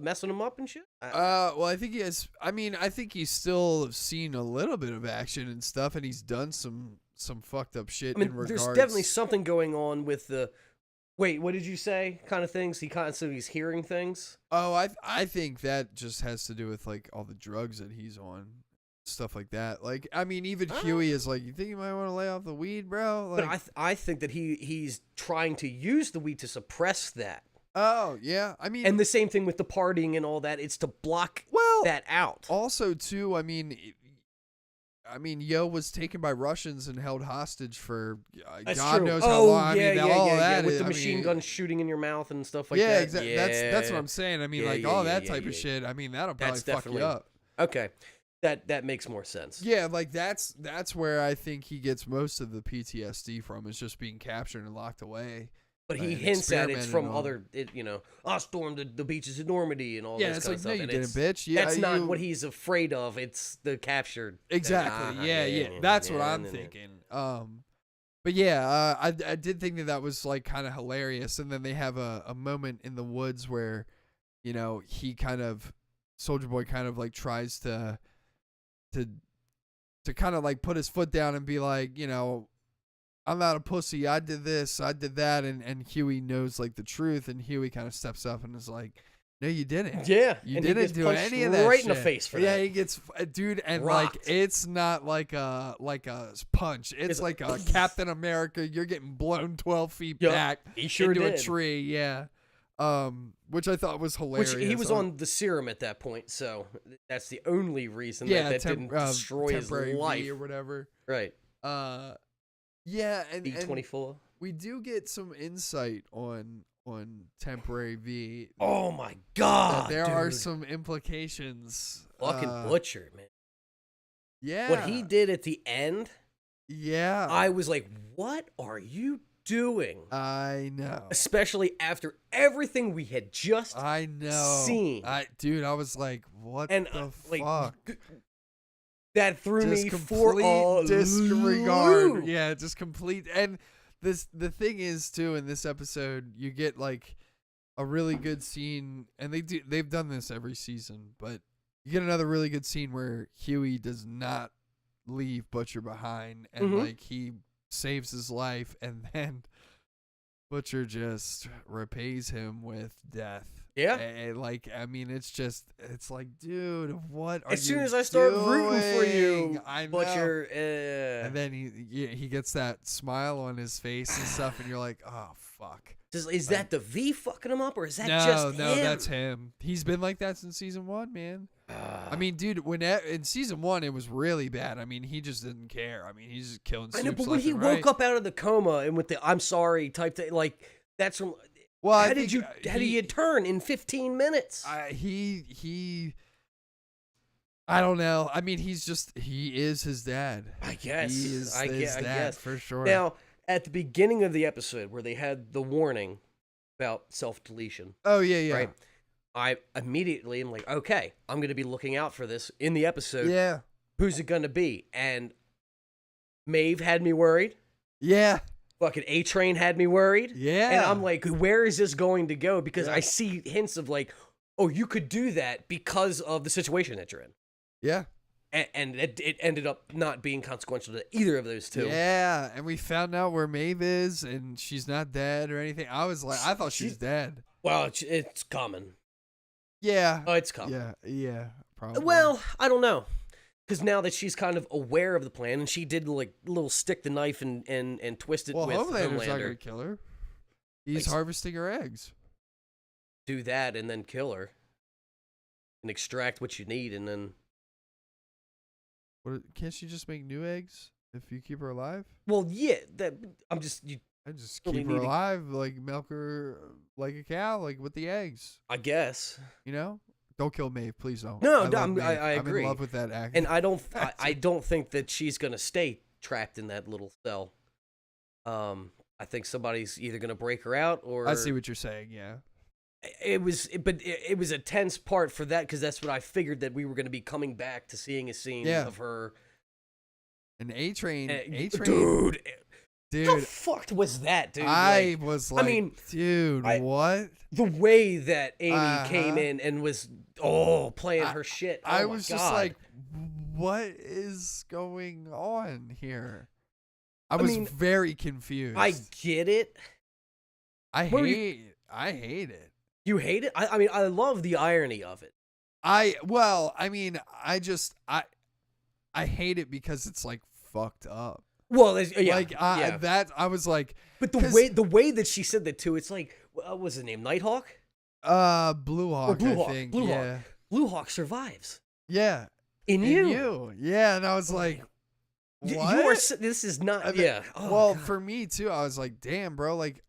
messing him up and shit. Well, I think he has. I mean, I think he's still seen a little bit of action and stuff, and he's done some fucked up shit. I mean, in regards. there's definitely something going on with the. Wait, what did you say? Kind of things. He's hearing things. Oh, I think that just has to do with like all the drugs that he's on, stuff like that. Like, I mean, even Huey is like, you think you might want to lay off the weed, bro? Like, But I think that he's trying to use the weed to suppress that. oh yeah, I mean, And the same thing with the partying and all that. It's to block well, that out. also too, I mean, I mean, Yo was taken by Russians and held hostage for That's God true. knows how long. Yeah, I mean, yeah, all yeah, that with is- the I machine mean, gun shooting in your mouth and stuff like yeah, that. exactly. Yeah, That's what I'm saying. I mean, Yeah, like yeah, all yeah, that yeah, type yeah. of shit. I mean, that'll probably That's fuck you definitely- up. Okay, that makes more sense. Yeah, like that's where I think he gets most of the PTSD from, is just being captured and locked away. But he and hints at it's experimented from on. other, I stormed the beaches in Normandy and all Yeah, this it's kind like, of no, stuff. you and didn't, it's- bitch. Yeah, that's not you- what he's afraid of. It's the captured. Exactly. Yeah. That's what I'm thinking. But yeah, I did think that was like kind of hilarious. And then they have a moment in the woods where, you know, he kind of, Soldier Boy kind of like tries to kind of like put his foot down and be like, you know, I'm not a pussy. I did this. I did that. And Huey knows like the truth. And Huey kind of steps up and is like, no, you didn't. Yeah, You and he didn't gets do punched any of that right in the shit. face for yeah, that. he gets, dude, and Rocked. like it's not like a punch. It's like a Captain America. You're getting blown 12 feet Yup, back he sure into did. a tree. Yeah, which I thought was hilarious. Which he was on the serum at that point, so that's the only reason that didn't destroy his temporary life V or whatever. Right. Yeah, and B-24. we do get some insight on temporary V. Oh my god! There are dude. some implications. Fucking Butcher, man. Yeah. What he did at the end, Yeah. I was like, "What are you doing?" I know. Especially after everything we had just I know. seen. Dude, I was like, what and the like fuck? that threw Just me complete for a disregard. loop. Yeah, just complete. And the thing is too, in this episode, you get like a really good scene, and they've done this every season, but you get another really good scene where Huey does not leave Butcher behind, and like he saves his life, and then Butcher just repays him with death. Yeah. And like, I mean, it's like, dude, what are you As soon as I start rooting for doing? you, I know. Butcher. And then he gets that smile on his face and stuff, and you're like, oh fuck. Is that the V fucking him up, or is that No, just him? that's him. He's been like that since season 1, man. I mean, dude, in season 1 it was really bad. I mean, he just didn't care. I mean, he's just killing. I know, soups but when left he and woke right. up out of the coma and with the "I'm sorry" type thing, like that's from. Well, How did you turn in 15 minutes? He I don't know. I mean, he is his dad. I guess. He is I his dad guess. for sure. Now, at the beginning of the episode where they had the warning about self-deletion, oh yeah. right? I immediately am like, okay, I'm going to be looking out for this in the episode. Yeah. Who's it going to be? And Maeve had me worried. Yeah. Fucking A-Train had me worried. Yeah. And I'm like, where is this going to go? Because Yeah. I see hints of like, oh, you could do that because of the situation that you're in. Yeah. And it ended up not being consequential to either of those two. Yeah, and we found out where Maeve is, and she's not dead or anything. I thought she's dead. Well, it's coming. Yeah. Oh, it's coming. Yeah, probably. Well, I don't know. Because now that she's kind of aware of the plan, and she did like a little stick the knife and twist it with Homelander's not Homelander. gonna kill her. He's Like- harvesting her eggs. Do that and then kill her. And extract what you need and then... Can't she just make new eggs if you keep her alive? Well, yeah, I'm just... I just Really keep her need to- alive, like milk her like a cow, like with the eggs. I guess. You know? Don't kill Maeve, please don't. No, love I Maeve. I'm agree. in love with that actor. And I don't think that she's going to stay trapped in that little cell. I think somebody's either going to break her out or... I see what you're saying, yeah. It was a tense part for that because that's what I figured that we were going to be coming back to seeing a scene of her. An A-Train. Dude, Dude, the fuck was that, dude? I Like, was like, I mean, dude, what? the way that Amy came in and was playing her shit. Oh I my was God. just like, what is going on here? I was mean, very confused. I get it. I What were hate it. You hate it? I mean, I love the irony of it. I hate it because it's like fucked up. Well, I was like, but the way that she said that too, it's like, what was his name? Nighthawk? Blue Hawk, Blue I Hawk, think. Blue yeah. Hawk. Blue Hawk survives. Yeah. In you. Yeah, and I was like, What? This is not. And then- Yeah. Oh, well, God. for me too, I was like, damn, bro, like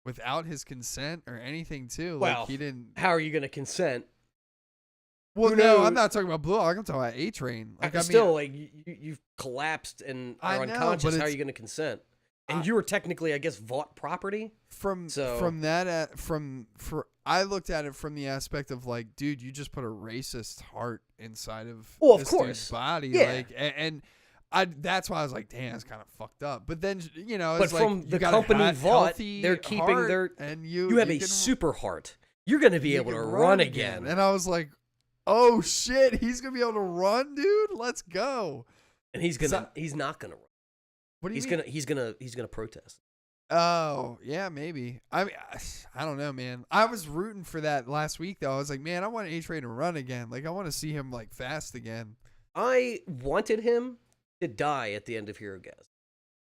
without his consent or anything too. Well, like he didn't. how are you gonna consent? Well, who no, knows? I'm not talking about Blue Hawk. I'm talking about A-Train. Like, I mean, Still, like you've collapsed and I are know, unconscious. but How are it's- you gonna consent? And you were technically, I guess, bought property. from So- that I looked at it from the aspect of like, dude, you just put a racist heart inside of Well, of this course. dude's body, Yeah. like, and that's why I was like, damn, it's kind of fucked up. But then it's But like, from you the got a company vault, healthy they're keeping heart, their. and You have a can- super heart. You're gonna be you able to can run again. And I was like, oh shit, he's gonna be able to run, dude. Let's go. And he's not gonna run. What do you He's mean? he's gonna protest. Oh, yeah, maybe. I mean, I don't know, man. I was rooting for that last week, though. I was like, man, I want A-Train to run again. Like, I want to see him, like, fast again. I wanted him to die at the end of Hero Gas.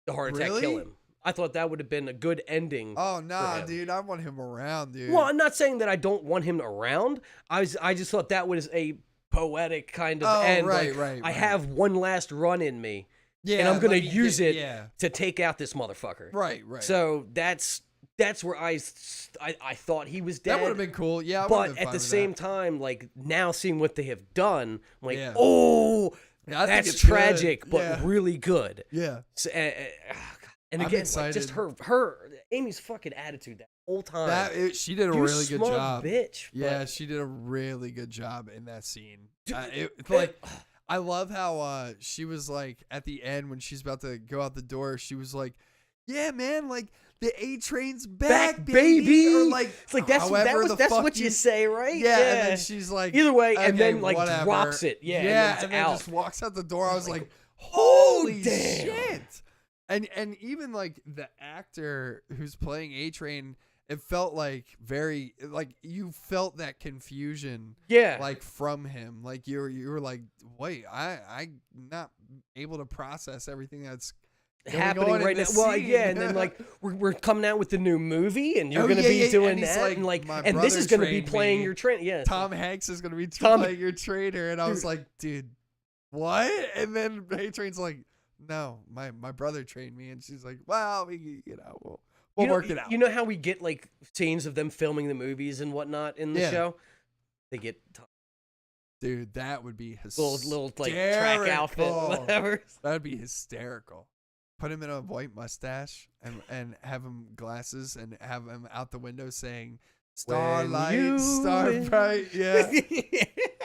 The heart attack kill Really? him. I thought that would have been a good ending. Oh, nah, him. dude. I want him around, dude. Well, I'm not saying that I don't want him around. I just thought that was a poetic kind of Oh, end. right, like, right, I right. have one last run in me yeah, and I'm gonna let me use get- it Yeah. to take out this motherfucker. Right, right. So that's where I thought he was dead. that would have been cool. Yeah, I would've But been at fine the with same that. time, like now seeing what they have done, I'm like, Yeah. oh, Yeah, I think that's it's good. tragic, but Yeah. really good. Yeah. So, and I'm again, like, just excited. her Amy's fucking attitude that whole time. She did a You really good smug job. bitch. Yeah, but- she did a really good job in that scene. Dude, Like, I love how she was like at the end when she's about to go out the door. She was like, "Yeah, man, like the A-Train's back, baby. Or like, It's like that's however the that's fuck what you say, right? Yeah, and then she's like, Either way, and "Okay, then like whatever." drops it. Yeah, yeah, and then it's out. just walks out the door. I was like, oh, "Holy damn. shit!" And even like the actor who's playing A-Train, it felt like very like you felt that confusion. Yeah, Like from him, like you were like, wait, I'm not able to process everything that's going happening on in right now. this Well, scene. yeah, and then like we're coming out with the new movie, and you're Oh, gonna yeah, be yeah, doing and he's that, like, and like, "My and this brother is gonna be trained playing me. your train. Yeah, Tom Hanks is gonna be Tom- playing your trainer, and I was like, dude, what? And then A-Train's like, no, my brother trained me, and she's like, well, we'll work it out. You know how we get like scenes of them filming the movies and whatnot in the Yeah. show? They get Dude, that would be hysterical. little like track outfit, whatever. That would be hysterical. Put him in a white mustache and have him glasses and have him out the window saying "Starlight, you Starbright." Yeah.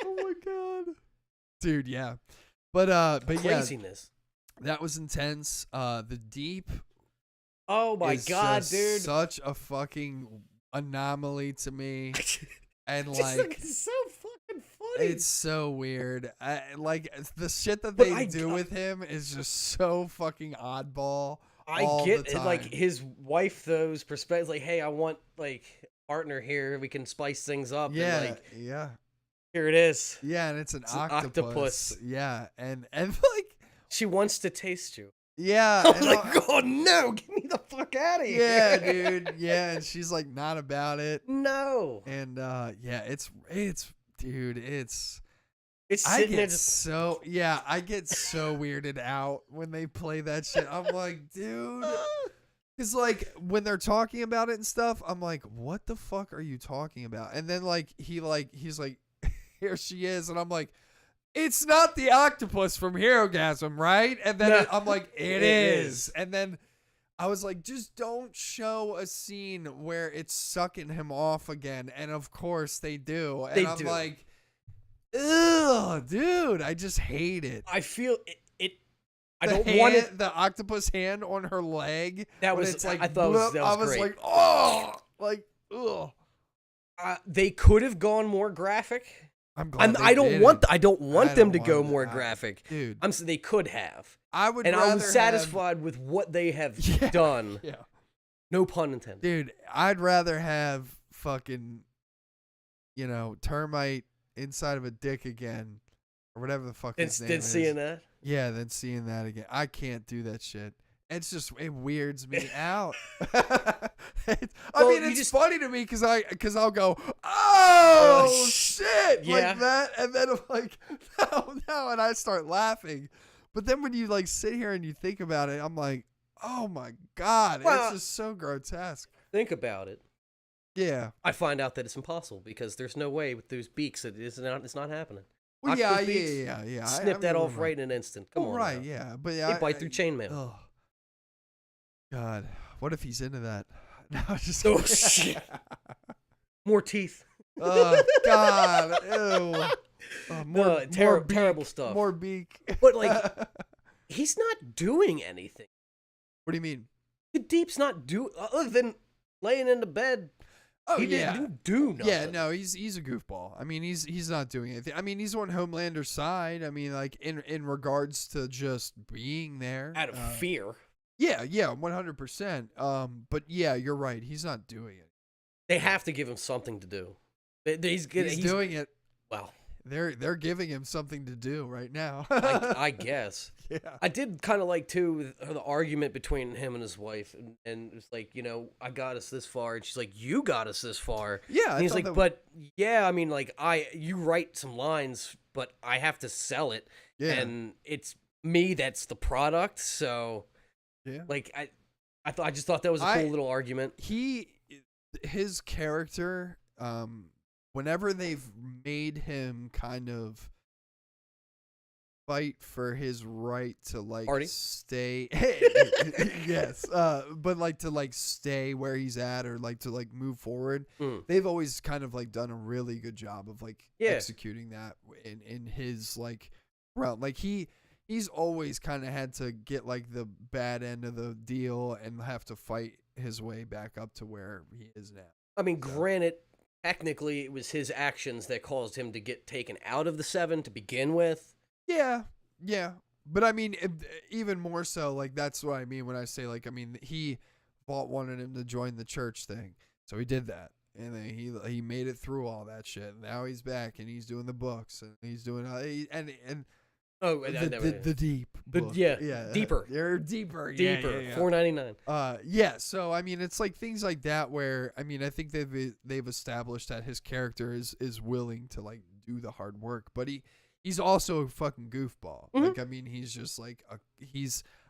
Oh my god, dude. Yeah, but yeah, Craziness. that was intense. The Deep. Oh my is god, just dude! such a fucking anomaly to me, and Just like. like it's so fucking funny. It's so weird. Like the shit that But they I do got- with him is just so fucking oddball. I all get the it. time. Like his wife, those perspectives. Like, hey, I want like partner here. We can spice things up. Yeah, And, like, yeah, here it is. yeah, and it's an It's an octopus. octopus. Yeah, and like She wants to taste you. yeah, I'm and like, oh no, get me the fuck out of here. yeah, dude, yeah, and she's like not about it, No. and yeah, it's dude, it's. It's I sitting there get just. so I get so weirded out when they play that shit. I'm like, dude. Because, like, when they're talking about it and stuff, I'm like, what the fuck are you talking about? And then, like, he's like, here she is. And I'm like, it's not the octopus from Herogasm, right? And then No. I'm like, it It is. is. And then I was like, just don't show a scene where it's sucking him off again. And, of course, they do. And They I'm do. like, ugh, dude, I just hate it. I feel it. I The don't want hand- it. The octopus hand on her leg. That when was- it's like I thought bloop, that I was was great. like, oh, like, ugh. They could have gone more graphic. I'm glad. I don't want. I don't want I them don't to go want more that. graphic. dude. I'm saying they could have, I would, and rather I was satisfied with what they have Yeah. done. Yeah, No pun intended. dude. I'd rather have fucking, termite inside of a dick again, or whatever the fuck his name Than is. seeing that. Yeah, than seeing that again. I can't do that shit. It weirds me out. Well, you it's just- funny to me because I'll go, oh shit, Yeah. like that, and then I'm like, no, and I start laughing. But then when you like sit here and you think about it, I'm like, oh my God, Well, it's just so grotesque. Think about it. Yeah. I find out that it's impossible because there's no way with those beaks it's not happening. Well, Octopus yeah, beaks, yeah. Snip that mean, off right in an instant. Come on. Right, now. yeah. But They bite through chainmail. Oh. God, what if he's into that? No, just Oh, shit. More teeth. Oh God, ew. Oh, more beak, terrible stuff. More beak. But like, he's not doing anything. What do you mean? The Deep's not doing other than laying in the bed. Oh he yeah, didn't do nothing. yeah. No, he's a goofball. I mean, he's not doing anything. I mean, he's on Homelander's side. I mean, like in regards to just being there Out of fear. Yeah, 100%. But yeah, you're right. He's not doing it. They have to give him something to do. He's doing it. Well, they're giving him something to do right now. I guess. Yeah. I did kind of like too the argument between him and his wife, and it's like, I got us this far, and she's like, you got us this far. Yeah, and he's like, but yeah, I mean, like you write some lines, but I have to sell it, and it's me that's the product, so yeah, like I just thought that was a cool little argument. His character, whenever they've made him kind of fight for his right to like Artie? stay yes but like to like stay where he's at or like to like move forward, they've always kind of like done a really good job of like executing that in his like realm. Like he's always kind of had to get like the bad end of the deal and have to fight his way back up to where he is now. I mean, granted, technically it was his actions that caused him to get taken out of the 7 to begin with. Yeah. But I mean, even more so, like, that's what I mean when I say, like, I mean, Vaught wanted him to join the church thing. So he did that. And then he made it through all that shit. Now he's back and he's doing the books and he's doing, the deep book. Deeper. They're deeper. Deeper. Yeah. $4.99. So, I mean, it's like things like that where, I mean, I think they've established that his character is willing to, like, do the hard work. But he's also a fucking goofball. Mm-hmm. Like, I mean, he's just like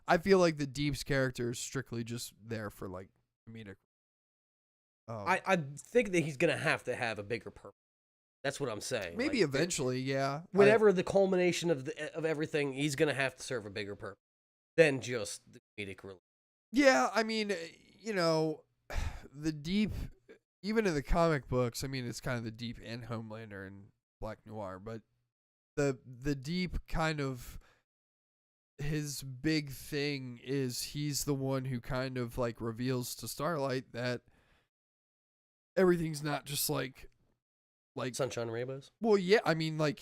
I feel like the Deep's character is strictly just there for like comedic. I think that he's gonna have to have a bigger purpose. That's what I'm saying. Maybe like, eventually, yeah. Whenever the culmination of everything, he's gonna have to serve a bigger purpose than just the comedic relief. Yeah, I mean, the Deep, even in the comic books, I mean, it's kind of the Deep and Homelander and Black Noir, but the Deep kind of, his big thing is he's the one who kind of like reveals to Starlight that everything's not just like Sunshine and Rainbows. Well, yeah, I mean, like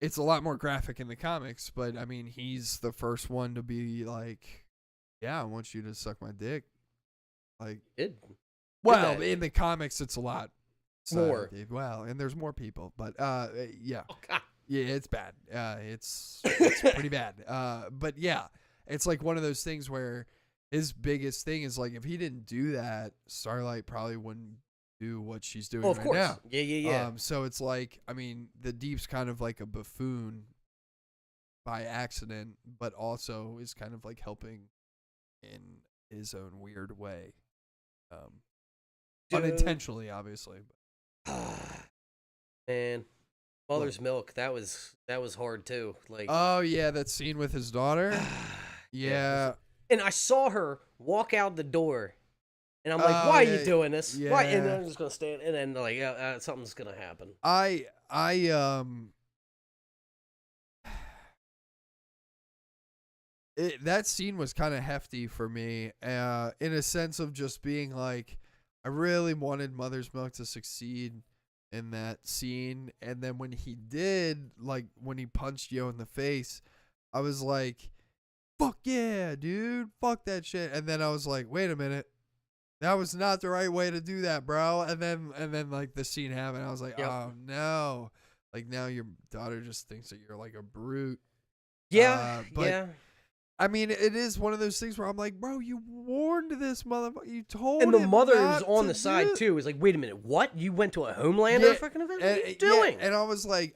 it's a lot more graphic in the comics, but I mean, he's the first one to be like, yeah, I want you to suck my dick. Like, well, in the comics, it's a lot more. Well, and there's more people, but yeah. Oh, God. Yeah, it's bad. It's pretty bad. But yeah, it's like one of those things where his biggest thing is like, if he didn't do that, Starlight probably wouldn't do what she's doing of right course. now. Yeah. So it's like, I mean, the Deep's kind of like a buffoon by accident, but also is kind of like helping in his own weird way. Unintentionally, obviously. Man, Mother's Milk, that was hard too. Like, oh yeah, that scene with his daughter. Yeah. And I saw her walk out the door, and I'm like, "Why are you doing this? Yeah. Why?" And then I'm just gonna stand, and then like, something's gonna happen. That scene was kind of hefty for me, in a sense of just being like, I really wanted Mother's Milk to succeed in that scene, and then when he did, like when he punched Yo in the face, I was like, fuck yeah, dude, fuck that shit. And then I was like, wait a minute, that was not the right way to do that, bro. And then like the scene happened, I was like, oh no, like now your daughter just thinks that you're like a brute. Yeah, but yeah. I mean, it is one of those things where I'm like, bro, you warned this motherfucker. You told and the him mother not is on to the side do it. too. Is like, wait a minute, what? You went to a Homelander fucking event? What are you doing? And I was like,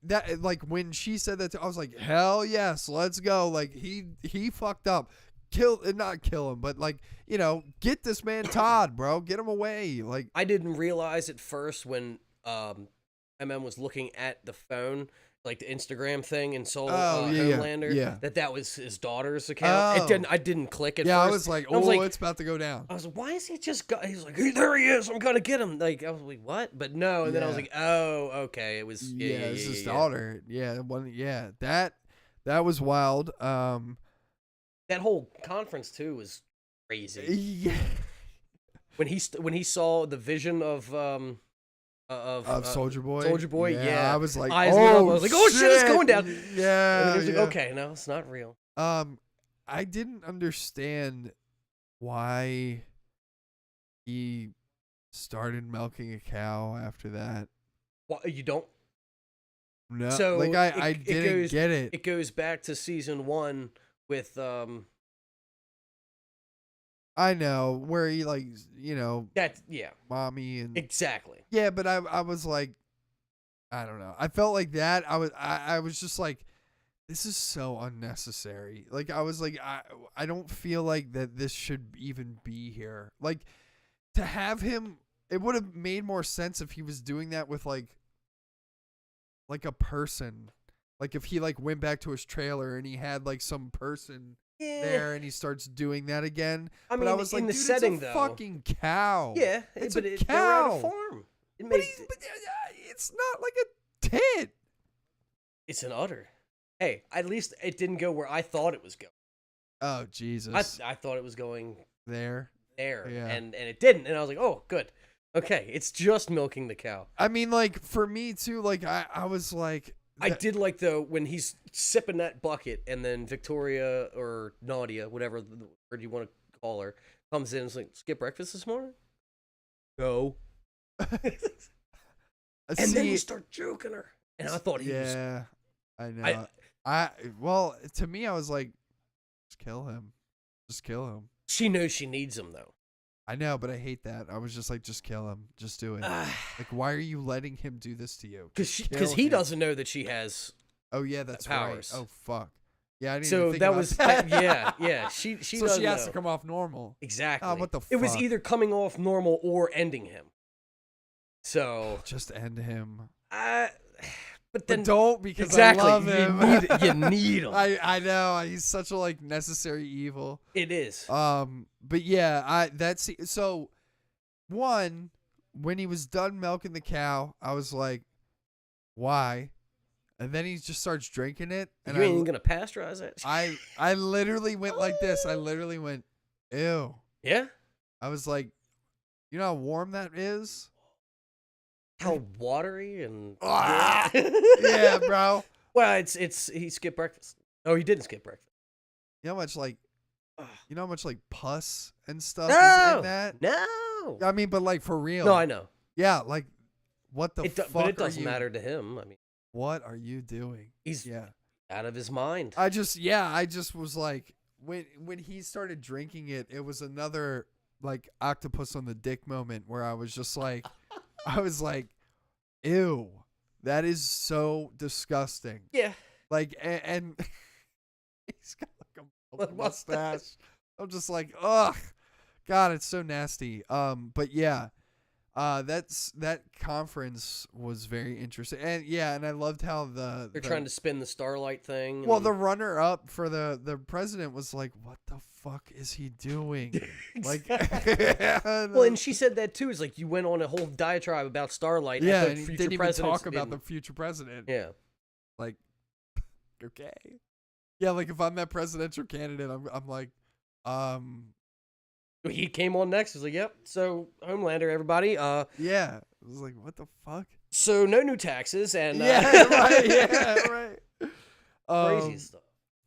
that, like, when she said that, I was like, hell yes, let's go. Like, he fucked up. Not kill him, but, like, you know, get this man Todd, bro. Get him away. Like, I didn't realize at first when MM was looking at the phone, like the Instagram thing and saw Homelander, that was his daughter's account. Oh. I didn't click at first. I was like, it's about to go down. I was like, why is he just he's like, hey, there he is, I'm gonna get him. Like, I was like, what? But no, and then I was like, oh, okay, it was it's his daughter. That was wild. That whole conference too was crazy. Yeah. When he saw the vision of Soldier Boy. Soldier Boy, yeah. I was like, I was like, oh shit, it's going down. Yeah. And he was like, okay, no, it's not real. I didn't understand why he started milking a cow after that. Well, you don't? No. So like I didn't get it. It goes back to season 1 with I know where he, like, you know, mommy and exactly. Yeah, but I was like, I don't know. I felt like that. I was just like, this is so unnecessary. Like, I was like, I don't feel like that this should even be here. Like, to have him, it would have made more sense if he was doing that with like a person. Like, if he, like, went back to his trailer and he had, like, some person there and he starts doing that again. I mean, I was like, in the dude, setting, it's a though, fucking cow. Yeah, it's but a they were at cow. a farm. But it's not like a tit. It's an udder. Hey, at least it didn't go where I thought it was going. Oh, Jesus. I thought it was going there. Yeah. And it didn't. And I was like, oh, good. Okay, it's just milking the cow. I mean, like, for me, too, like, I was like... I did like, though, when he's sipping that bucket and then Victoria or Nadia, whatever word you want to call her, comes in and is like, skip breakfast this morning? No. And then you start joking her. And I thought he was... Yeah, I know. Well, to me, I was like, just kill him. Just kill him. She knows she needs him, though. I know, but I hate that. I was just like, just kill him. Just do it. Like, why are you letting him do this to you? Because he doesn't know that she has Oh, yeah, that's powers. Right. Oh, fuck. Yeah, I didn't so even think that about was that. yeah. She so does she has know. to come off normal. Exactly. Oh, what the fuck? It was either coming off normal or ending him. So just end him. But then don't, because exactly, I love him. You need him. I know, he's such a, like, necessary evil. It is. But yeah, so one, when he was done milking the cow, I was like, why? And then he just starts drinking it. And you ain't even gonna pasteurize it. I literally went like this. I literally went, ew. Yeah. I was like, you know how warm that is? How watery and yeah, bro. Well, he skipped breakfast. Oh, he didn't skip breakfast. You know how much like pus and stuff No, is in that? no. I mean, but like for real. No, I know. Yeah, like what the fuck? But it doesn't matter to him. I mean, what are you doing? He's out of his mind. I just was like, when he started drinking it, it was another like octopus on the dick moment where I was just like, I was like, ew, that is so disgusting. Yeah. Like, and he's got like a mustache. I'm just like, ugh, God, it's so nasty. But yeah, that conference was very interesting, and and I loved how they're trying to spin the Starlight thing. Well, the runner up for the president was like, what the fuck is he doing? Like, well, and she said that too. It's like you went on a whole diatribe about Starlight. Yeah, and and he didn't even talk about the future president. Yeah, like, okay, yeah, like if I'm that presidential candidate, I'm like, He came on next. He's like, "Yep." So Homelander, everybody. Yeah, I was like, what the fuck? So no new taxes and yeah, right, yeah, right. Crazy stuff.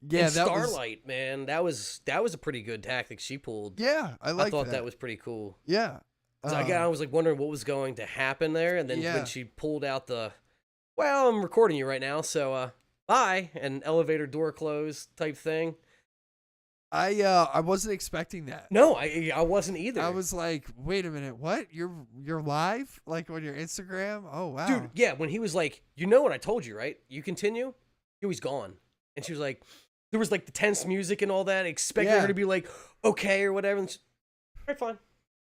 Yeah, and Starlight, man, that was a pretty good tactic she pulled. Yeah, I thought that was pretty cool. Yeah, I was like wondering what was going to happen there, and then when she pulled out well, I'm recording you right now, so bye, and elevator door closed type thing. I wasn't expecting that. No, I wasn't either. I was like, wait a minute, what? You're live? Like on your Instagram? Oh wow. Dude, yeah, when he was like, you know what I told you, right? You continue? He was gone. And she was like, there was like the tense music and all that, expecting her to be like, okay or whatever. And she, all right, fine.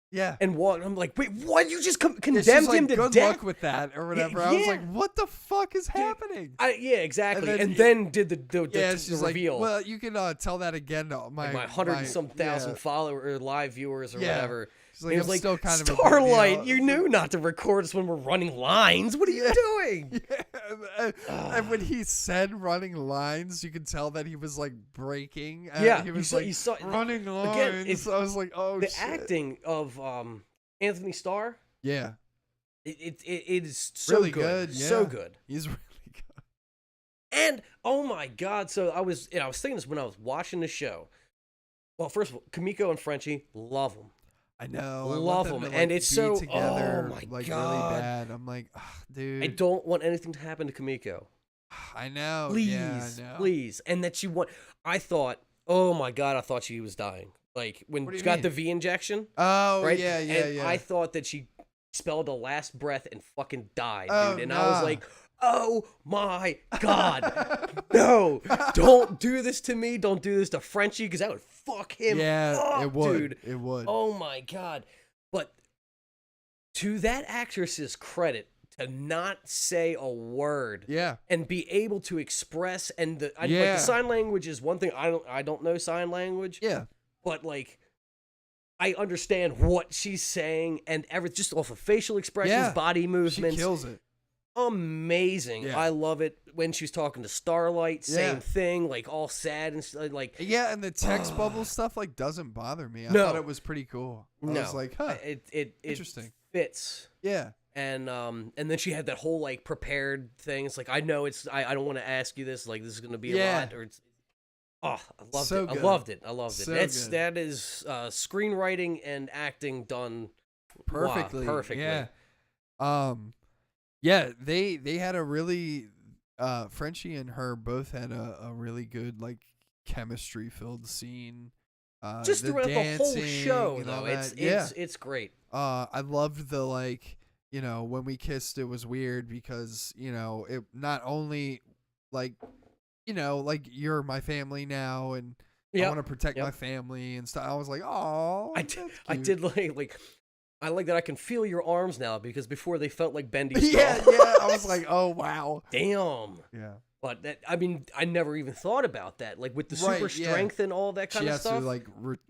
Yeah. And walk. I'm like, wait, what? You just condemned she's like, him to good death? luck with that or whatever. I was like, what the fuck is happening? Yeah, exactly. And And then then did the she's reveal. like, well, you can tell that again to my 100 and some thousand followers or live viewers or whatever. She's like, It was I'm like, still kind of a big Starlight, deal. you knew not to record us when we're running lines. What are you doing? And when he said running lines, you could tell that he was like breaking. Yeah, he was you saw running lines. Again, I was like, oh, the shit. acting of Anthony Starr. Yeah, It is so really good. Yeah. So good. He's really good. And oh my god, so I was thinking this when I was watching the show. Well, first of all, Kimiko and Frenchie, love them. I know. Love I want them, to, and it's be so together, oh my like god, really bad. I'm like, dude. I don't want anything to happen to Kimiko. I know. Please, yeah, I know. please, and that she want. I thought, oh my god, I thought she was dying. Like when What do she you got mean? the V injection. Oh, right? yeah. And I thought that she expelled the last breath and fucking died, Oh, dude. And nah. I was like, oh my god, no! Don't do this to me. Don't do this to Frenchie, because that would fuck him up, it would. dude. It would. Oh my god! But to that actress's credit, to not say a word, Yeah. and be able to express, and like Yeah. the sign language is one thing. I don't know sign language, Yeah. but like I understand what she's saying and everything just off of facial expressions, Yeah. body She movements. kills it. Amazing. Yeah. I love it. When she was talking to Starlight, same Yeah. thing, like all sad and like Yeah, and the text bubble stuff like doesn't bother me. I No. thought it was pretty cool. I no, was like, huh, it interesting. fits. Yeah. And then she had that whole like prepared thing. It's like I know it's I don't want to ask you this, like this is gonna be a Yeah. lot, or it's I loved So it. good. I loved it. I loved So it. good. That is screenwriting and acting done Perfectly. Wow, perfectly. Yeah. Yeah, they had a really Frenchie and her both had a really good like chemistry filled scene. Just throughout the whole dancing show, and all though, that. Yeah. it's great. I loved the like, when we kissed it was weird because, it not only like, like you're my family now and I Yep, want to protect yep. my family and stuff. I was like, oh, I did like I like that I can feel your arms now because before they felt like bendy yeah, straw. yeah. I was like, oh wow. Damn. Yeah. But that, I mean, I never even thought about that. Like with the super Right, yeah. strength and all that kind She of has stuff. to like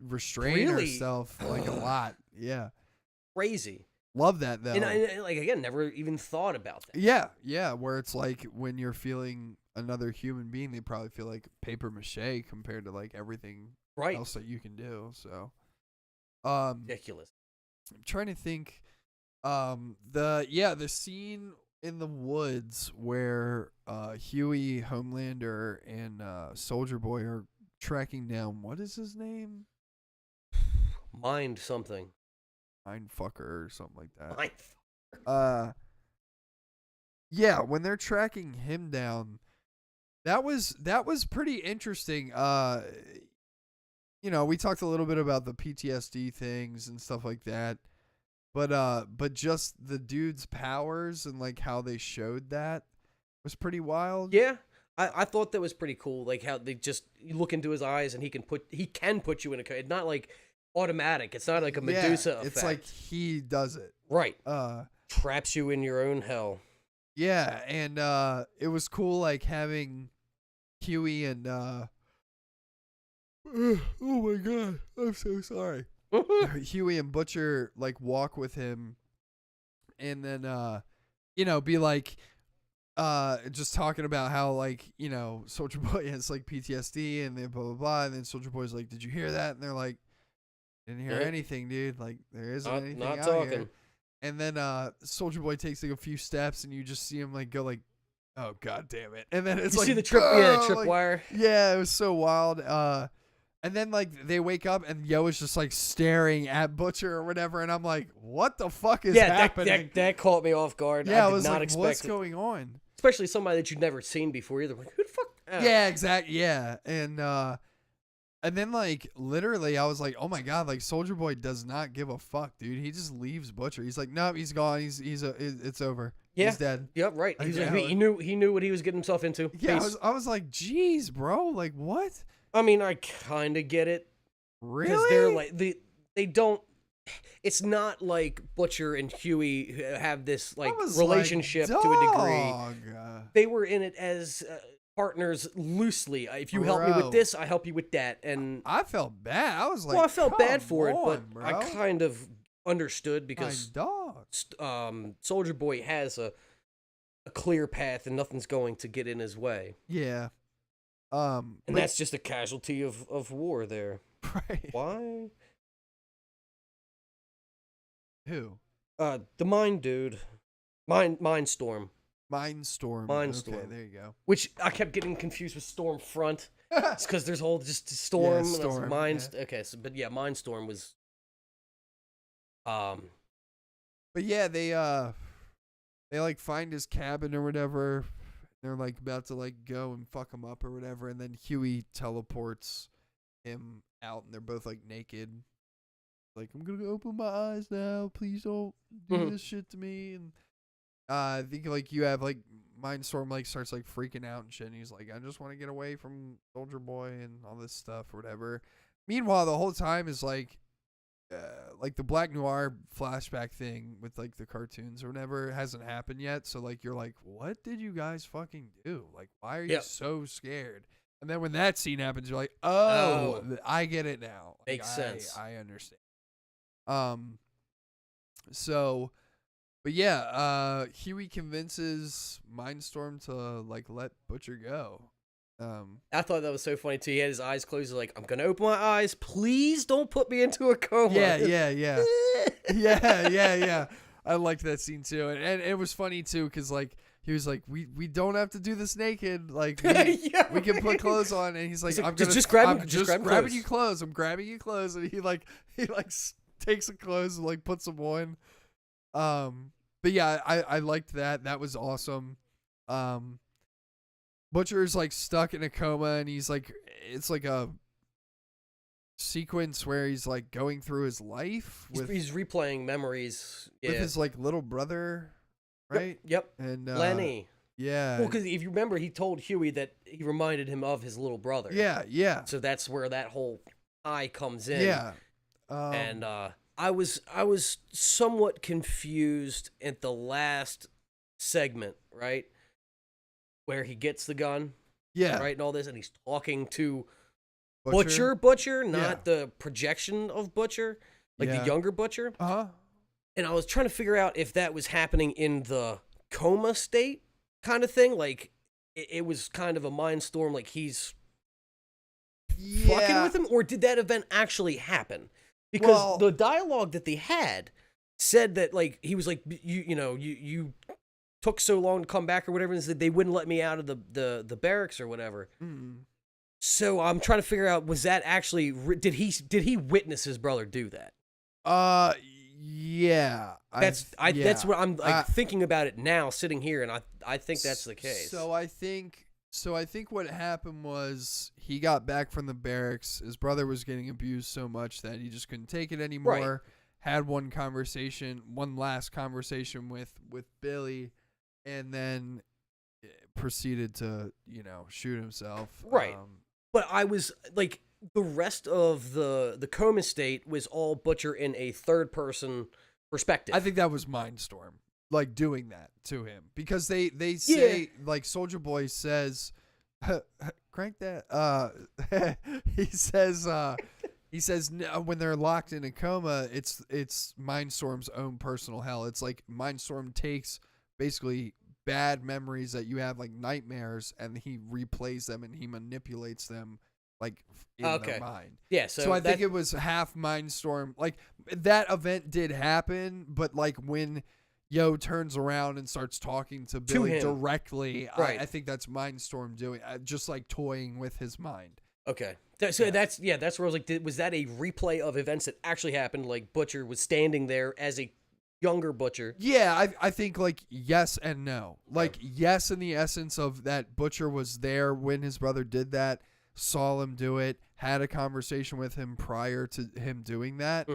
restrain Really? herself like a lot. Yeah. Crazy. Love that though. And I like again, never even thought about that. Yeah, yeah. Where it's like when you're feeling another human being, they probably feel like paper mache compared to like everything Right. else that you can do. So, Ridiculous. I'm trying to think. The scene in the woods where Huey, Homelander, and Soldier Boy are tracking down what is his name? Mind something. Mindfucker or something like that. Mind. Yeah, when they're tracking him down, that was pretty interesting. We talked a little bit about the PTSD things and stuff like that. But just the dude's powers and like how they showed that was pretty wild. Yeah. I thought that was pretty cool. Like how they just you look into his eyes and he can put you in a it's not like automatic. It's not like a Medusa effect. It's like he does it. Right. Traps you in your own hell. Yeah, and it was cool like having Huey and oh my god, I'm so sorry. Huey and Butcher like walk with him and then be like just talking about how like Soldier Boy has like PTSD and then blah blah blah, and then Soldier Boy's like, did you hear that? And they're like, didn't hear anything, dude. Like there isn't anything not out talking. here. And then Soldier Boy takes like a few steps and you just see him like go like, oh god damn it. And then it's You like see the tripwire. like, yeah, it was so wild. And then like they wake up and Yo is just like staring at Butcher or whatever, and I'm like, what the fuck is happening? That caught me off guard. Yeah, I I did was not like, expect what's it. going on? Especially somebody that you've never seen before either. Like, who the fuck? Yeah, exactly. Yeah, and And then, like, literally, I was like, "Oh my god!" Like, Soldier Boy does not give a fuck, dude. He just leaves Butcher. He's like, "Nope, he's gone. It's over. Yeah. He's dead." Yep, right. Like, He's yeah, he knew what he was getting himself into. Yeah, Peace. I was like, "Jeez, bro, like what?" I mean, I kind of get it. Really? Because they're like they don't. It's not like Butcher and Huey have this like I was relationship like, to a degree. "Dog." They were in it as partners loosely. If you help me Bro. with this, I help you with that. And I felt bad. I was like, well, I felt bad "Come for it, but on, I bro. kind of understood My because dog." Soldier Boy has a clear path and nothing's going to get in his way. Yeah. And but- that's just a casualty of war there. right. Why? Who? The Mind Dude. Mindstorm. Mindstorm. Mindstorm. Okay, there you go. Which I kept getting confused with Stormfront. It's because there's whole just Storm. Yeah, and that's Storm, Mind. yeah. Okay, so but yeah, Mindstorm was. But yeah, they like find his cabin or whatever. They're like about to like go and fuck him up or whatever, and then Huey teleports him out, and they're both like naked. Like, "I'm gonna open my eyes now. Please don't do this shit to me." And I think like you have like Mindstorm like starts like freaking out and shit. And he's like, "I just want to get away from Soldier Boy and all this stuff or whatever." Meanwhile, the whole time is like the Black Noir flashback thing with like the cartoons or whatever hasn't happened yet. So like you're like, "What did you guys fucking do? Like, why are you Yep. so scared?" And then when that scene happens, you're like, "Oh, I get it now. Like, Makes sense. I understand." So, but yeah, Huey convinces Mindstorm to like let Butcher go. I thought that was so funny too. He had his eyes closed. He's like, "I'm gonna open my eyes. Please don't put me into a coma." Yeah. Yeah. I liked that scene too, and it was funny too because like he was like, "We don't have to do this naked. Like we can put clothes on." And he's like, like, "I'm just grabbing grab you clothes. I'm grabbing you clothes." And he takes the clothes and like puts them on. But yeah, I liked that. That was awesome. Butcher's like stuck in a coma, and he's like, it's like a sequence where he's like going through his life with he's replaying memories. Yeah. with his like little brother, right? Yep. And Lenny. yeah, Well, because if you remember, he told Huey that he reminded him of his little brother. yeah, So that's where that whole eye comes in. yeah. And I was somewhat confused at the last segment, right, where he gets the gun, yeah, right, and all this, and he's talking to Butcher, not Yeah. the projection of Butcher, like Yeah. the younger Butcher. Uh-huh. And I was trying to figure out if that was happening in the coma state kind of thing, like it was kind of a mind storm, like he's fucking with him, or did that event actually happen? Because the dialogue that they had said that like he was like you took so long to come back or whatever, and said they wouldn't let me out of the barracks or whatever. Mm. So I'm trying to figure out, was that actually did he witness his brother do that? Yeah. That's what I'm like thinking thinking about it now, sitting here, and I think that's the case. So I think what happened was he got back from the barracks. His brother was getting abused so much that he just couldn't take it anymore. Right. Had one last conversation with Billy, and then proceeded to shoot himself. Right. But I was like, the rest of the coma state was all Butcher in a third person perspective. I think that was Mindstorm, like doing that to him, because they say like Soldier Boy says, crank that. He says no, when they're locked in a coma, it's Mindstorm's own personal hell. It's like Mindstorm takes basically bad memories that you have, like nightmares, and he replays them and he manipulates them like in their mind. Yeah, so I think it was half Mindstorm. Like that event did happen, but like when Yo turns around and starts talking to Billy him directly, right. I think that's Mindstorm doing just like toying with his mind. Okay. So that's where I was like, was that a replay of events that actually happened? Like Butcher was standing there as a younger Butcher. Yeah, I think like yes and no. Like yes in the essence of that Butcher was there when his brother did that. saw him do it, had a conversation with him prior to him doing that.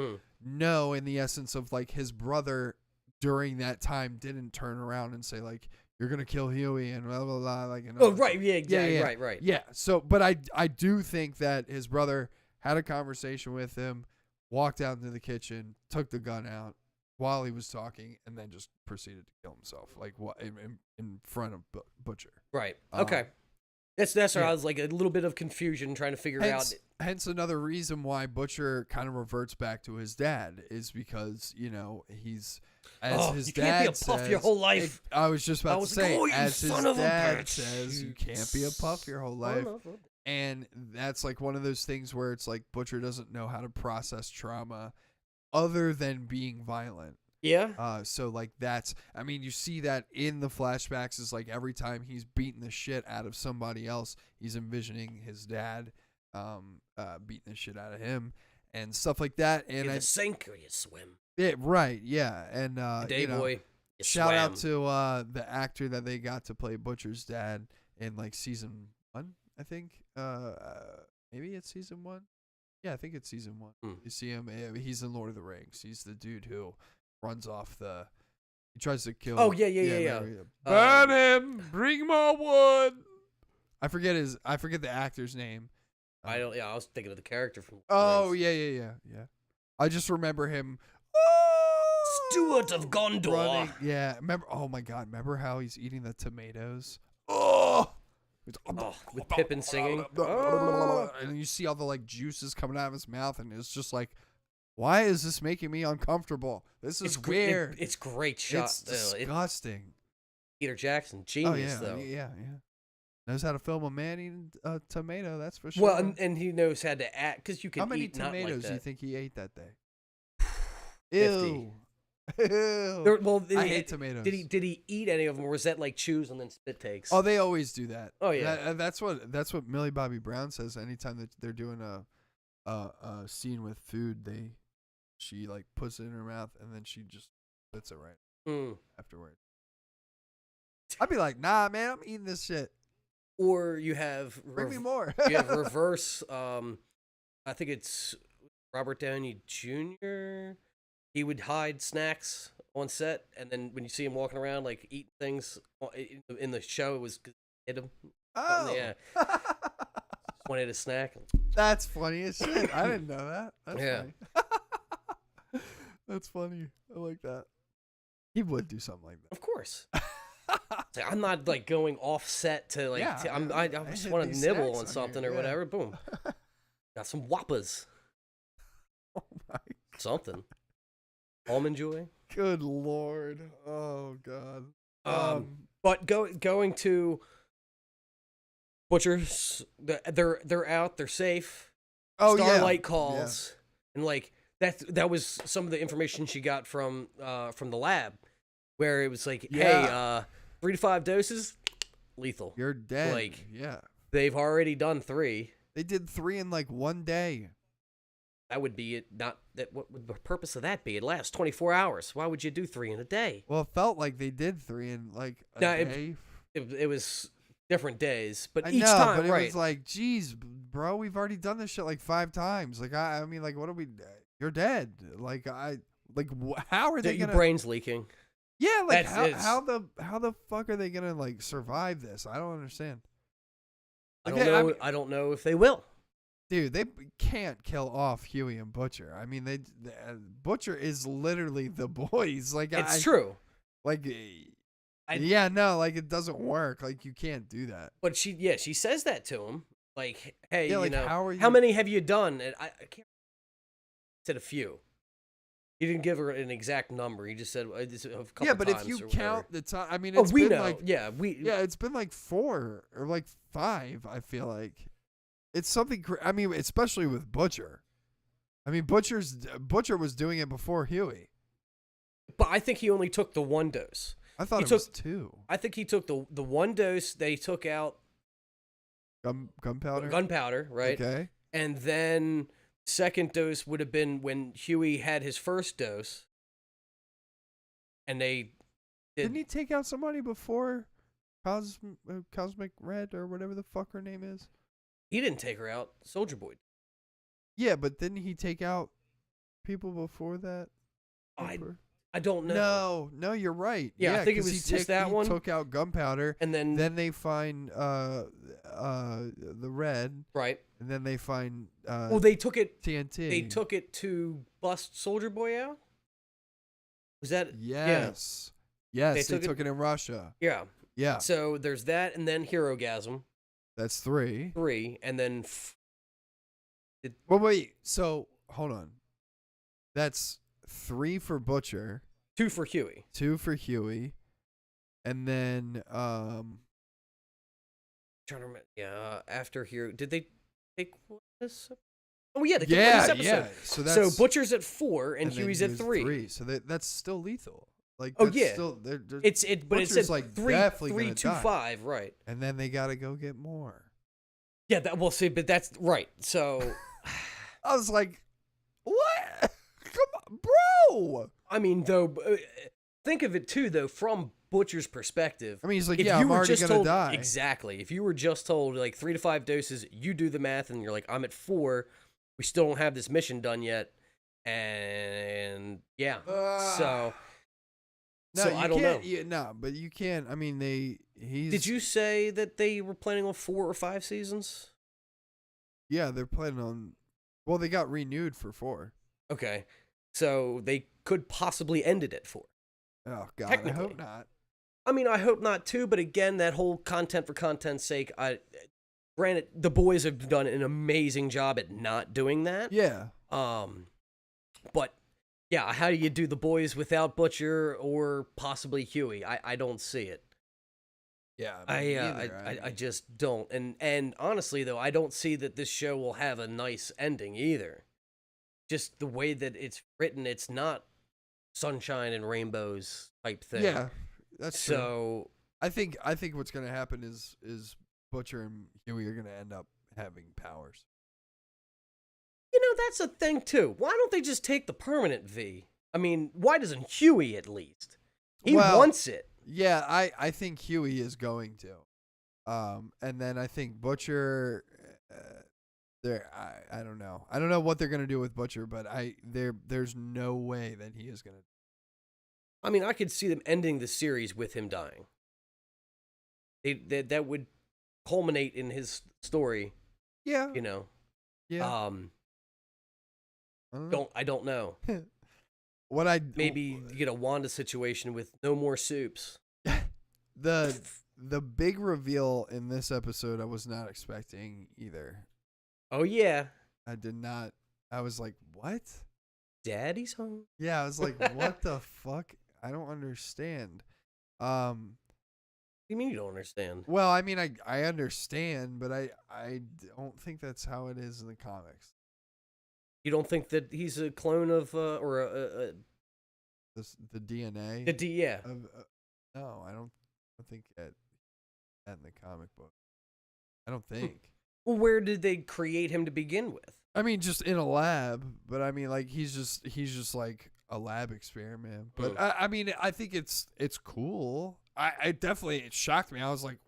No, in the essence of like his brother during that time didn't turn around and say like, you're gonna kill Huey and blah blah blah. Like, Oh, right, yeah, right. Yeah. So, but I do think that his brother had a conversation with him, walked out into the kitchen, took the gun out while he was talking, and then just proceeded to kill himself, like what in front of Butcher. Right. Okay. That's where I was like a little bit of confusion trying to figure out. Hence another reason why Butcher kind of reverts back to his dad is because, you know, he's his you dad can't be a puff says, your whole life. I was just about to say, like, as his son of a dad bitch. says, you can't be a puff your whole life. And that's like one of those things where it's like Butcher doesn't know how to process trauma other than being violent. Yeah. So like that's, I mean, you see that in the flashbacks is like every time he's beating the shit out of somebody else, he's envisioning his dad, beating the shit out of him and stuff like that. And you sink or you swim. Yeah, right. Yeah. And, Day boy. Shout out to the actor that they got to play Butcher's dad in like season 1, I think. Maybe it's season 1. Yeah, I think it's season 1. You see him. He's in Lord of the Rings. He's the dude who runs off the. He tries to kill. Oh yeah. Burn him! Bring more wood. I forget the actor's name. I don't. Yeah, I was thinking of the character from. Oh yeah. I just remember him. Stewart of Gondor. Running. Yeah. Remember? Oh my God. Remember how he's eating the tomatoes? Oh. With Pippin singing. And you see all the like juices coming out of his mouth, and it's just like, why is this making me uncomfortable? This is weird. It's great shot. It's disgusting. Peter Jackson, genius though. Yeah. Knows how to film a man eating a tomato. That's for sure. Well, and he knows how to act because you can. How many eat tomatoes not like do you think he ate that day? 50. Ew. I hate tomatoes. Did he eat any of them, or was that like chews and then spit takes? Oh, they always do that. Oh yeah, that's what Millie Bobby Brown says. Anytime that they're doing a scene with food, she like puts it in her mouth and then she just spits it right afterward. I'd be like, nah, man, I'm eating this shit. Or you have bring me more. You have reverse. I think it's Robert Downey Jr. He would hide snacks on set, and then when you see him walking around like eating things in the show, it was hit him. Oh, yeah. Wanted a snack. That's funny as shit. I didn't know that. That's funny. That's funny. I like that. He would do something like that. Of course. I'm not like going off set to like. I just want to nibble on something or whatever. Boom. Got some Whoppers. Oh my. Something. Almond Joy. Good Lord. Oh God. But going to Butchers, they're out, they're safe. Oh Starlight calls, and like that was some of the information she got from the lab, where it was like, hey, 3 to 5 doses, lethal. You're dead. Like, yeah, they've already done 3. They did 3 in like one day. That would be it. Not that. What would the purpose of that be? It lasts 24 hours. Why would you do 3 in a day? Well, it felt like they did 3 in like a day. It was different days, but I each know, time, but it right? was like, geez, bro, we've already done this shit like 5 times. Like, I mean, like, what are we? You're dead. Like, how are they Your gonna? brain's leaking. Yeah, like how the fuck are they gonna like survive this? I don't understand. Like, I don't know if they will. Dude, they can't kill off Huey and Butcher. I mean, Butcher is literally the boys. Like, it's true. Like, like it doesn't work. Like, you can't do that. But she says that to him. Like, hey, yeah, like, you know, how many have you done? And I can't. Said a few. He didn't give her an exact number. He just said a couple. Yeah, but times if you or count whatever. the time, I mean, it's we been know. like it's been like 4 or like 5. I feel like it's something. I mean, especially with Butcher. I mean, Butcher was doing it before Huey. But I think he only took the 1 dose. I thought it was 2. I think he took the 1 dose. They took out gunpowder. Gunpowder, right? Okay. And then second dose would have been when Huey had his first dose. And they didn't he take out somebody before Cosmic Red or whatever the fuck her name is? He didn't take her out. Soldier Boy. Yeah, but didn't he take out people before that? I don't know. No, you're right. Yeah, I think it 'cause was just that one. He took out Gunpowder, And then they find the Red, right. and then they find Well, they took it. TNT. They took it to bust Soldier Boy out. Was that? Yes. Yes, they took it in Russia. Yeah. Yeah. So there's that, and then Herogasm. That's 3. 3, and then. Well, wait. So hold on. That's 3 for Butcher, 2 for Huey. 2 for Huey, and then Trying to remember. Yeah. After Hero, did they take this? Oh yeah, they took this episode. yeah. So that's Butcher's at 4 and then Huey's at 3. So that's still lethal. Like Oh, that's yeah. still But Butcher's it's like 3, definitely 3, gonna 2, die. 5, right? And then they gotta go get more. Yeah, but that's right. So I was like, what? Come on, bro. I mean, though, think of it too, though, from Butcher's perspective. I mean, he's like, if yeah, you I'm were already just gonna told, die. Exactly. If you were just told like 3 to 5 doses, you do the math, and you're like, I'm at 4. We still don't have this mission done yet, and yeah. So I don't know. No, but you can't. I mean, Did you say that they were planning on 4 or 5 seasons? Yeah, they're planning on. Well, they got renewed for 4. Okay, so they could possibly end it at 4. Oh God, I Technically. hope not. I mean, I hope not too, but again, that whole content for content's sake, granted, the boys have done an amazing job at not doing that. Yeah. But yeah, how do you do the boys without Butcher or possibly Huey? I don't see it. Yeah. I just don't. And honestly though, I don't see that this show will have a nice ending either. Just the way that it's written, it's not sunshine and rainbows type thing. Yeah, that's true. so. I think what's gonna happen is Butcher and Huey are gonna end up having powers. You know, that's a thing too. Why don't they just take the permanent V? I mean, why doesn't Huey at least? He wants it. Yeah, I think Huey is going to. And then I think Butcher. I don't know. I don't know what they're gonna do with Butcher, but there's no way that he is gonna. I mean, I could see them ending the series with him dying. That would culminate in his story. Yeah. You know. Yeah. I don't know. Maybe get a Wanda situation with no more soups. The big reveal in this episode I was not expecting either. Oh yeah. I did not. I was like, what? Daddy's home? Yeah, I was like, what the fuck? I don't understand. What do you mean you don't understand? Well, I mean, I understand, but I don't think that's how it is in the comics. You don't think that he's a clone of the DNA? Yeah. No, I don't think that in the comic book. I don't think. Well, where did they create him to begin with? I mean, just in a lab, but I mean, like he's just like a lab experiment. But I mean, I think it's cool. It shocked me. I was like,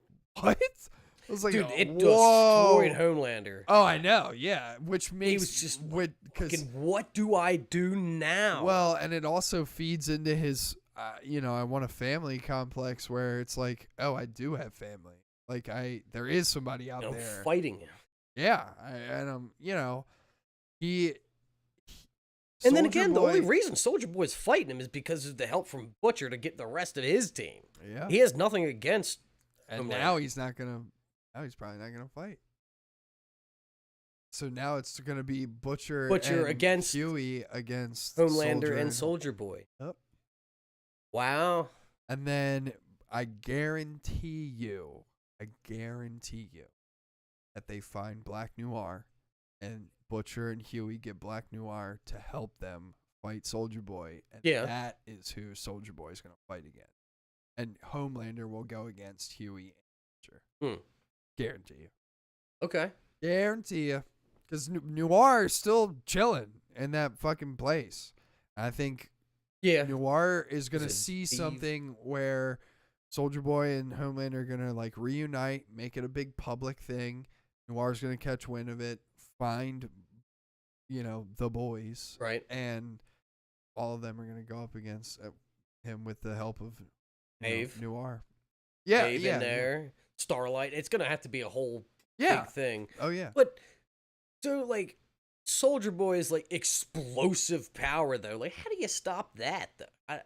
what? I was like, dude, it whoa. destroyed Homelander. Oh, I know. Yeah, which makes he was just because what do I do now? Well, and it also feeds into his, I want a family complex where it's like, oh, I do have family. Like there is somebody out there fighting him. Yeah, he. And then again, the only reason Soldier Boy's fighting him is because of the help from Butcher to get the rest of his team. Yeah, he has nothing against. And now he's not gonna. Now he's probably not gonna fight. So now it's gonna be Butcher against Huey against Homelander and Soldier Boy. Yep. Wow. And then I guarantee you that they find Black Noir, and Butcher and Huey get Black Noir to help them fight Soldier Boy, and that is who Soldier Boy is going to fight again. And Homelander will go against Huey and Butcher. Guarantee you. Okay. Guarantee you. Because Noir is still chilling in that fucking place. I think Noir is going to see something where Soldier Boy and Homelander are going to like reunite, make it a big public thing, Noir's gonna catch wind of it, find, the boys, Right. and all of them are gonna go up against him with the help of Maeve. Noir. Yeah, Maeve in there, Starlight. It's gonna have to be a whole big thing. Oh yeah. But so like Soldier Boy's like explosive power though. Like how do you stop that though?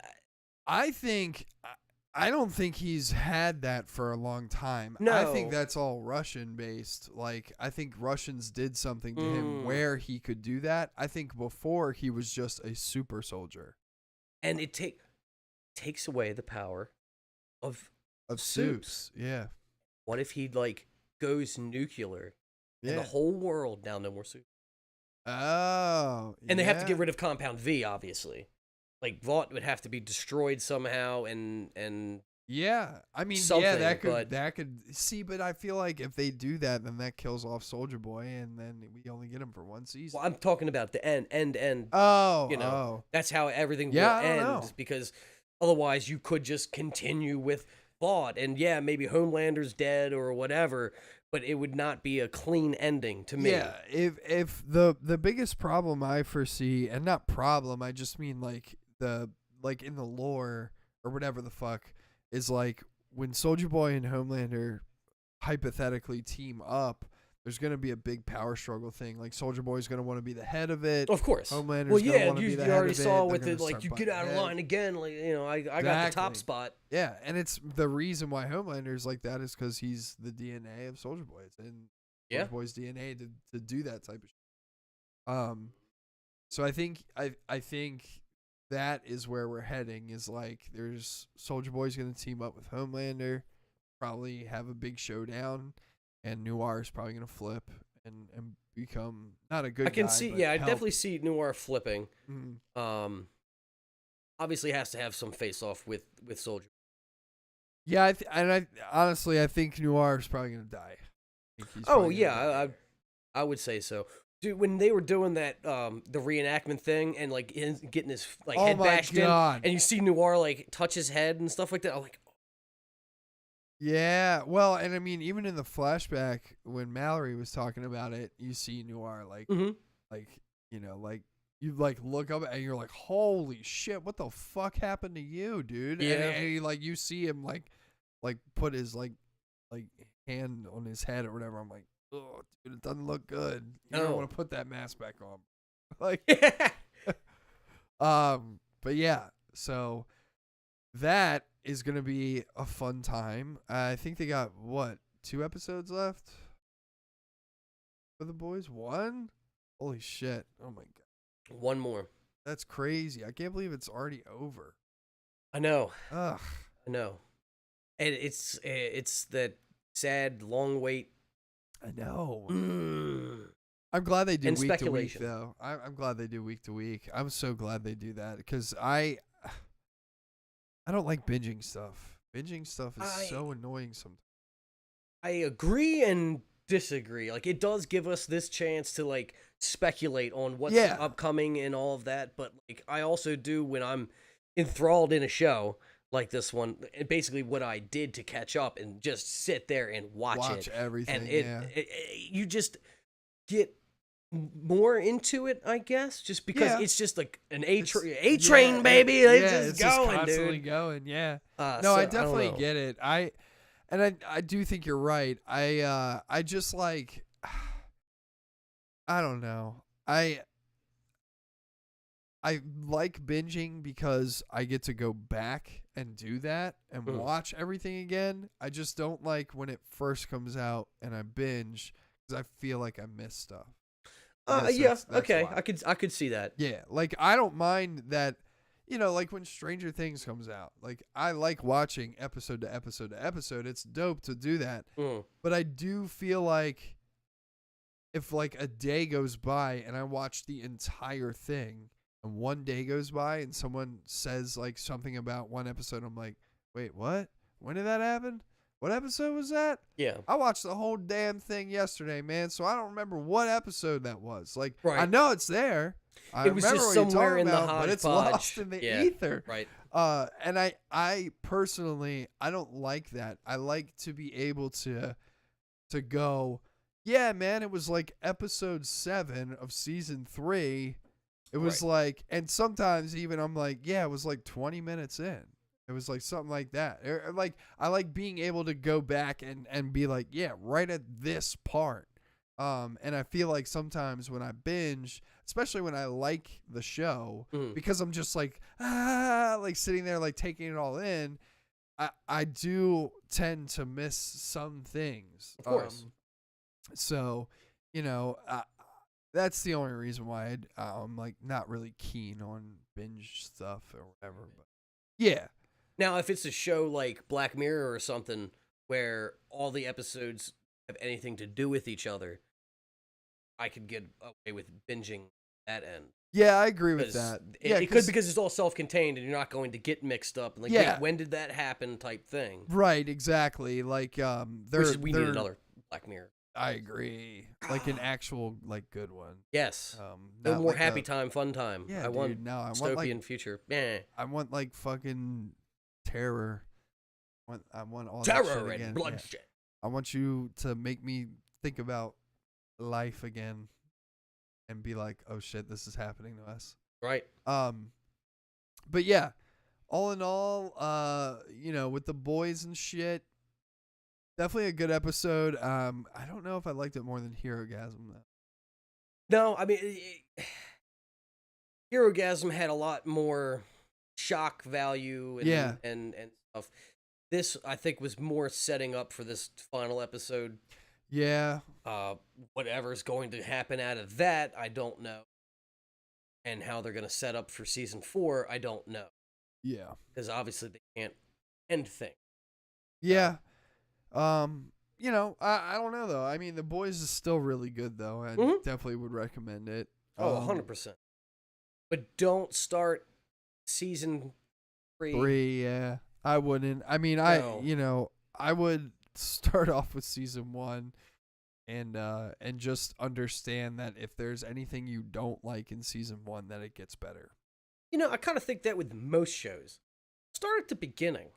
I don't think he's had that for a long time. No. I think that's all Russian based. Like I think Russians did something to him where he could do that. I think before he was just a super soldier. And it takes away the power of Supes. Yeah. What if he like goes nuclear Yeah. and the whole world now no more Supes? Oh. And they have to get rid of Compound V, obviously. Like Vought would have to be destroyed somehow, and Yeah, I mean, something, that could see, but I feel like if they do that, then that kills off Soldier Boy, and then we only get him for one season. well, I'm talking about the end. Oh, That's how everything Yeah, will I don't end, know. because otherwise you could just continue with Vought, and yeah, maybe Homelander's dead or whatever, but it would not be a clean ending to me. Yeah, if the biggest problem I foresee, and not problem, I just mean like in the lore or whatever the fuck, is like when Soldier Boy and Homelander hypothetically team up, there's gonna be a big power struggle thing. Like Soldier Boy's gonna want to be the head of it. Of course. Homelander's gonna want to be you the head already of it. saw They're with gonna it, like start you get butting out of heads. line again. Like I got the top Exactly. spot. Yeah, and it's the reason why Homelander's like that is because he's the DNA of Soldier Boy. It's in Yeah. Soldier Boy's DNA to do that type of shit. So I think that is where we're heading. Is like there's Soldier Boy's gonna team up with Homelander, probably have a big showdown, and Noir's probably gonna flip and become not a good. I can guy, see. but Yeah, I help. definitely see Noir flipping. Mhm. Obviously has to have some face off with Soldier. Yeah, I honestly I think Noir's probably gonna die. I think he's Oh probably gonna yeah, die. I would say so. Dude, when they were doing that the reenactment thing and like getting his like Oh head my bashed God. in, and you see Noir like touch his head and stuff like that, I'm like, Yeah, well, and I mean, even in the flashback when Mallory was talking about it, you see Noir like you like look up and you're like, holy shit, what the fuck happened to you, dude? Yeah. And he, like you see him like put his like hand on his head or whatever. I'm like, oh, dude, it doesn't look good. You don't No. want to put that mask back on. Like, but yeah, so that is gonna be a fun time. I think they got 2 episodes left for the boys. 1? Holy shit! Oh my god, one more. that's crazy. I can't believe it's already over. I know, Ugh. I know, and it's that sad long wait. I know. Mm. I'm glad they do And week speculation. to week, though. I'm glad they do week to week. I'm so glad they do that because I don't like binging stuff. Binging stuff is so annoying sometimes. I agree and disagree. Like it does give us this chance to like speculate on what's Yeah. upcoming and all of that, but like I also do when I'm enthralled in a show like this one, and basically what I did to catch up and just sit there and watch it. everything. And yeah. you just get more into it, I guess, just because Yeah. it's just like an It's- train, yeah, baby. Yeah, It's just going, constantly dude. going. Yeah. No, No, I definitely get it. I do think you're right. I just like I don't know. I like binging because I get to go back and do that and watch everything again. I just don't like when it first comes out and I binge because I feel like I miss stuff. I guess Yeah, that's okay. why. I could see that. Yeah, like I don't mind that, like when Stranger Things comes out. Like I like watching episode to episode to episode. It's dope to do that. But I do feel like if like a day goes by and I watch the entire thing and one day goes by and someone says like something about one episode, I'm like, wait, what? When did that happen? What episode was that? Yeah. I watched the whole damn thing yesterday, man, so I don't remember what episode that was. Like, Right. I know it's there. I It was remember just what you're somewhere talking in the about, but it's hodgepodge. lost in the Yeah. ether. Right. And I personally, I don't like that. I like to be able to go, Yeah, man, it was like episode 7 of season 3. It was like, and sometimes even I'm like, yeah, it was like 20 minutes in. It was like something like that. Like, I like being able to go back and be like, yeah, right at this part. And I feel like sometimes when I binge, especially when I like the show, because I'm just like, like sitting there, like taking it all in, I do tend to miss some things. Of course. So, that's the only reason why I'm like not really keen on binge stuff or whatever. But yeah. Now, if it's a show like Black Mirror or something where all the episodes have anything to do with each other, I could get away with binging that end. Yeah, I agree with that. It could, because it's all self-contained and you're not going to get mixed up. Like, wait, when did that happen type thing. Right, exactly. Like, we need another Black Mirror. I agree. Like an actual, like, good one. Yes. No more like happy time, fun time. Yeah, I want I dystopian want like, future. I want like fucking terror. I want all terror that shit and again. bloodshed. Yeah. I want you to make me think about life again and be like, oh shit, this is happening to us. Right. But yeah, all in all, with the boys and shit, definitely a good episode. I don't know if I liked it more than Herogasm though. No, I mean, Herogasm had a lot more shock value and stuff. This, I think, was more setting up for this final episode. Yeah. Whatever's going to happen out of that, I don't know. And how they're going to set up for season 4, I don't know. Yeah. Because obviously they can't end things. Yeah. I don't know though. I mean, The Boys is still really good though. I definitely would recommend it. 100%. But don't start season 3. 3, yeah. I wouldn't. I mean, No. I would start off with season 1 and just understand that if there's anything you don't like in season 1, that it gets better. I kind of think that with most shows. Start at the beginning.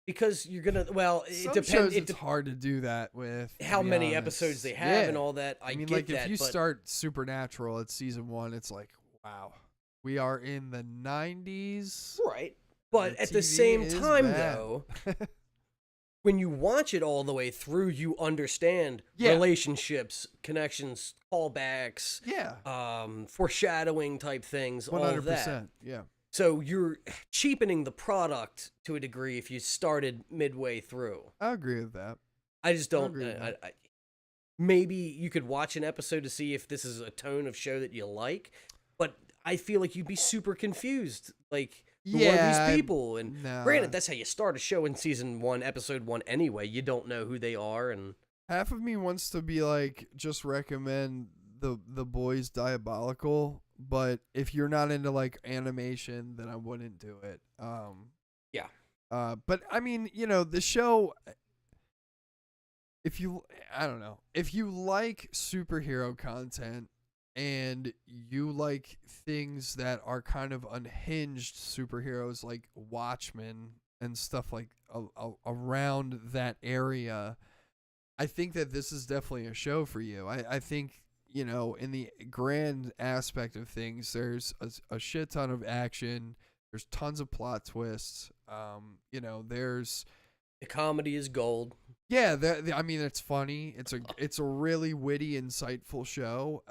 Because you're going to, it depends. Shows it's hard to do that with. How many episodes they have and all that. I mean, get like that, if you start Supernatural at season 1, it's like, wow, we are in the 90s. Right. But at the same time, though, when you watch it all the way through, you understand relationships, connections, callbacks, foreshadowing type things, 100%, all of that. Yeah. So you're cheapening the product to a degree if you started midway through. I agree with that. I just don't. Maybe you could watch an episode to see if this is a tone of show that you like, but I feel like you'd be super confused. Like, who are these people? And granted, that's how you start a show in season 1, episode 1 anyway. You don't know who they are. And half of me wants to be like, just recommend the Boys Diabolical, but if you're not into like animation, then I wouldn't do it. But I mean, the show, if you like superhero content and you like things that are kind of unhinged superheroes like Watchmen and stuff like around that area, I think that this is definitely a show for you. I think, in the grand aspect of things, there's a shit ton of action. There's tons of plot twists. There's the comedy is gold. Yeah, I mean, it's funny. It's a really witty, insightful show.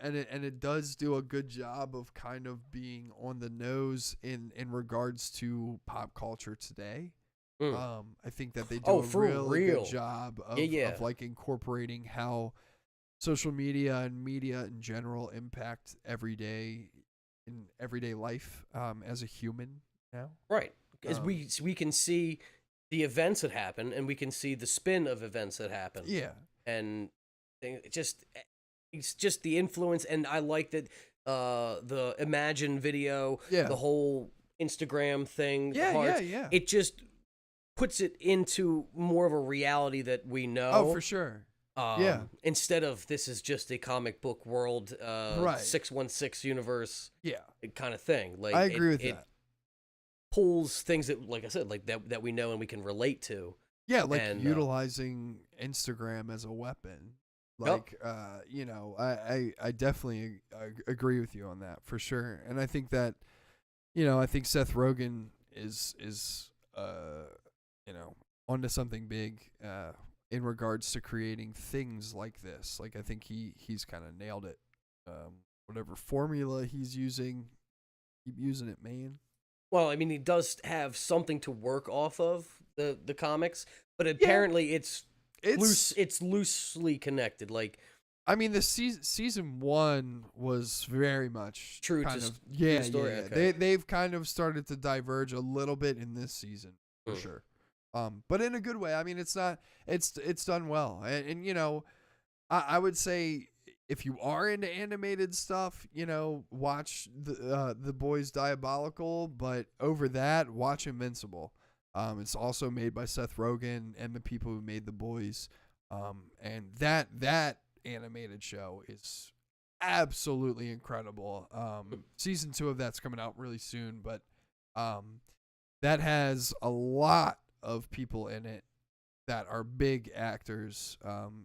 And it does do a good job of kind of being on the nose in regards to pop culture today. I think that they do a really good job of like incorporating how social media and media in general impact everyday life as a human now. Right. Because we can see the events that happen, and we can see the spin of events that happen. Yeah. And it's just the influence, and I like that the Imagine video, the whole Instagram thing, yeah. It just puts it into more of a reality that we know. Oh, for sure. Instead of this is just a comic book world, 616 universe, kind of thing. Like, I agree with that. Pulls things that, like I said, like that we know and we can relate to. Yeah, like utilizing Instagram as a weapon. Like, you know, I definitely agree with you on that for sure. And I think that, you know, I think Seth Rogen is you know, onto something big in regards to creating things like this. Like, I think he's kind of nailed it. Whatever formula he's using, keep using it, man. Well, I mean, he does have something to work off of the comics, but apparently it's loosely connected. Like, I mean, the season 1 was very much true kind to of the story. yeah. Okay. They've kind of started to diverge a little bit in this season for sure. But in a good way. I mean, it's done well, and you know, I would say if you are into animated stuff, you know, watch the Boys Diabolical, but over that, watch Invincible. It's also made by Seth Rogen and the people who made The Boys, and that animated show is absolutely incredible. Season 2 of that's coming out really soon, but that has a lot of people in it that are big actors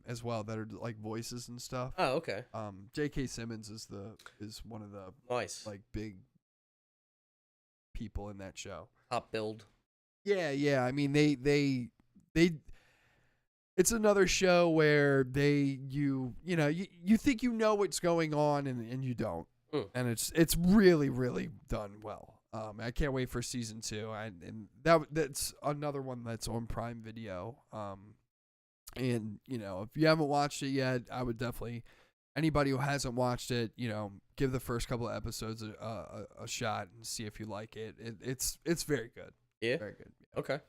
as well, that are like voices and stuff. Oh, okay. J.K. Simmons is one of the Nice. like big people in that show. Top build. Yeah. I mean, they it's another show where you think you know what's going on and you don't. And it's really, really done well. I can't wait for season 2. And that's another one that's on Prime Video. And you know, if you haven't watched it yet, I would definitely, anybody who hasn't watched it, you know, give the first couple of episodes a shot and see if you like it. It's very good. Yeah. Very good. Yeah. Okay.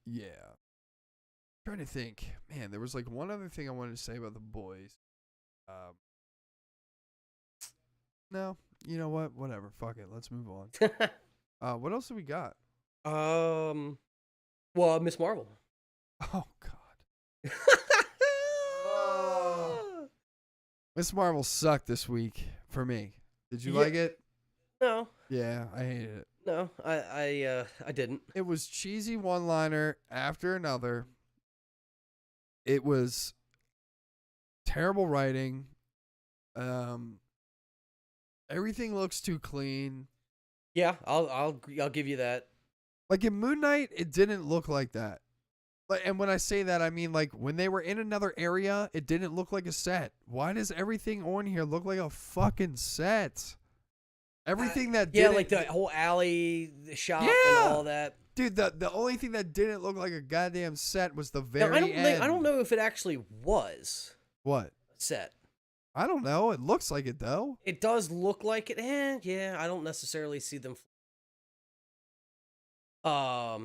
Yeah. I'm trying to think. Man, there was like one other thing I wanted to say about The Boys. No, you know what? Whatever. Fuck it. Let's move on. What else do we got? Well, Miss Marvel. Oh God. Miss Marvel sucked this week for me. Did you like it? No. Yeah, I hated it. No, I didn't. It was cheesy one-liner after another. It was terrible writing. Everything looks too clean. Yeah, I'll give you that. Like in Moon Knight, it didn't look like that. Like, and when I say that, I mean like when they were in another area, it didn't look like a set. Why does everything on here look like a fucking set? Everything that didn't, like the whole alley, the shop, and all that. Dude, the only thing that didn't look like a goddamn set was the very end. I don't know if it actually was What? a set. I don't know. It looks like it though. It does look like it. Yeah, I don't necessarily see them. I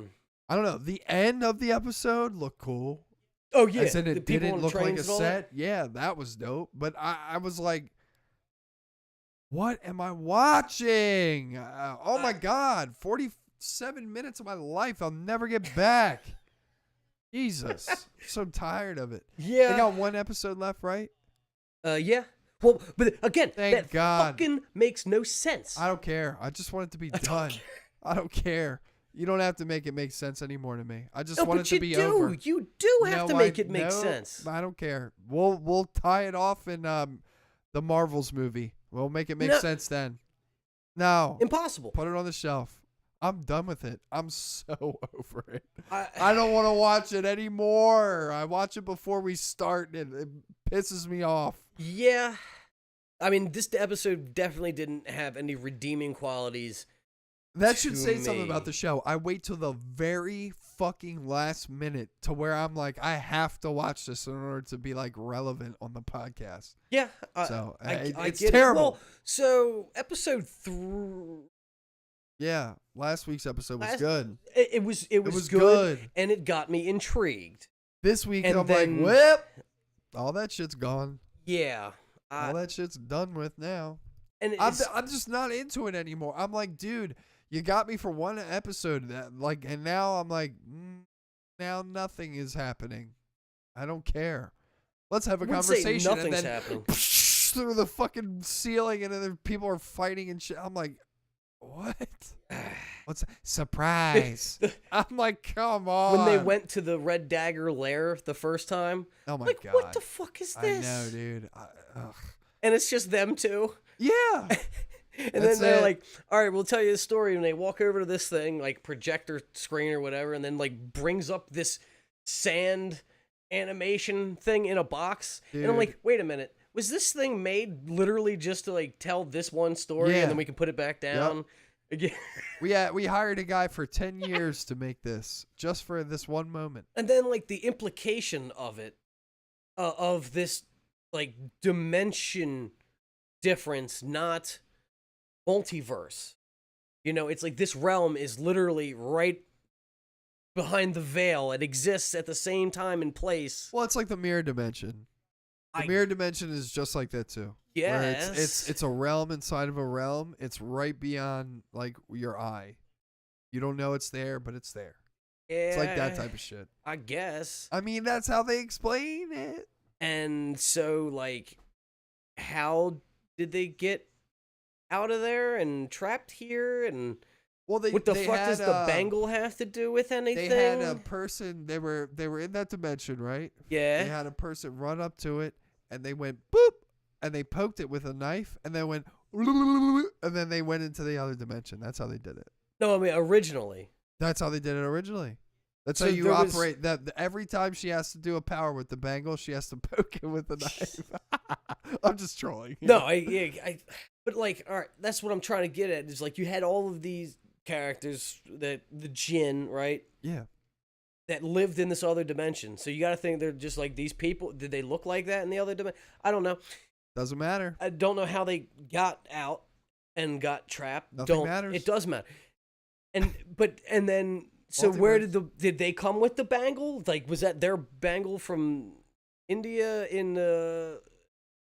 don't know. The end of the episode looked cool. Oh yeah, I said it people didn't on look like a trains and all set. Yeah, that was dope. But I was like, what am I watching? Oh my God, 47 minutes of my life I'll never get back. Jesus, I'm so tired of it. Yeah, They got one episode left, right? Yeah. Well, but again, Thank God. fucking makes no sense. I don't care. I just want it to be done. I don't care. You don't have to make it make sense anymore to me. I just want it to be over. You do have to make it make no, sense. I don't care. We'll tie it off in the Marvels movie. We'll make it make sense then. No. Impossible. Put it on the shelf. I'm done with it. I'm so over it. I don't want to watch it anymore. I watch it before we start and it pisses me off. Yeah. I mean, this episode definitely didn't have any redeeming qualities. That should say something about the show. I wait till the very fucking last minute to where I'm like, I have to watch this in order to be like relevant on the podcast. Yeah. So I it's get terrible. It. Well, so episode 3. Yeah, last week's episode was good. It was good, and it got me intrigued. This week And I'm then, like, whip. All that shit's gone. Yeah. All that shit's done with now. And I'm just not into it anymore. I'm like, dude, you got me for one episode, and now I'm like, now nothing is happening. I don't care. Let's have a conversation. Nothing's and then happening through the fucking ceiling, and then people are fighting and shit. I'm like, what? What's surprise? I'm like, come on. When they went to the Red Dagger lair the first time. Oh my like, God. what the fuck is this? I know, dude. And it's just them two. Yeah. And then they're like, all right, we'll tell you the story. And they walk over to this thing, like projector screen or whatever, and then like brings up this sand animation thing in a box. Dude. And I'm like, wait a minute. Was this thing made literally just to like tell this one story Yeah. and then we can put it back down? Again? We hired a guy for 10 years to make this just for this one moment. And then like the implication of it, of this like dimension difference, not multiverse. You know, it's like this realm is literally right behind the veil. It exists at the same time and place. Well, it's like the mirror dimension. The mirror dimension is just like that too. Yes. Where it's a realm inside of a realm. It's right beyond like your eye. You don't know it's there, but it's there. Yeah, It's like that type of shit. I guess. I mean, that's how they explain it. And so, like, how did they get out of there and trapped here? And Well, what the fuck does the bangle have to do with anything? They had a person. They were in that dimension, right? Yeah. They had a person run up to it, and they went boop, and they poked it with a knife, and then went, and then they went into the other dimension. That's how they did it. No, I mean originally. That's how they did it originally. That's So how you there was- operate. That every time she has to do a power with the bangle, she has to poke it with a knife. I'm just trolling. No, but like, all right, that's what I'm trying to get at. Is like you had all of these characters, the Jinn, right? Yeah. That lived in this other dimension. So you got to think they're just like these people. Did they look like that in the other dimension? I don't know. Doesn't matter. I don't know how they got out and got trapped. Nothing matters. It does matter. And then so where did they come with the bangle? Like, was that their bangle from India in the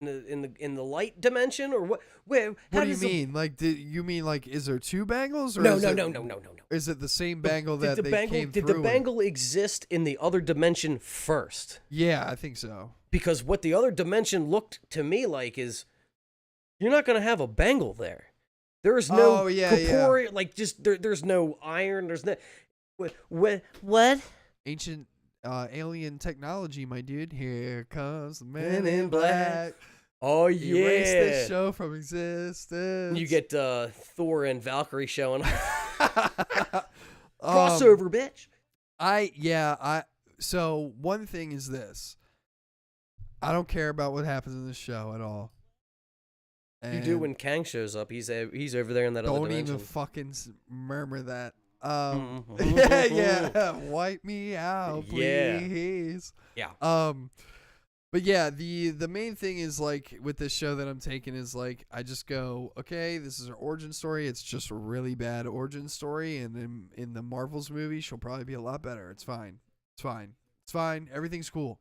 light dimension, or what? Where? What do you mean? Like, did you mean like? Is there two bangles? Or No. Is it the same bangle that Did through? the bangle exist in the other dimension first? Yeah, I think so. Because what the other dimension looked to me like is, you're not gonna have a bangle there. There is no corporeal, like just there's no iron. There's no what? Ancient alien technology, my dude. Here comes the man in black. Oh yeah, Erase this show from existence. You get Thor and Valkyrie showing up. Crossover, bitch. So one thing is this. I don't care about what happens in this show at all. You do when Kang shows up. He's over there in that other dimension. Don't even fucking murmur that. Mm-hmm. Yeah. Wipe me out, please. Yeah. But yeah, the main thing is like with this show that I'm taking is like I just go, okay, this is her origin story. It's just a really bad origin story, and in the Marvels movie, she'll probably be a lot better. It's fine. It's fine. It's fine. Everything's cool.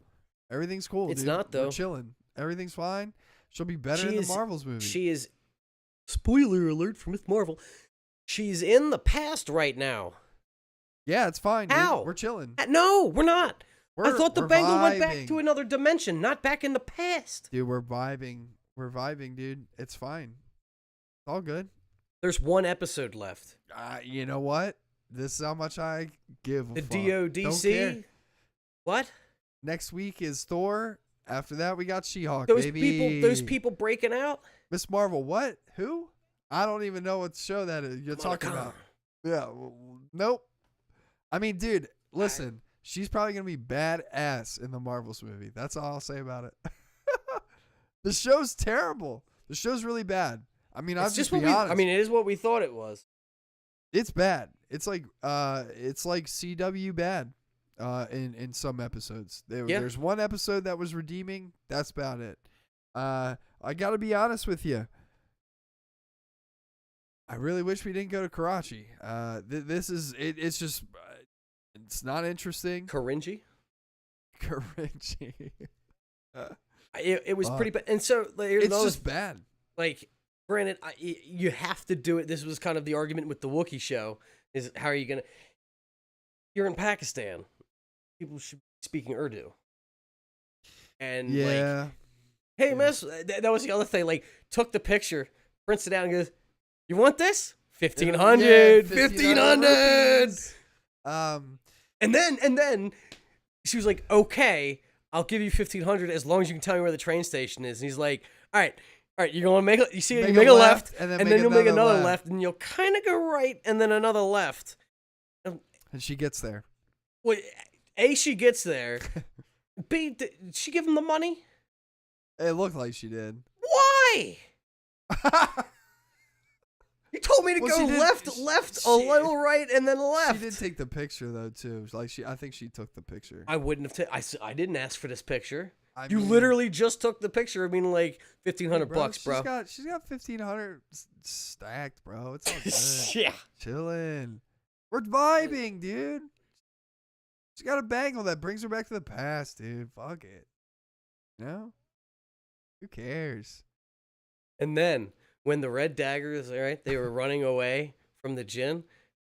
Everything's cool. It's dude. not though. We're chilling. Everything's fine. She'll be better in the Marvels movie. She is. Spoiler alert for Miss Marvel. She's in the past right now. Yeah, it's fine. How? Dude. We're chilling. No, we're not. I thought the bangle went back vibing. to another dimension, not back in the past. Dude, we're vibing. We're vibing, dude. It's fine. It's all good. There's one episode left. You know what? This is how much I give a The fuck. DODC? Don't care. What? Next week is Thor. After that, we got She-Hulk, Those baby. people breaking out? Miss Marvel, what? Who? I don't even know what show that is you're Kamala talking Khan. about. Yeah. Nope. I mean, dude, listen. She's probably going to be badass in the Marvels movie. That's all I'll say about it. The show's terrible. The show's really bad. I mean, I'll just be honest. I mean, it is what we thought it was. It's bad. It's like CW bad in some episodes. There's one episode that was redeeming. That's about it. I got to be honest with you. I really wish we didn't go to Karachi. This is it's just it's not interesting. Karinji? Karachi. It was pretty bad. And so It's just bad. Like, granted, you have to do it. This was kind of the argument with the Wookiee show. Is how are you gonna? You're in Pakistan. People should be speaking Urdu. And like, hey, miss, that was the other thing. Like, took the picture, prints it out, and goes, "You want this? $1,500. Yeah, $1,500. Um, And then she was like, "Okay, I'll give you $1,500 as long as you can tell me where the train station is." And he's like, "All right, you're gonna make a, you make a left, and then you'll make another left, and you'll kind of go right, and then another left." and she gets there. Well, A, she gets there. B, did she give him the money? It looked like she did. Why? You told me to Well, go she did- left, a little right, and then left. She did take the picture though too. Like I think she took the picture. I wouldn't have. I didn't ask for this picture. You mean, literally just took the picture. I mean, like $1,500 bucks, bro. She's got 1,500 stacked, bro. It's all good. Yeah. Chilling. We're vibing, dude. She's got a bangle that brings her back to the past, dude. Fuck it. No? Who cares? And then when the Red Daggers, all right, they were running away from the gin,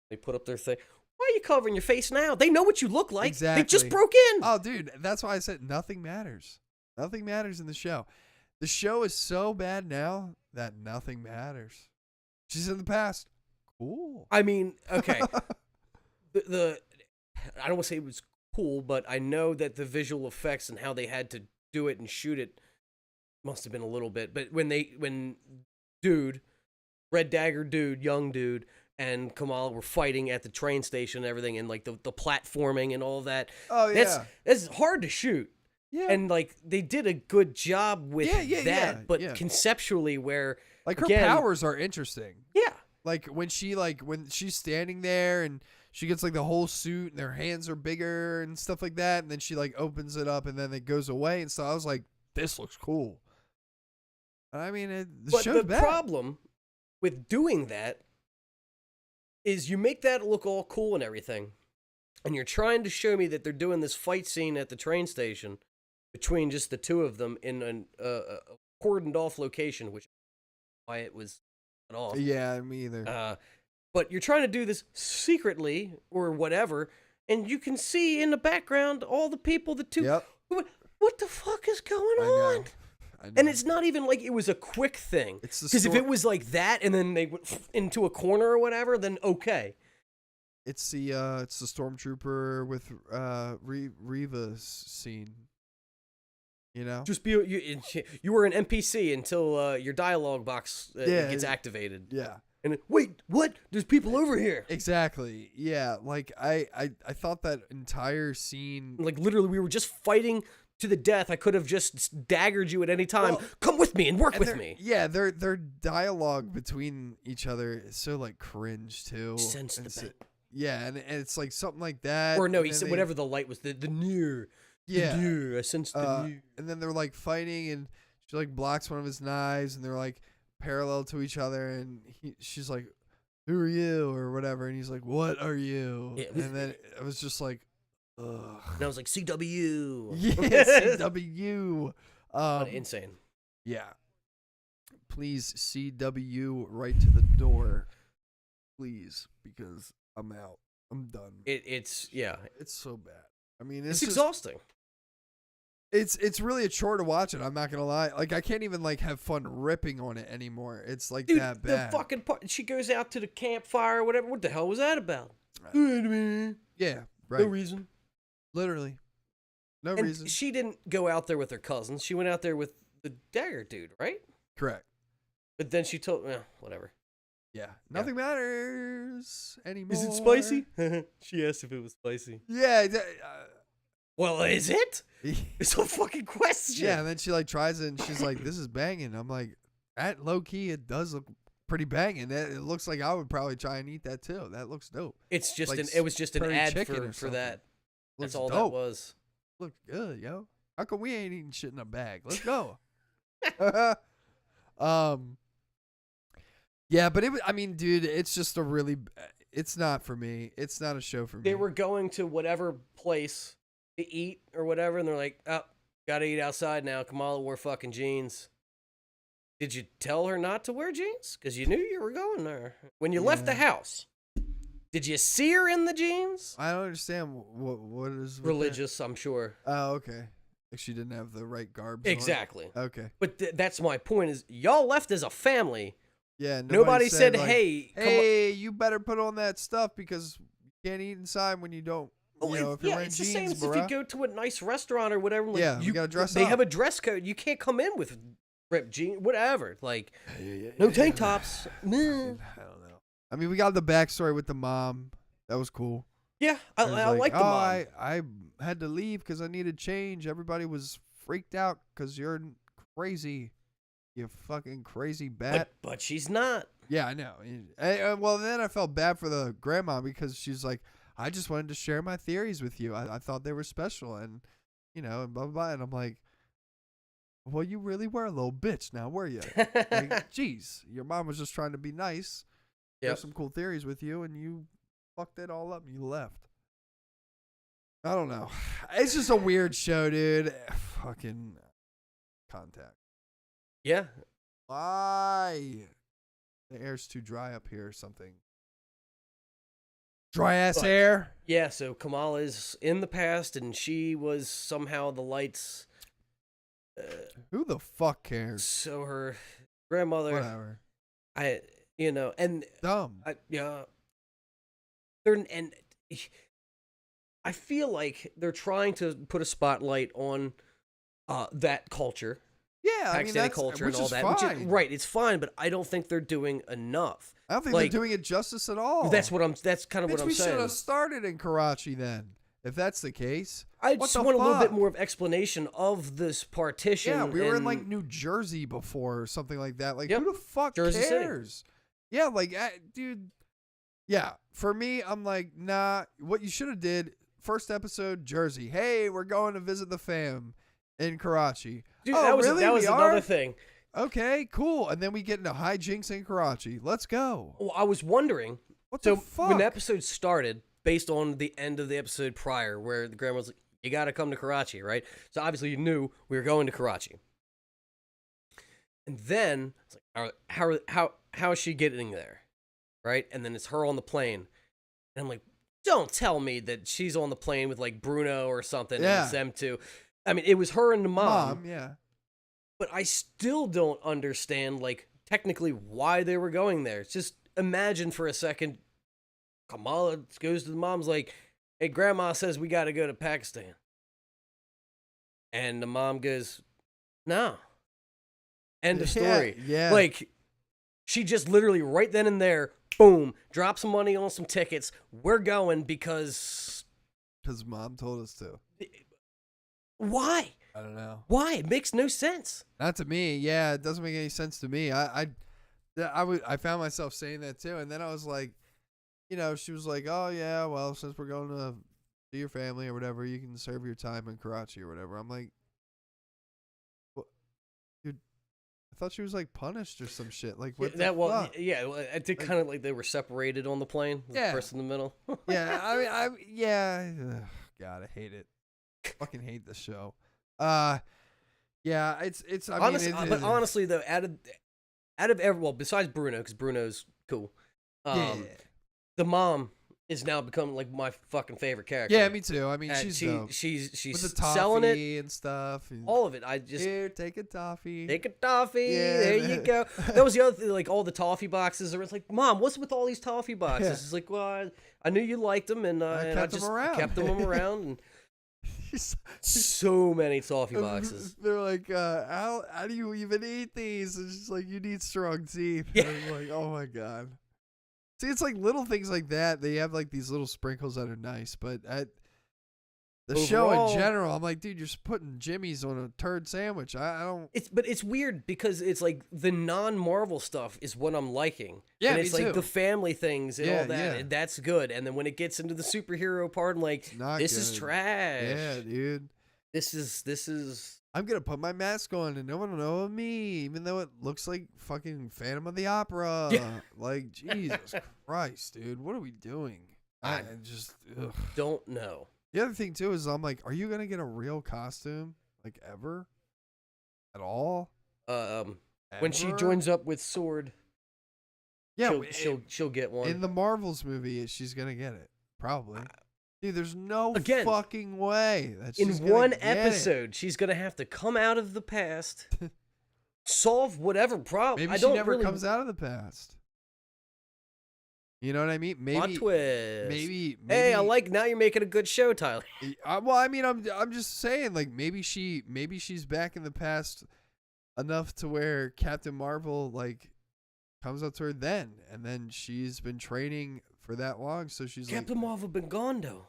they put up their thing. Why are you covering your face now? They know what you look like. Exactly. They just broke in. Oh, dude, that's why I said nothing matters. Nothing matters in the show. The show is so bad now that nothing matters. She's in the past. Cool. I mean, okay. the I don't want to say it was cool, but I know that the visual effects and how they had to do it and shoot it must have been a little bit. But when dude, Red Dagger dude, young dude, and Kamala were fighting at the train station and everything, and like the platforming and all that. Oh, yeah. That's hard to shoot. Yeah. And like they did a good job with that, but yeah. conceptually where Like her again, powers are interesting. Yeah. Like when she's standing there and she gets like the whole suit and her hands are bigger and stuff like that, and then she like opens it up and then it goes away and so I was like, this looks cool. I mean, the problem with doing that is you make that look all cool and everything, and you're trying to show me that they're doing this fight scene at the train station between just the two of them in a cordoned off location, which is why it was cut off. Yeah, me either. But you're trying to do this secretly or whatever, and you can see in the background all the people, the two. Yep. What the fuck is going on? I know. And it's not even like it was a quick thing. Because if it was like that and then they went into a corner or whatever, then okay. It's the stormtrooper with Reva's scene. You know? Just you were an NPC until your dialogue box gets activated. Yeah. And wait, what? There's people over here. Exactly. Yeah. Like I thought that entire scene. Like literally, we were just fighting to the death. I could have just daggered you at any time. Well, come with me and work with me. Yeah, their dialogue between each other is so like cringe too. Sense the bad. Yeah, and it's like something like that. Or no, he said whatever the light was, the near. Yeah. The near. I sensed the near. And then they're like fighting, and she like blocks one of his knives, and they're like parallel to each other, and she's like, "Who are you?" or whatever, and he's like, "What are you?" Yeah. And then it was just like, ugh. And I was like, CW. Yeah, CW. Insane. Yeah. Please, CW right to the door. Please, because I'm out. I'm done. It's so bad. I mean, it's exhausting. It's really a chore to watch it. I'm not gonna lie. Like I can't even like have fun ripping on it anymore. It's like Dude, that bad. The fucking part. She goes out to the campfire or whatever. What the hell was that about? Yeah, right. No reason. Literally, no and reason. She didn't go out there with her cousins. She went out there with the dagger dude, right? Correct. But then she told, whatever. Yeah, nothing matters anymore. Is it spicy? She asked if it was spicy. Yeah. Well, is it? It's a fucking question. Yeah, and then she like tries it and she's like, "This is banging." I'm like, "At low key, it does look pretty banging. It looks like I would probably try and eat that too. That looks dope." It's just like it was just an ad for that. That's Looks all dope. that was. Looked good, yo. How come we ain't eating shit in a bag? Let's go. Yeah, but I mean, dude, it's just it's not for me. It's not a show for me. They were going to whatever place to eat or whatever, and they're like, "Oh, gotta eat outside now." Kamala wore fucking jeans. Did you tell her not to wear jeans? Because you knew you were going there. When you left the house, did you see her in the jeans? I don't understand what is religious, I'm sure. Oh, okay. Like she didn't have the right garb. Exactly. Okay. But that's my point is y'all left as a family. Yeah, Nobody said, like, hey, hey, you better put on that stuff because you can't eat inside when you don't. Oh, You know, if you're wearing it's jeans, the same as bruh. if you go to a nice restaurant or whatever. Like, Yeah, you gotta dress They up. have a dress code. You can't come in with ripped jeans, whatever. Like, no tank tops. Meh. I don't know. I mean, we got the backstory with the mom. That was cool. Yeah, It was I like the mom. I had to leave because I needed change. Everybody was freaked out because you're crazy. You fucking crazy bat. But she's not. Yeah, I know. Well, then I felt bad for the grandma because she's like, I just wanted to share my theories with you. I thought they were special and, and blah, blah, blah. And I'm like, well, you really were a little bitch now, were you? Like, jeez, your mom was just trying to be nice. Share some cool theories with you, and you fucked it all up and you left. I don't know. It's just a weird show, dude. Fucking Contact. Yeah. Why? The air's too dry up here or something. Dry ass air? Yeah, so Kamala is in the past, and she was somehow the lights. Who the fuck cares? So her grandmother. Whatever. And Dumb. I feel like they're trying to put a spotlight on that culture. Yeah, Pakistani culture and all that. Fine. Right, it's fine, but I don't think they're doing enough. I don't think they're doing it justice at all. That's kind of what I'm we saying. should have started in Karachi then, if that's the case. I just want a little bit more of explanation of this partition. Yeah, we were in like New Jersey before or something like that. Like, Yep. who the fuck Jersey City. cares? Yeah, like, dude. Yeah, for me, I'm like, nah. What you should have did, first episode, Jersey. Hey, we're going to visit the fam in Karachi. Dude, oh, that was really? another thing. Okay, cool. And then we get into hijinks in Karachi. Let's go. Well, I was wondering. What the fuck? When the episode started, based on the end of the episode prior, where the grandma was like, you got to come to Karachi, right? So obviously you knew we were going to Karachi. And then it's like, how is she getting there, right? And then it's her on the plane, and I'm like, don't tell me that she's on the plane with like Bruno or something. Yeah. And it's them two. I mean, it was her and the mom. Yeah. But I still don't understand, like, technically why they were going there. Just imagine for a second, Kamala goes to the mom's like, hey, grandma says we got to go to Pakistan. And the mom goes, no. End of story. Yeah. Like, she just literally right then and there, boom, drop some money on some tickets. We're going because mom told us to. Why? I don't know. Why? It makes no sense. Not to me. Yeah, it doesn't make any sense to me. I found myself saying that too, and then I was like, she was like, oh yeah, well, since we're going to see your family or whatever, you can serve your time in Karachi or whatever. I'm like, what, dude? I thought she was like punished or some shit. Like what? I did kind of like they were separated on the plane. The person in the middle. Yeah, ugh, God, I hate it. Fucking hate this show. Yeah, it's. But honestly, though, out of everyone, besides Bruno, because Bruno's cool. The mom is now becoming like my fucking favorite character. Yeah, me too. I mean, she's she's with the selling it and stuff. And all of it. I just here, take a toffee. Take a toffee. Yeah, there you go. That was the other thing. Like all the toffee boxes. It's like, Mom, what's with all these toffee boxes? Yeah. It's like, well, I knew you liked them, and I just kept them around. And so many toffee boxes. They're like, how do you even eat these? It's just like, you need strong teeth. Yeah. And I'm like, oh my God. See, it's like little things like that. They have like these little sprinkles that are nice, but the show in general, I'm like, dude, you're just putting Jimmy's on a turd sandwich. I don't. But it's weird because it's like the non-Marvel stuff is what I'm liking. Yeah, and it's me like too. the family things and all that. Yeah. And that's good. And then when it gets into the superhero part, I'm like, this is good. trash. Yeah, dude. This is. I'm gonna put my mask on and no one will know me, even though it looks like fucking Phantom of the Opera. Yeah. Like, Jesus Christ, dude, what are we doing? I just don't know. The other thing too is I'm like, are you gonna get a real costume like ever, at all? When she joins up with Sword, yeah, she'll get one. In the Marvels movie, she's gonna get it probably. Dude, there's no Again, fucking way that she's in gonna one get episode she's gonna have to come out of the past solve whatever problem. Maybe I she don't never really, comes out of the past. You know what I mean? plot twist. Maybe. Hey, I like. Now you're making a good show, Tyler. Well, I mean, I'm just saying, like maybe she's back in the past enough to where Captain Marvel like comes up to her then, and then she's been training for that long, so she's Captain Marvel been gone though.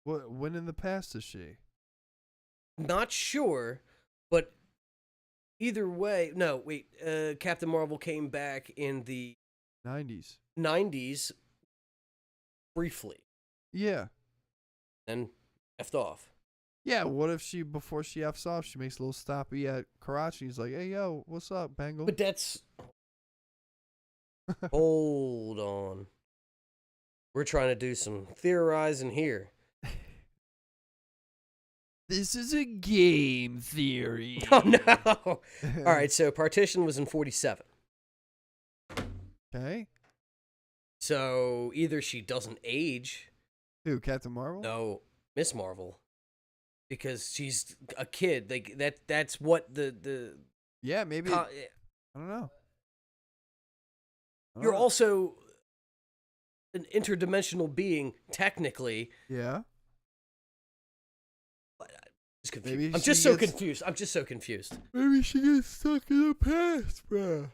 when in the past is she? Not sure, but either way, no. Wait, Captain Marvel came back in the 90s. 90s briefly, Yeah. then effed off. Yeah, what if before she F's off, she makes a little stoppy at Karachi. He's like, hey, yo, what's up, Bengal? But that's. Hold on. We're trying to do some theorizing here. This is a game theory. Oh, no. All right, so Partition was in 47. Okay. So either she doesn't age. Who, Captain Marvel? No, Miss Marvel. Because she's a kid. Like that's what the Yeah, maybe. I don't know. You're also an interdimensional being, technically. Yeah. Just confused. Maybe I'm she just so gets- confused. I'm just so confused. Maybe she gets stuck in the past, bro.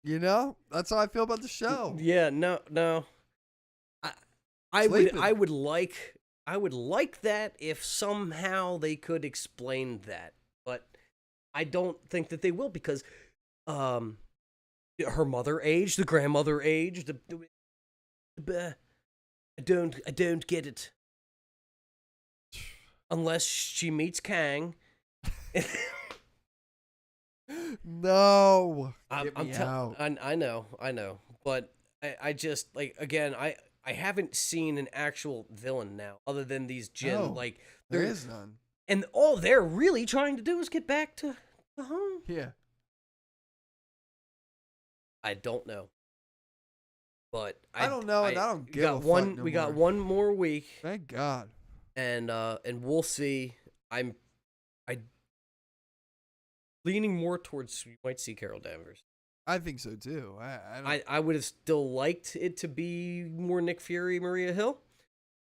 You know? That's how I feel about the show. Yeah, no. I would like that if somehow they could explain that, but I don't think that they will because her mother aged, the grandmother aged. I don't get it. Unless she meets Kang. No. Get I'm me tell- out. I know, but I just like again I haven't seen an actual villain now other than these Jin No, like There they're- is none. and all they're really trying to do is get back to home. Yeah. I don't know, but I don't know, and I don't give a fuck no We got more. one more week, Thank God. and we'll see. I leaning more towards you might see Carol Danvers. I think so too. I would have still liked it to be more Nick Fury, Maria Hill.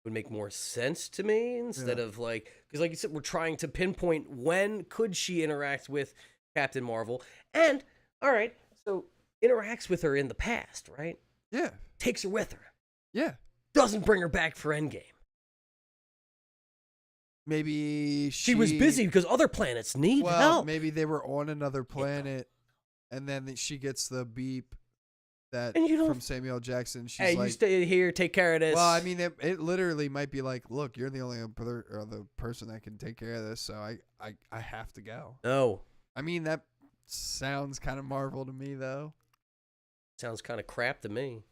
Would make more sense to me instead of like because like you said, we're trying to pinpoint when could she interact with Captain Marvel, and all right, so interacts with her in the past, right? Yeah. Takes her with her, Yeah. doesn't bring her back for Endgame. Maybe She was busy because other planets need help. Maybe they were on another planet, and then she gets the beep that And you don't- from Samuel Jackson. She's Hey, like, you stay here, take care of this. well, I mean, it literally might be like, look, you're the only other person that can take care of this, so I have to go. no, I mean, that sounds kind of Marvel to me, though. sounds kind of crap to me.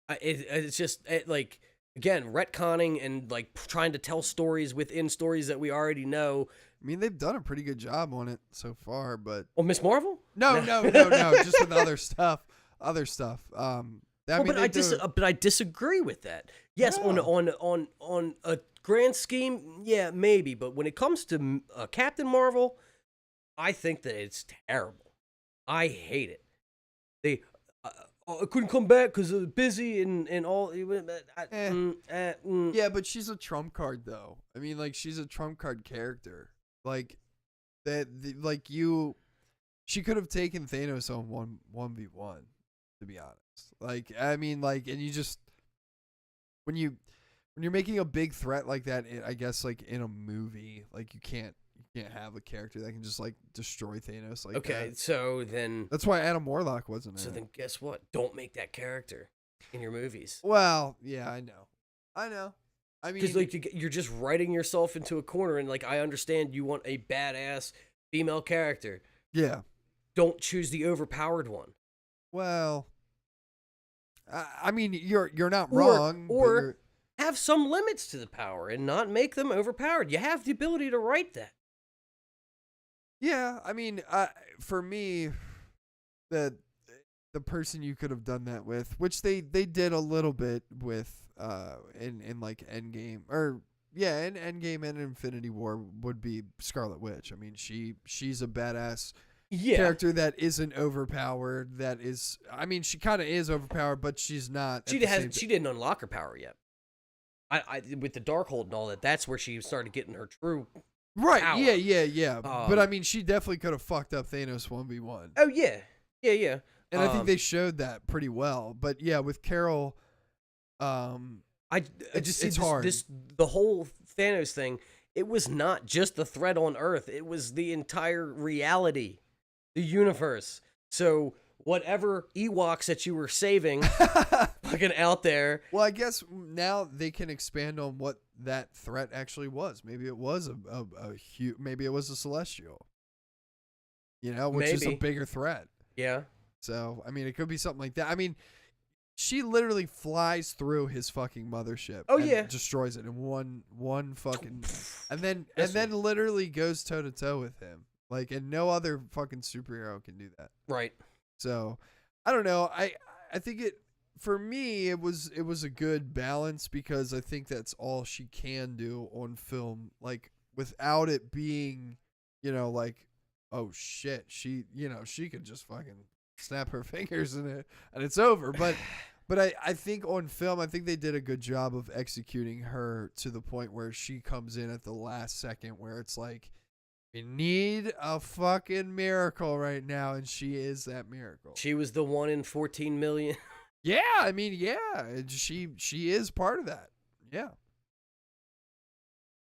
It's just like again retconning and like trying to tell stories within stories that we already know. I mean, they've done a pretty good job on it so far, but Oh, Miss Marvel? no, just with other stuff. But I disagree with that. Yes, Yeah. on a grand scheme, yeah, maybe. But when it comes to Captain Marvel, I think that it's terrible. I hate it. They I couldn't come back because I was busy and all. Yeah, but she's a trump card, though. I mean, like, she's a trump card character. Like, she could have taken Thanos on 1v1, to be honest. Like, I mean, like, and you just, when you're making a big threat like that, I guess, like, in a movie, like, you can't have a character that can just, like, destroy Thanos like that. Okay, so then. That's why Adam Warlock wasn't in So it. then, guess what? Don't make that character in your movies. Well, yeah, I know. I mean, Because like you're just writing yourself into a corner, and like I understand you want a badass female character. yeah. Don't choose the overpowered one. Well, I mean, you're not Or- wrong. but or- you're- Have some limits to the power and not make them overpowered. You have the ability to write that. yeah, I mean, for me, the person you could have done that with, which they did a little bit with, in like Endgame, or yeah, and Endgame and Infinity War would be Scarlet Witch. I mean, she's a badass character that isn't overpowered. That is, I mean, she kind of is overpowered, but she's not. She didn't unlock her power yet. I with the Darkhold and all that. That's where she started getting her true power. Yeah. But I mean, she definitely could have fucked up Thanos 1v1. Oh yeah. And I think they showed that pretty well. But yeah, with Carol, it's hard. The whole Thanos thing. It was not just the threat on Earth. It was the entire reality, the universe. So whatever Ewoks that you were saving, fucking out there. Well, I guess now they can expand on what that threat actually was. Maybe it was a huge. Maybe it was a Celestial. Which is a bigger threat. Yeah. So I mean, it could be something like that. I mean, she literally flies through his fucking mothership. Oh and yeah. Destroys it in one fucking, and then literally goes toe to toe with him. Like, and no other fucking superhero can do that. Right. So, I don't know. I think for me it was a good balance because I think that's all she can do on film. Like, without it being, like, oh shit, she could just fucking snap her fingers and it's over. But I think on film, I think they did a good job of executing her to the point where she comes in at the last second where it's like, we need a fucking miracle right now, and she is that miracle. She was the 1 in 14 million. Yeah, I mean, yeah, she is part of that. Yeah.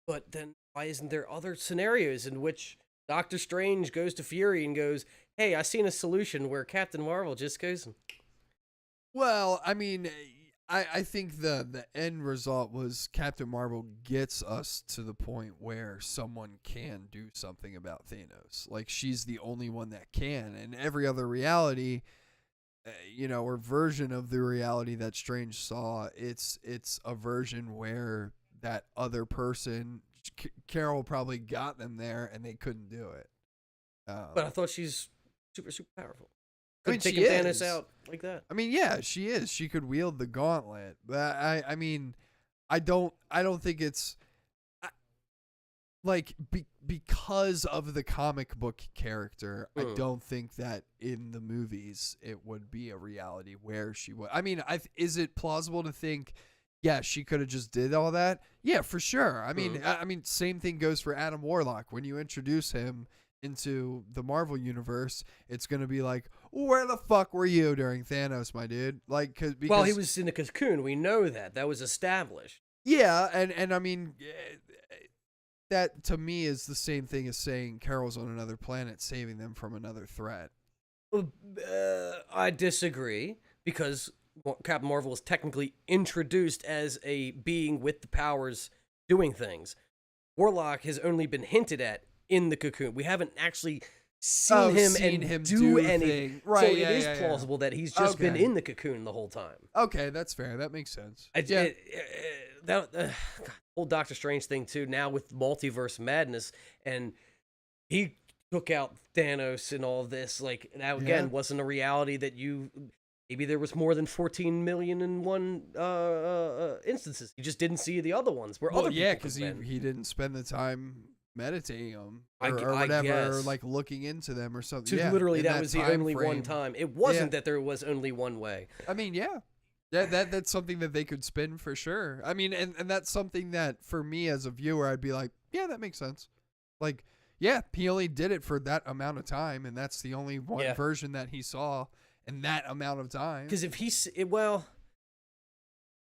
But then why isn't there other scenarios in which Doctor Strange goes to Fury and goes, "Hey, I seen a solution," where Captain Marvel just goes? Well, I mean, I think the end result was Captain Marvel gets us to the point where someone can do something about Thanos. Like, she's the only one that can. And every other reality, or version of the reality that Strange saw, it's a version where that other person, Carol probably got them there and they couldn't do it. But I thought she's super, super powerful. I mean, taking Thanos out like that. I mean, yeah, she is. She could wield the gauntlet, but I mean, I don't think it's like because of the comic book character. I don't think that in the movies it would be a reality where she would. I mean, is it plausible to think? Yeah, she could have just did all that. Yeah, for sure. I mean, I mean, same thing goes for Adam Warlock. When you introduce him into the Marvel universe, it's going to be like, where the fuck were you during Thanos, my dude? Like, because well, he was in the cocoon. We know that was established. Yeah, and I mean, that to me is the same thing as saying Carol's on another planet saving them from another threat. I disagree, because Captain Marvel is technically introduced as a being with the powers doing things. Warlock has only been hinted at in the cocoon. We haven't actually seen him do anything. Right, so it is plausible that he's just been in the cocoon the whole time. Okay, that's fair. That makes sense. Whole Doctor Strange thing too, now with multiverse madness, and he took out Thanos and all of this. Like, that again wasn't a reality that you. Maybe there was more than 14 million in one instances. You just didn't see the other ones. Because he didn't spend the time meditating them or whatever, or like looking into them or something. So literally, that was the only one time. It wasn't that there was only one way. I mean, yeah. That's something that they could spin for sure. I mean, and that's something that for me as a viewer, I'd be like, yeah, that makes sense. like, yeah, he only did it for that amount of time, and that's the only one version that he saw in that amount of time. Because if he's, well,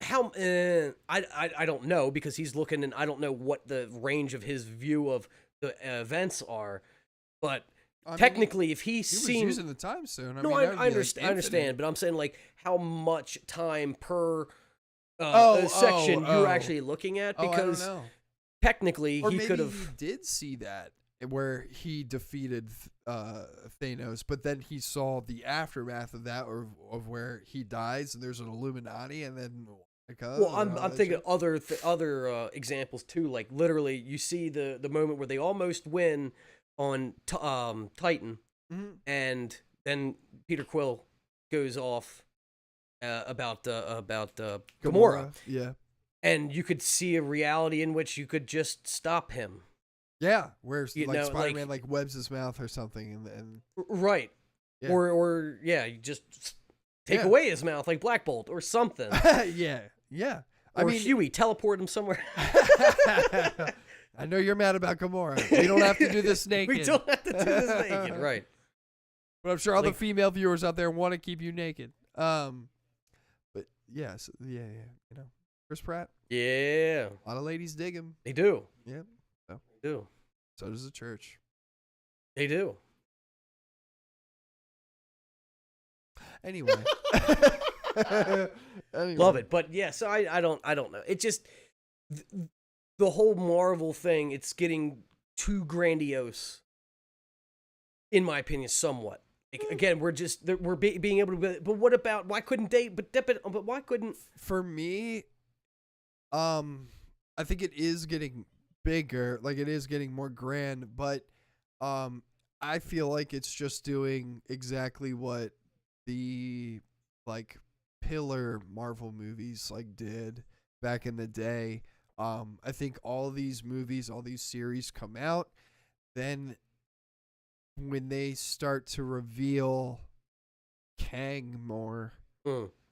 how, I don't know, because he's looking, and I don't know what the range of his view of the events are, but technically, if he's seen, was using the time soon. I understand, but I'm saying, like, how much time per section you're actually looking at, because I don't know. Technically, or he could have. He did see that where he defeated Thanos, but then he saw the aftermath of that, or of where he dies, and there's an Illuminati, and then. Well, I'm thinking other examples too. Like, literally, you see the moment where they almost win on Titan, and then Peter Quill goes off about Gamora. Yeah. And you could see a reality in which you could just stop him. Yeah, where You like know, Spider-Man like webs his mouth or something, and Right. Yeah. Or you just take Yeah. away his mouth like Black Bolt or something. yeah. Or Huey, teleport him somewhere. I know you're mad about Gamora. We don't have to do this naked. We don't have to do this naked, right? But I'm sure all the Like- female viewers out there want to keep you naked. But yes, yeah, you know, Chris Pratt. Yeah, A lot of ladies dig him. they do. Yeah, They do. so does the church. They do. Anyway. Love it, but yeah. So I don't know. It just the whole Marvel thing. It's getting too grandiose, in my opinion, somewhat. Like, again, we're being able to. But what about why couldn't they? But why couldn't? For me, I think it is getting bigger. Like it is getting more grand, but I feel like it's just doing exactly what the like pillar Marvel movies like did back in the day. I think all these movies, all these series come out, then when they start to reveal Kang more,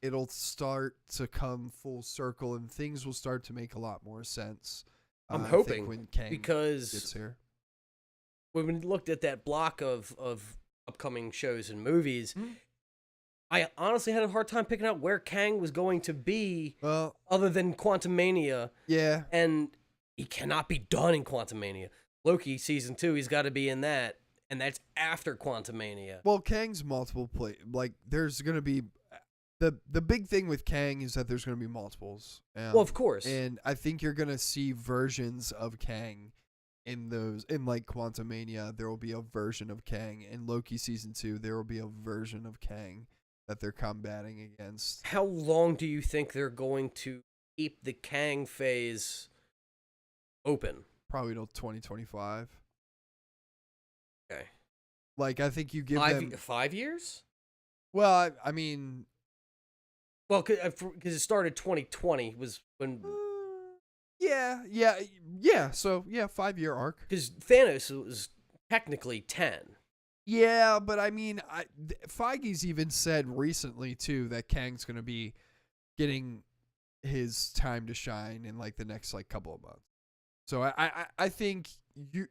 it'll start to come full circle and things will start to make a lot more sense. I'm I hoping, think when Kang because gets here. when we looked at that block of upcoming shows and movies, I honestly had a hard time picking out where Kang was going to be, Well, other than Quantumania, yeah. and he cannot be done in Quantumania. Loki season 2, he's got to be in that, and that's after Quantumania. Well, Kang's multiple play. Like, there's gonna be the big thing with Kang is that there's gonna be multiples. Well, of course. And I think you're gonna see versions of Kang in those. In like Quantumania, there will be a version of Kang. In Loki season 2, there will be a version of Kang that they're combating against. How long do you think they're going to keep the Kang phase open? Probably till 2025. Okay. Like, I think you give 5 years? Well, I mean, Well, because it started 2020 was when, yeah. So yeah, 5-year arc. because Thanos was technically 10. Yeah, but I mean, Feige's even said recently too that Kang's gonna be getting his time to shine in like the next like couple of months. So I think you,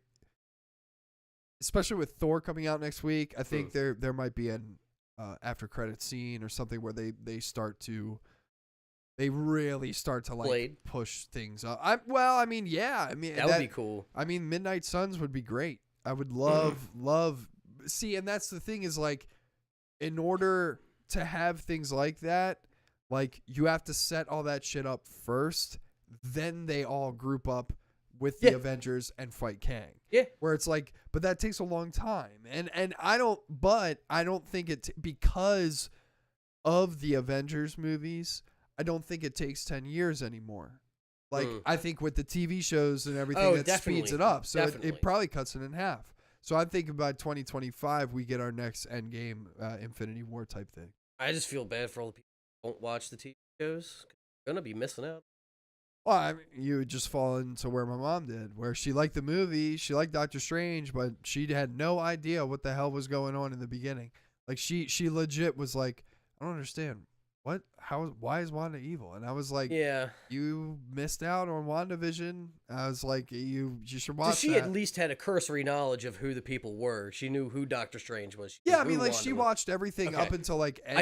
especially with Thor coming out next week, I think there might be an after credit scene or something where they really start to like Blade. push things up. I mean, That would be cool. I mean, Midnight Suns would be great. I would love. See, and that's the thing is like, in order to have things like that, like you have to set all that shit up first. Then they all group up with the Avengers and fight Kang. Yeah. Where it's like, but that takes a long time, and I don't think it because of the Avengers movies. I don't think it takes 10 years anymore. Like I think with the TV shows and everything, that speeds it up. So it probably cuts it in half. So I'm thinking by 2025 we get our next Endgame Infinity War type thing. I just feel bad for all the people who don't watch the TV shows. They're going to be missing out. Well, I mean, you would just fall into where my mom did, where she liked the movie, she liked Doctor Strange, but she had no idea what the hell was going on in the beginning. Like she legit was like, I don't understand. What? Why is Wanda evil? And I was like, Yeah. You missed out on WandaVision. I was like, you should watch She that. at least had a cursory knowledge of who the people were. She knew who Doctor Strange was. Yeah, I mean, like she watched everything up until like Endgame.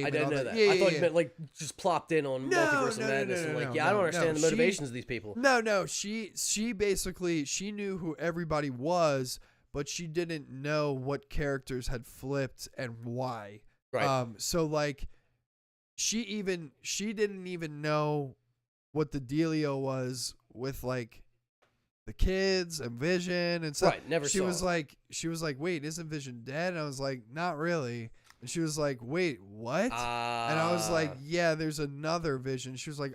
I didn't know that. Yeah, I thought you meant like just plopped in on Multiverse of Madness and like, I don't understand the motivations of these people. No, she basically she knew who everybody was, but she didn't know what characters had flipped and why. Right. So like she didn't even know what the dealio was with like the kids and Vision and stuff. Right, never she saw was it. like, wait, isn't Vision dead? And I was like, not really. And she was like, wait, what? And I was like, yeah, there's another Vision. She was like,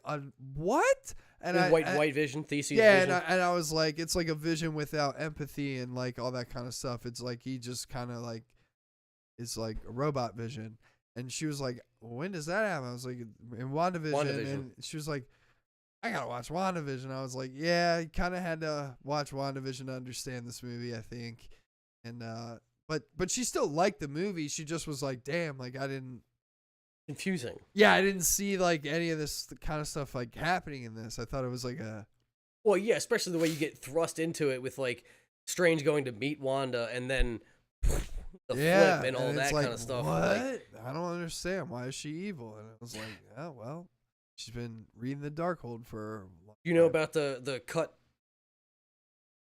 what? And White Vision, Theseus Vision. and I was like, it's like a Vision without empathy and like all that kind of stuff. It's like he just kind of like is like a robot Vision. And she was like, when does that happen? I was like, in WandaVision. And she was like, I gotta watch WandaVision. I was like, yeah, you kind of had to watch WandaVision to understand this movie, I think. And but she still liked the movie. She just was like, damn, like I didn't. Confusing. Yeah, I didn't see like any of this kind of stuff like happening in this. I thought it was like a. Well, yeah, especially the way you get thrust into it with like Strange going to meet Wanda and then the flip and all that like, kind of stuff. What? Like, I don't understand. Why is she evil? And I was like, oh well, she's been reading the Darkhold for. A long you know time. about the cut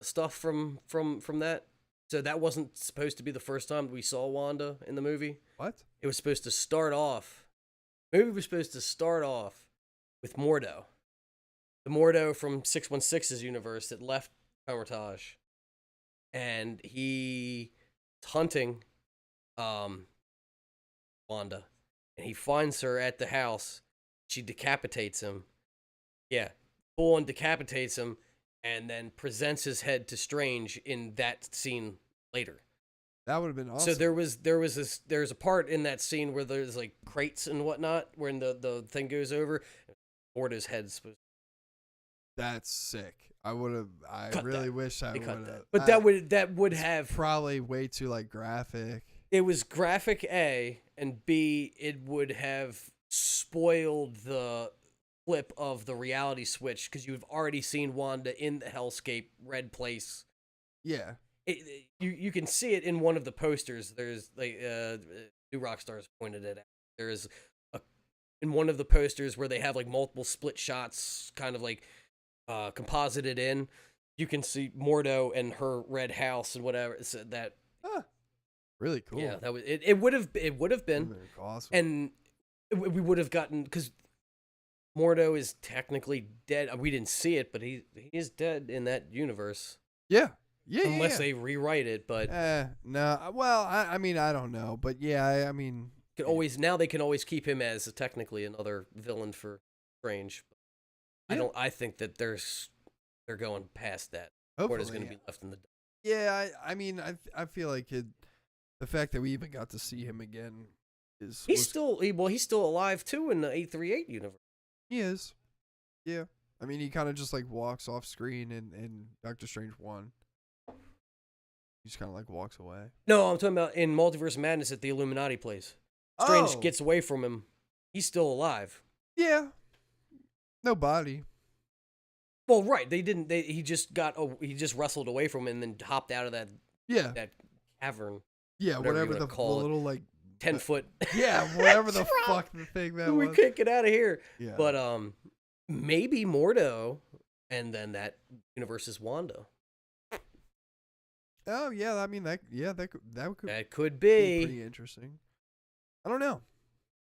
stuff from that? So that wasn't supposed to be the first time we saw Wanda in the movie. What? It was supposed to start off. The movie was supposed to start off with Mordo. The Mordo from 616's universe that left Hermitage. And he's hunting Wanda. And he finds her at the house. She decapitates him. Yeah. Full on decapitates him. And then presents his head to Strange in that scene later. That would have been awesome. So there's a part in that scene where there's like crates and whatnot when the thing goes over. Mordo's head's supposed. That's sick. I would have. I Cut really that. wish I They would cut have. that. But that would have probably way too like graphic. it was graphic A, and B, it would have spoiled the flip of the reality switch because you've already seen Wanda in the hellscape red place. Yeah. You can see it in one of the posters. There's like New Rockstars pointed it out. There is in one of the posters where they have like multiple split shots, kind of like composited in. You can see Mordo and her red house and whatever. So that really cool. Yeah, that was it. It would have been awesome. and we would have gotten because Mordo is technically dead. We didn't see it, but he is dead in that universe. Yeah. Unless they rewrite it, but no. Well, I mean, I don't know, but yeah, I mean, they can always keep him as technically another villain for Strange. Yeah. I think that they're going past that. hopefully, Mordo's going to be left in the. Yeah, I mean, I feel like the fact that we even got to see him again He's still alive too in the 838 universe. He is. Yeah. I mean, he kind of just like walks off screen in Doctor Strange 1. He just kind of like walks away. No, I'm talking about in Multiverse Madness at the Illuminati place. Strange gets away from him. He's still alive. Yeah. No body. Well, right. He just wrestled away from him and then hopped out of that cavern. Yeah, whatever the little like 10-foot. Yeah, whatever the fuck the thing that was. We can't get out of here. Yeah. But maybe Mordo, and then that universe is Wanda. Oh yeah, I mean that could be pretty interesting. I don't know,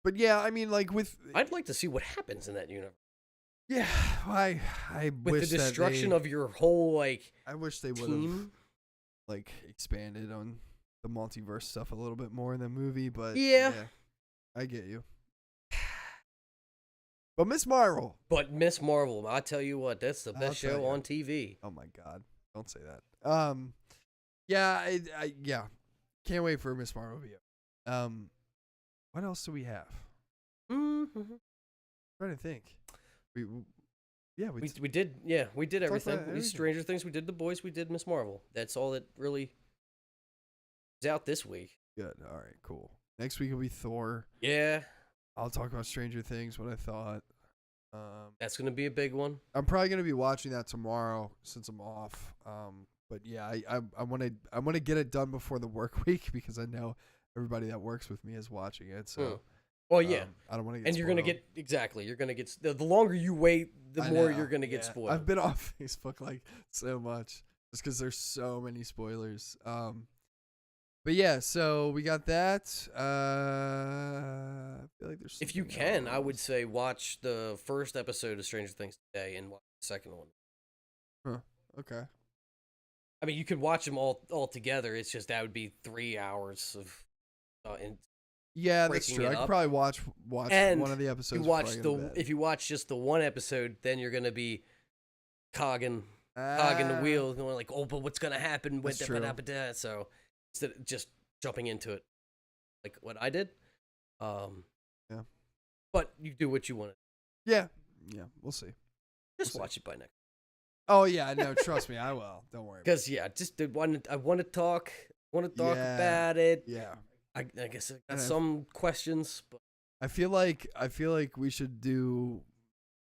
but yeah, I mean like I'd like to see what happens in that universe. Yeah, I with wish the destruction that of your whole like. I wish they would have like expanded on the multiverse stuff a little bit more in the movie, but yeah I get you. But Miss Marvel, I tell you what, that's the best show on TV. Oh my god, don't say that. Yeah, I can't wait for Miss Marvel. What else do we have? I'm trying to think. We did everything. We Stranger Things. We did The Boys. We did Miss Marvel. That's all that really is out this week. Good. All right. Cool. Next week will be Thor. Yeah. I'll talk about Stranger Things. What I thought. That's gonna be a big one. I'm probably gonna be watching that tomorrow since I'm off. But yeah, I want to get it done before the work week because I know everybody that works with me is watching it. So. Well, yeah. I don't want to get. And you're gonna get You're gonna get the longer you wait, the more you're gonna get spoiled. I've been off Facebook like so much just because there's so many spoilers. But yeah, so we got that. I feel like there's. If you can, I would say watch the first episode of Stranger Things today and watch the second one. Huh. Okay. I mean, you could watch them all together. It's just that would be 3 hours of. Yeah, that's true. I could probably watch and one of the episodes. If you watch just the one episode, then you're gonna be cogging the wheel, going like, oh, but what's gonna happen? That's true. So instead of just jumping into it, like what I did, yeah. But you do what you want. Yeah, we'll see. Just We'll watch it by next. Oh yeah, no, trust me, I will. Don't worry. Because I want to talk. Yeah. About it. Yeah. I guess I got And some questions, but I feel like we should do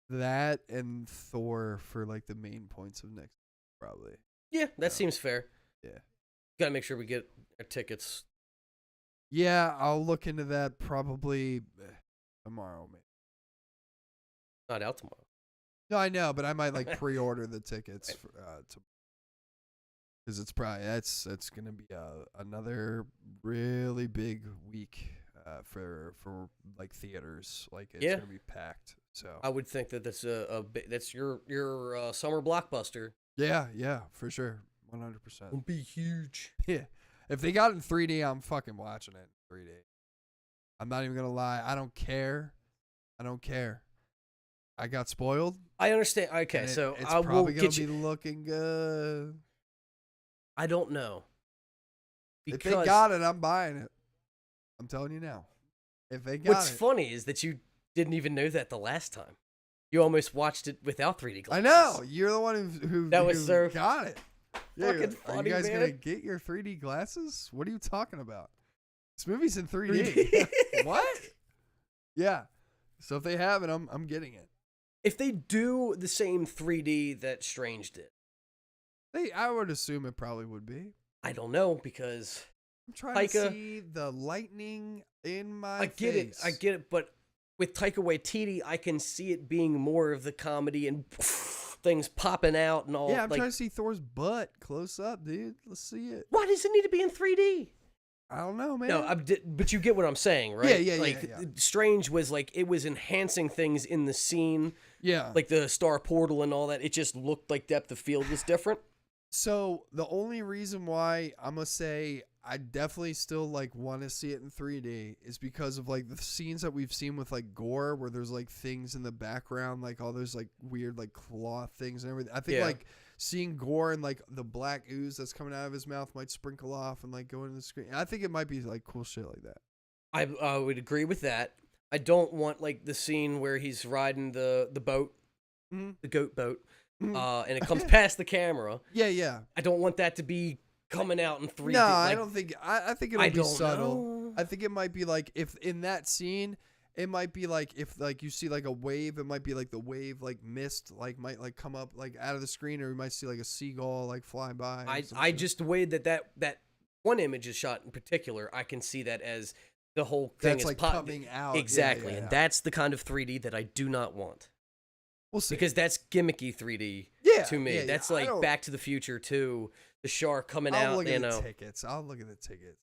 that and Thor for like the main points of next week, probably. yeah, that seems fair. Yeah. Gotta make sure we get our tickets. Yeah, I'll look into that probably tomorrow, maybe. Not out tomorrow. No, I know, but I might like pre-order the tickets for, because it's probably that's gonna be another really big week for like theaters. Like it's gonna be packed. So I would think that that's your summer blockbuster. yeah, for sure, 100%. It'll be huge. Yeah, if they got it in 3D, I'm fucking watching it in 3D. I'm not even gonna lie. I don't care. I got spoiled. I understand. Okay, and so it's I will probably gonna get be you. looking good. I don't know. If they got it, I'm buying it. I'm telling you now. If they got What's it. funny is that you didn't even know that the last time. You almost watched it without 3D I glasses. know. You're the one who That was so got it. fucking Are funny, you guys man. gonna get your 3D glasses? What are you talking about? This movie's in 3D. What? Yeah. So if they have it, I'm getting it. If they do the same 3D that Strange did, I would assume it probably would be. I don't know because I'm trying Taika- to see the lightning in my I get face. it, but with Taika Waititi, I can see it being more of the comedy and things popping out and all. Yeah, I'm like, trying to see Thor's butt close up, dude. Let's see it. why does it need to be in 3D? I don't know, man. No, but you get what I'm saying, right? Yeah, like, yeah. Strange was like, it was enhancing things in the scene, Yeah. like the star portal and all that. It just looked like depth of field was different. So the only reason why I'm gonna say I definitely still like want to see it in 3D is because of like the scenes that we've seen with like gore, where there's like things in the background, like all those like weird like claw things and everything. I think like seeing gore and like the black ooze that's coming out of his mouth might sprinkle off and like go into the screen. I think it might be like cool shit like that. I would agree with that. I don't want like the scene where he's riding the boat, the goat boat, and it comes past the camera. Yeah. I don't want that to be coming out in 3D. No, like, I don't think. I think it'll I be don't subtle. know. I think it might be like if in that scene, it might be like if like you see like a wave, it might be like the wave like mist like might like come up like out of the screen, or you might see like a seagull like fly by. I just the way that one image is shot in particular, I can see that as the whole thing that's is like coming out exactly, Yeah. and that's the kind of 3D that I do not want. We'll see. Because that's gimmicky 3D to me. Yeah, That's I like don't- Back to the Future 2, the shark coming I'll out. look You at the know, tickets. I'll look at the tickets.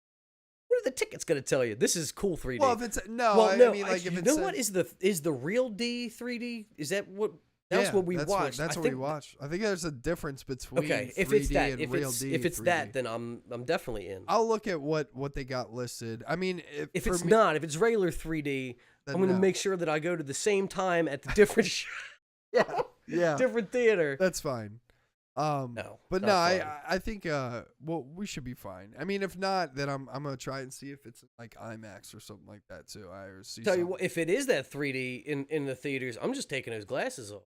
what are the tickets going to tell you? This is cool 3D. Well, if it's no, Well, I mean like if you it's know what is the real D 3D? Is that what? That's what we watched. That's I what think, we watched. I think there's a difference between Okay, 3D if it's that, and if real it's D. if it's 3D. that, then I'm definitely in. I'll look at what they got listed. I mean, If for it's me, not, if it's regular 3D, then I'm going to no. make sure that I go to the same time at the different yeah, different theater. that's fine. No, but not no, fun. I think well we should be fine. I mean, if not, then I'm gonna try and see if it's like IMAX or something like that too. Tell you what, if it is that 3D in the theaters, I'm just taking those glasses off.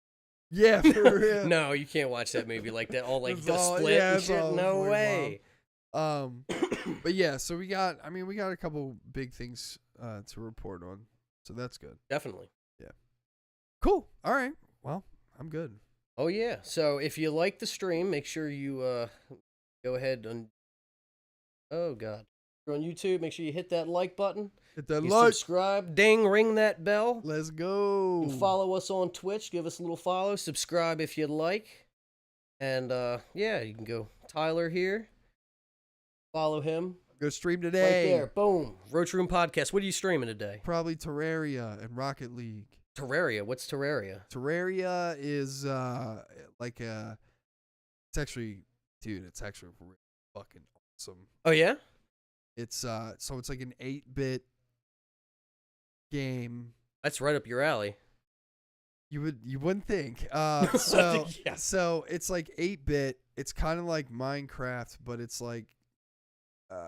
yeah, for real. No, you can't watch that movie like that. All like It's the all- split yeah, and it's shit. all No void way. But yeah, so we got a couple big things to report on, so that's good. Definitely. Cool. All right. Well, I'm good. Oh yeah. So if you like the stream, make sure you go ahead and oh god, if you're on YouTube, make sure you hit that like button. Hit that You like. subscribe, ding, ring that bell. Let's go. And follow us on Twitch. Give us a little follow. Subscribe if you'd like. And yeah, you can go Tyler here. Follow him Go stream right today. there. Boom. Roach Room Podcast. What are you streaming today? Probably Terraria and Rocket League. Terraria. What's Terraria? Terraria is like a. It's actually, dude. It's actually really fucking awesome. Oh yeah. It's so it's like an 8-bit game. That's right up your alley. You wouldn't think. So Yeah. so it's like 8-bit. It's kind of like Minecraft, but it's like,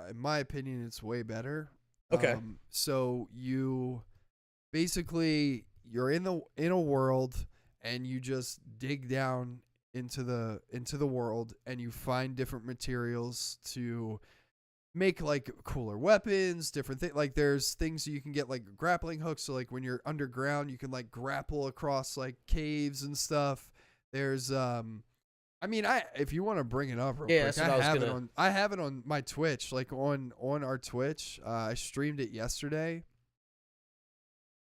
in my opinion, it's way better. Okay. So you basically you're in a world, and you just dig down into the world, and you find different materials to make like cooler weapons, different things. Like there's things you can get like grappling hooks, so like when you're underground you can like grapple across like caves and stuff. There's I mean, if you want to bring it up real quick, that's what I have it on my Twitch, like on our Twitch. I streamed it yesterday.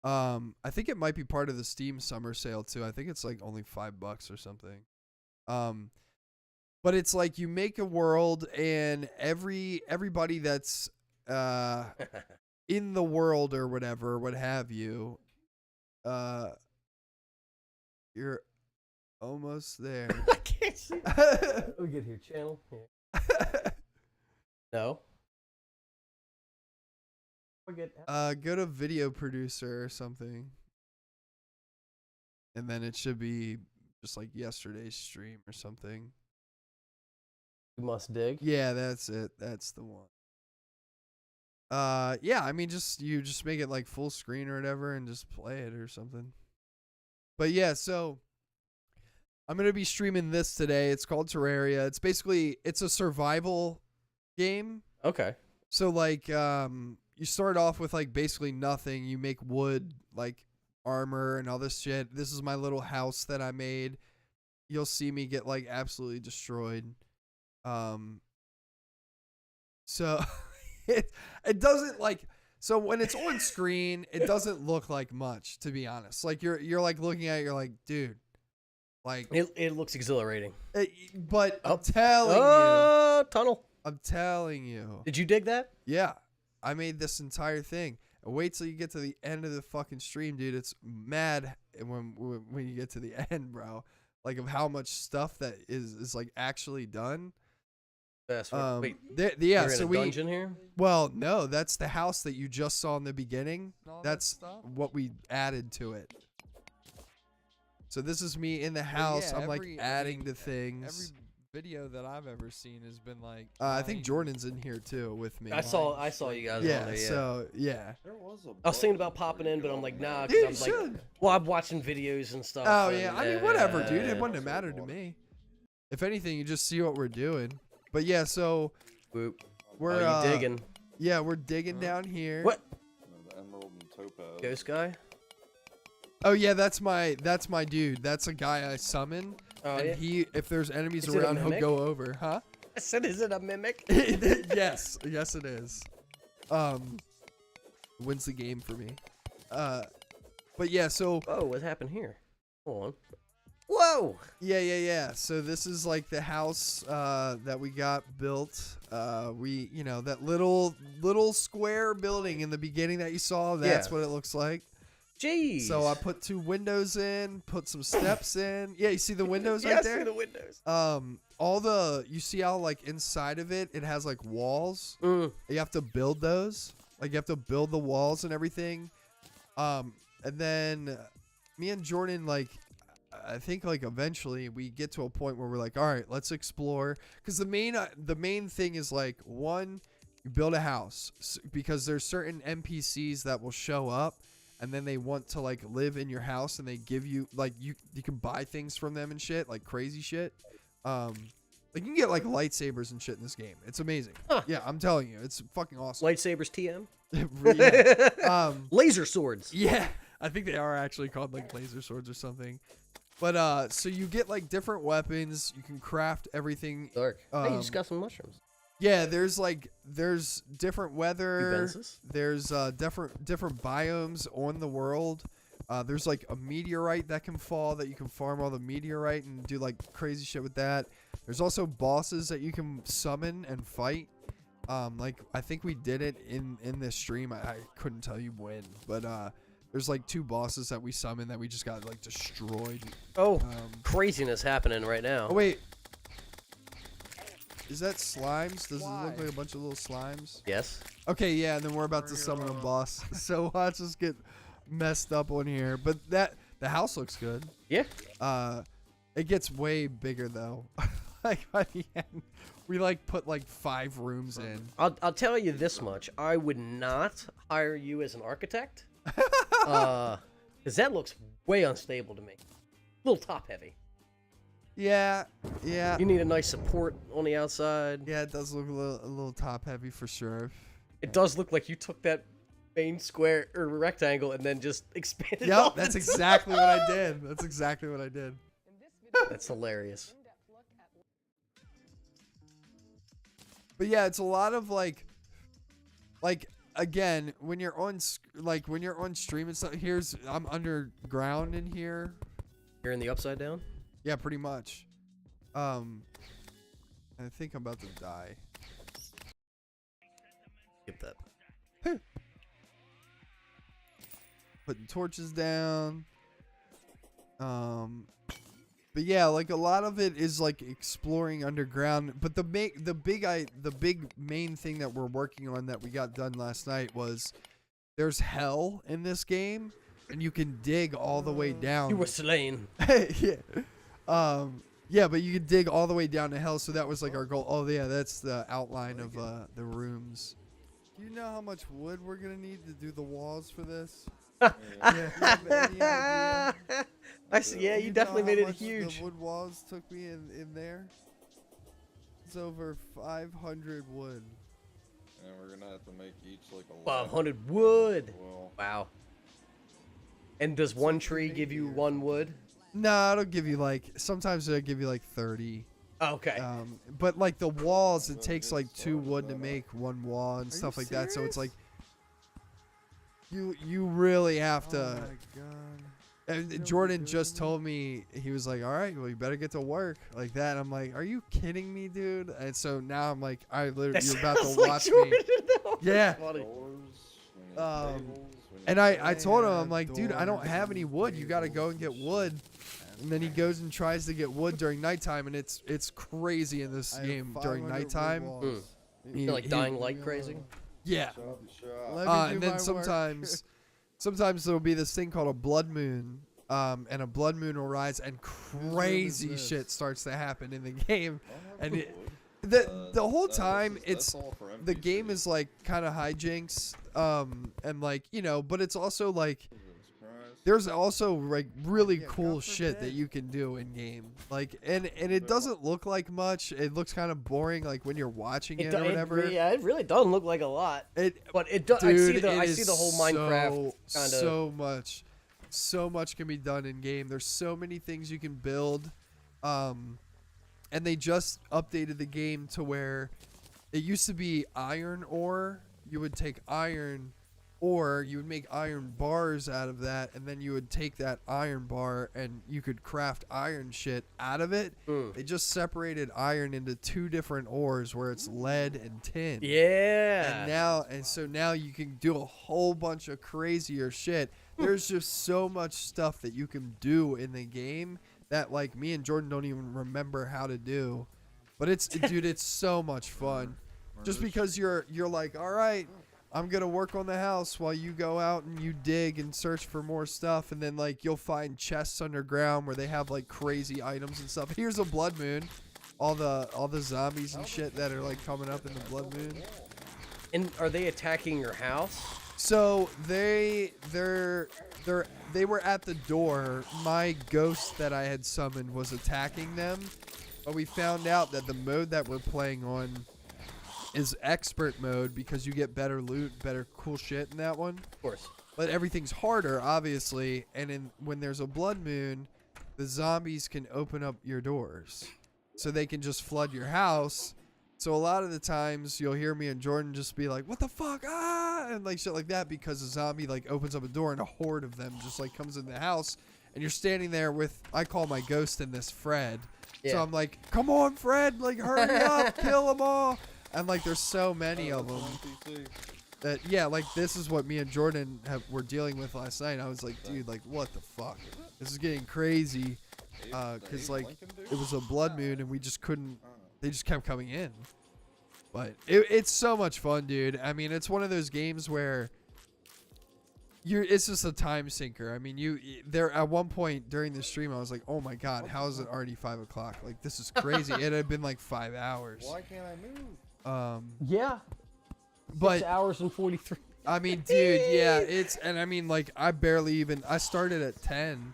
I think it might be part of the Steam summer sale too. I think it's like only $5 or something. But it's like you make a world, and everybody that's in the world or whatever, what have you, you're almost there. I can't see. We get here, channel. Yeah. No. Go to video producer or something, and then it should be just like yesterday's stream or something. You must dig. Yeah, that's it. That's the one. Yeah, I mean, you just make it like full screen or whatever, and just play it or something. But yeah, so I'm gonna be streaming this today. It's called Terraria. It's a survival game. Okay. So like, you start off with like basically nothing. You make wood, like armor and all this shit. This is my little house that I made. You'll see me get like absolutely destroyed. So it doesn't like, so when it's on screen, it doesn't look like much, to be honest. Like you're like looking at it, you're like, dude, like it looks exhilarating. But I'm telling you, tunnel. I'm telling you. Did you dig that? Yeah. I made this entire thing. Wait till you get to the end of the fucking stream, dude. It's mad when you get to the end, bro. Like of how much stuff that is like actually done. That's right. Wait, yeah. you're So in a dungeon here? Well, no, that's the house that you just saw in the beginning. That's what we added to it. So this is me in the house. Yeah, I'm like adding to things. Every video that I've ever seen has been like. I think Jordan's in here too with me. I saw you guys. Yeah. On there, yeah. So yeah. I was thinking about popping in, but I'm like, nah. Dude, I'm like, well, I'm watching videos and stuff. Oh and, yeah. I mean, whatever, dude. It wouldn't have mattered to me. If anything, you just see what we're doing. But yeah, so we're you digging. Yeah, we're digging down here. What? Emerald and topaz. Ghost guy? Oh yeah, that's my dude. That's a guy I summon. Oh, and yeah? if there's enemies Is it a around, he'll mimic? go over, huh? I said, is it a mimic? yes, it is. Wins the game for me. But yeah, so Whoa, what happened here? Hold on. Whoa! yeah. So this is like the house that we got built. That little square building in the beginning that you saw. That's what it looks like. Jeez. So I put 2 windows in, put some steps in. Yeah, you see the windows yeah, right there? I see the windows. You see how like inside of it has like walls. Mm. You have to build those. Like you have to build the walls and everything. And then me and Jordan, like, I think like eventually we get to a point where we're like, all right, let's explore. Because the main thing is like, one, you build a house because there's certain NPCs that will show up. And then they want to like live in your house, and they give you like you can buy things from them and shit, like crazy shit. Like you can get like lightsabers and shit in this game. It's amazing. Huh. Yeah, I'm telling you, it's fucking awesome. Lightsabers TM? Yeah. Laser swords. Yeah, I think they are actually called like laser swords or something. But so you get like different weapons. You can craft everything. Dark. Hey, you just got some mushrooms. Yeah, there's different weather. Ubensis? There's different biomes on the world. There's like a meteorite that can fall that you can farm all the meteorite and do like crazy shit with that. There's also bosses that you can summon and fight. Like I think we did it in this stream. I couldn't tell you when, but there's like 2 bosses that we summoned that we just got like destroyed. Oh, craziness happening right now. Oh wait. Is that slimes? Does it look like a bunch of little slimes? Yes. Okay, yeah, and then we're about to summon a boss. So watch us get messed up on here. But the house looks good. Yeah. It gets way bigger though. Like by the end, we like put like 5 rooms in. I'll tell you this much. I would not hire you as an architect. Because that looks way unstable to me. little top heavy. Yeah, yeah. You need a nice support on the outside. Yeah, it does look a little top heavy for sure. It does look like you took that main square or rectangle and then just expanded. Yep, off that's into- exactly what I did. That's exactly what I did. That's hilarious. But yeah, it's a lot of like again, when you're on stream and stuff. I'm underground in here. You're in the upside down. Yeah, pretty much. I think I'm about to die. Skip that. Putting torches down. But yeah, like a lot of it is like exploring underground. But the big main thing that we're working on that we got done last night was there's hell in this game, and you can dig all the way down. You were slain. Yeah. Yeah, but you can dig all the way down to hell. So that was like our goal. Oh yeah, that's the outline of the rooms. Do you know how much wood we're gonna need to do the walls for this? Yeah, you have any idea? I see. Yeah, you know definitely how made it much huge. The wood walls took me in there. It's over 500 wood. And we're gonna have to make each like a 500 wood. Well, Wow. And does one tree give you one wood? No, it'll give you like sometimes it'll give you like 30. Okay. But like the walls, it takes like 2 wood to make 1 wall and stuff like that. So it's like you really have to. Oh my god. And Jordan just told me, he was like, all right, well, you better get to work like that. I'm like, are you kidding me, dude? And so now I'm like, I literally, That you're about to sounds like watch Jordan, me. though. Yeah. That's funny. And I told him, I'm like, dude, I don't have any wood. You got to go and get wood. And then he goes and tries to get wood during nighttime, and it's crazy in this game during nighttime. You're like dying light crazy. Yeah. Let me do And my then work. sometimes there'll be this thing called a blood moon, and a blood moon will rise, and crazy this? shit starts to happen in the game, and the whole time the game is like kind of hijinks, and like but it's also like there's also like really cool shit that you can do in game, like and it doesn't look like much. It looks kind of boring, like when you're watching it or whatever. Yeah, it really doesn't look like a lot. But it does. Dude, I see the whole Minecraft kind of. So much can be done in game. There's so many things you can build, and they just updated the game to where it used to be iron ore. You would take iron ore, you would make iron bars out of that, and then you would take that iron bar and you could craft iron shit out of it. They just separated iron into 2 different ores where it's lead and tin. Yeah. And so now you can do a whole bunch of crazier shit. There's just so much stuff that you can do in the game that like me and Jordan don't even remember how to do. But it's dude, it's so much fun. Just because you're like, all right, I'm gonna work on the house while you go out and you dig and search for more stuff, and then like you'll find chests underground where they have like crazy items and stuff. Here's a blood moon, all the zombies and shit that are like coming up in the blood moon. And are they attacking your house? So they were at the door. My ghost that I had summoned was attacking them, but we found out that the mode that we're playing on is expert mode because you get better loot, better cool shit in that one. Of course. But everything's harder, obviously, and when there's a blood moon, the zombies can open up your doors. So they can just flood your house. So a lot of the times you'll hear me and Jordan just be like, what the fuck? Ah! And like shit like that because a zombie like opens up a door and a horde of them just like comes in the house. And you're standing there with, I call my ghost in this Fred. Yeah. So I'm like, come on, Fred, like hurry up, kill them all. And like there's so many of them that, yeah, like this is what me and Jordan were dealing with last night. I was like, dude, like what the fuck? This is getting crazy. Because like it was a blood moon and we just couldn't, they just kept coming in. But it's so much fun, dude. I mean, it's one of those games where it's just a time sinker. I mean, there at one point during the stream, I was like, oh my God, how is it already 5 o'clock? Like, this is crazy. It had been like 5 hours. Why can't I move? Yeah. But 6 hours and 43. I mean, dude, yeah, and I mean, like, I started at 10,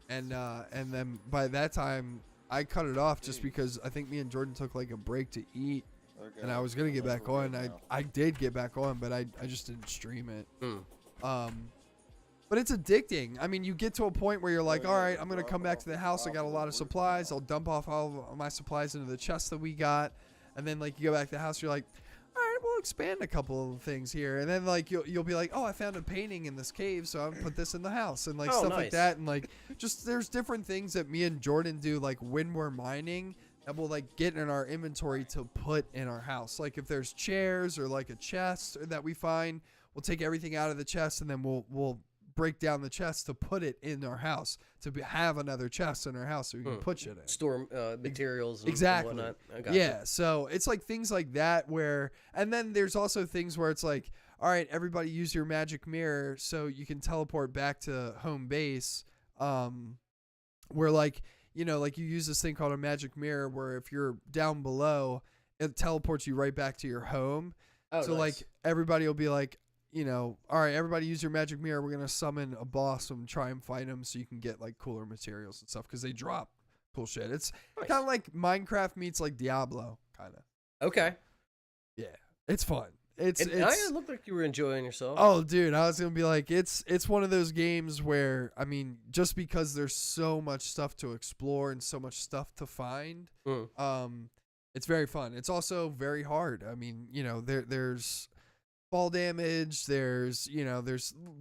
and then by that time I cut it off just because I think me and Jordan took like a break to eat, Okay. and I was gonna get back on. I did get back on, but I just didn't stream it. But it's addicting. I mean, you get to a point where you're like, all right, I'm going to come back to the house. I got a lot of supplies. I'll dump off all of my supplies into the chest that we got. And then, like, you go back to the house. You're like, all right, we'll expand a couple of things here. And then, like, you'll be like, oh, I found a painting in this cave, so I'm going to put this in the house. And, like, stuff like that. And, like, just there's different things that me and Jordan do, like, when we're mining that we'll, like, get in our inventory to put in our house. Like, if there's chairs or, like, a chest that we find, we'll take everything out of the chest, and then we'll break down the chest to put it in our house, to have another chest in our house so we can put shit in. Store materials and exactly. whatnot. Yeah, so it's like things like that where, and then there's also things where it's like, all right, everybody use your magic mirror so you can teleport back to home base, where like, you know, like you use this thing called a magic mirror where if you're down below, it teleports you right back to your home. Oh, so nice. like everybody will be like, you know, all right, everybody use your magic mirror. We're going to summon a boss and try and fight him so you can get like cooler materials and stuff because they drop cool shit. It's kind of like Minecraft meets like Diablo, kind of. Okay. Yeah, it's fun. It looked like you were enjoying yourself. Oh, dude, I was going to be like, it's one of those games where, I mean, just because there's so much stuff to explore and so much stuff to find, it's very fun. It's also very hard. I mean, you know, there's fall damage, there's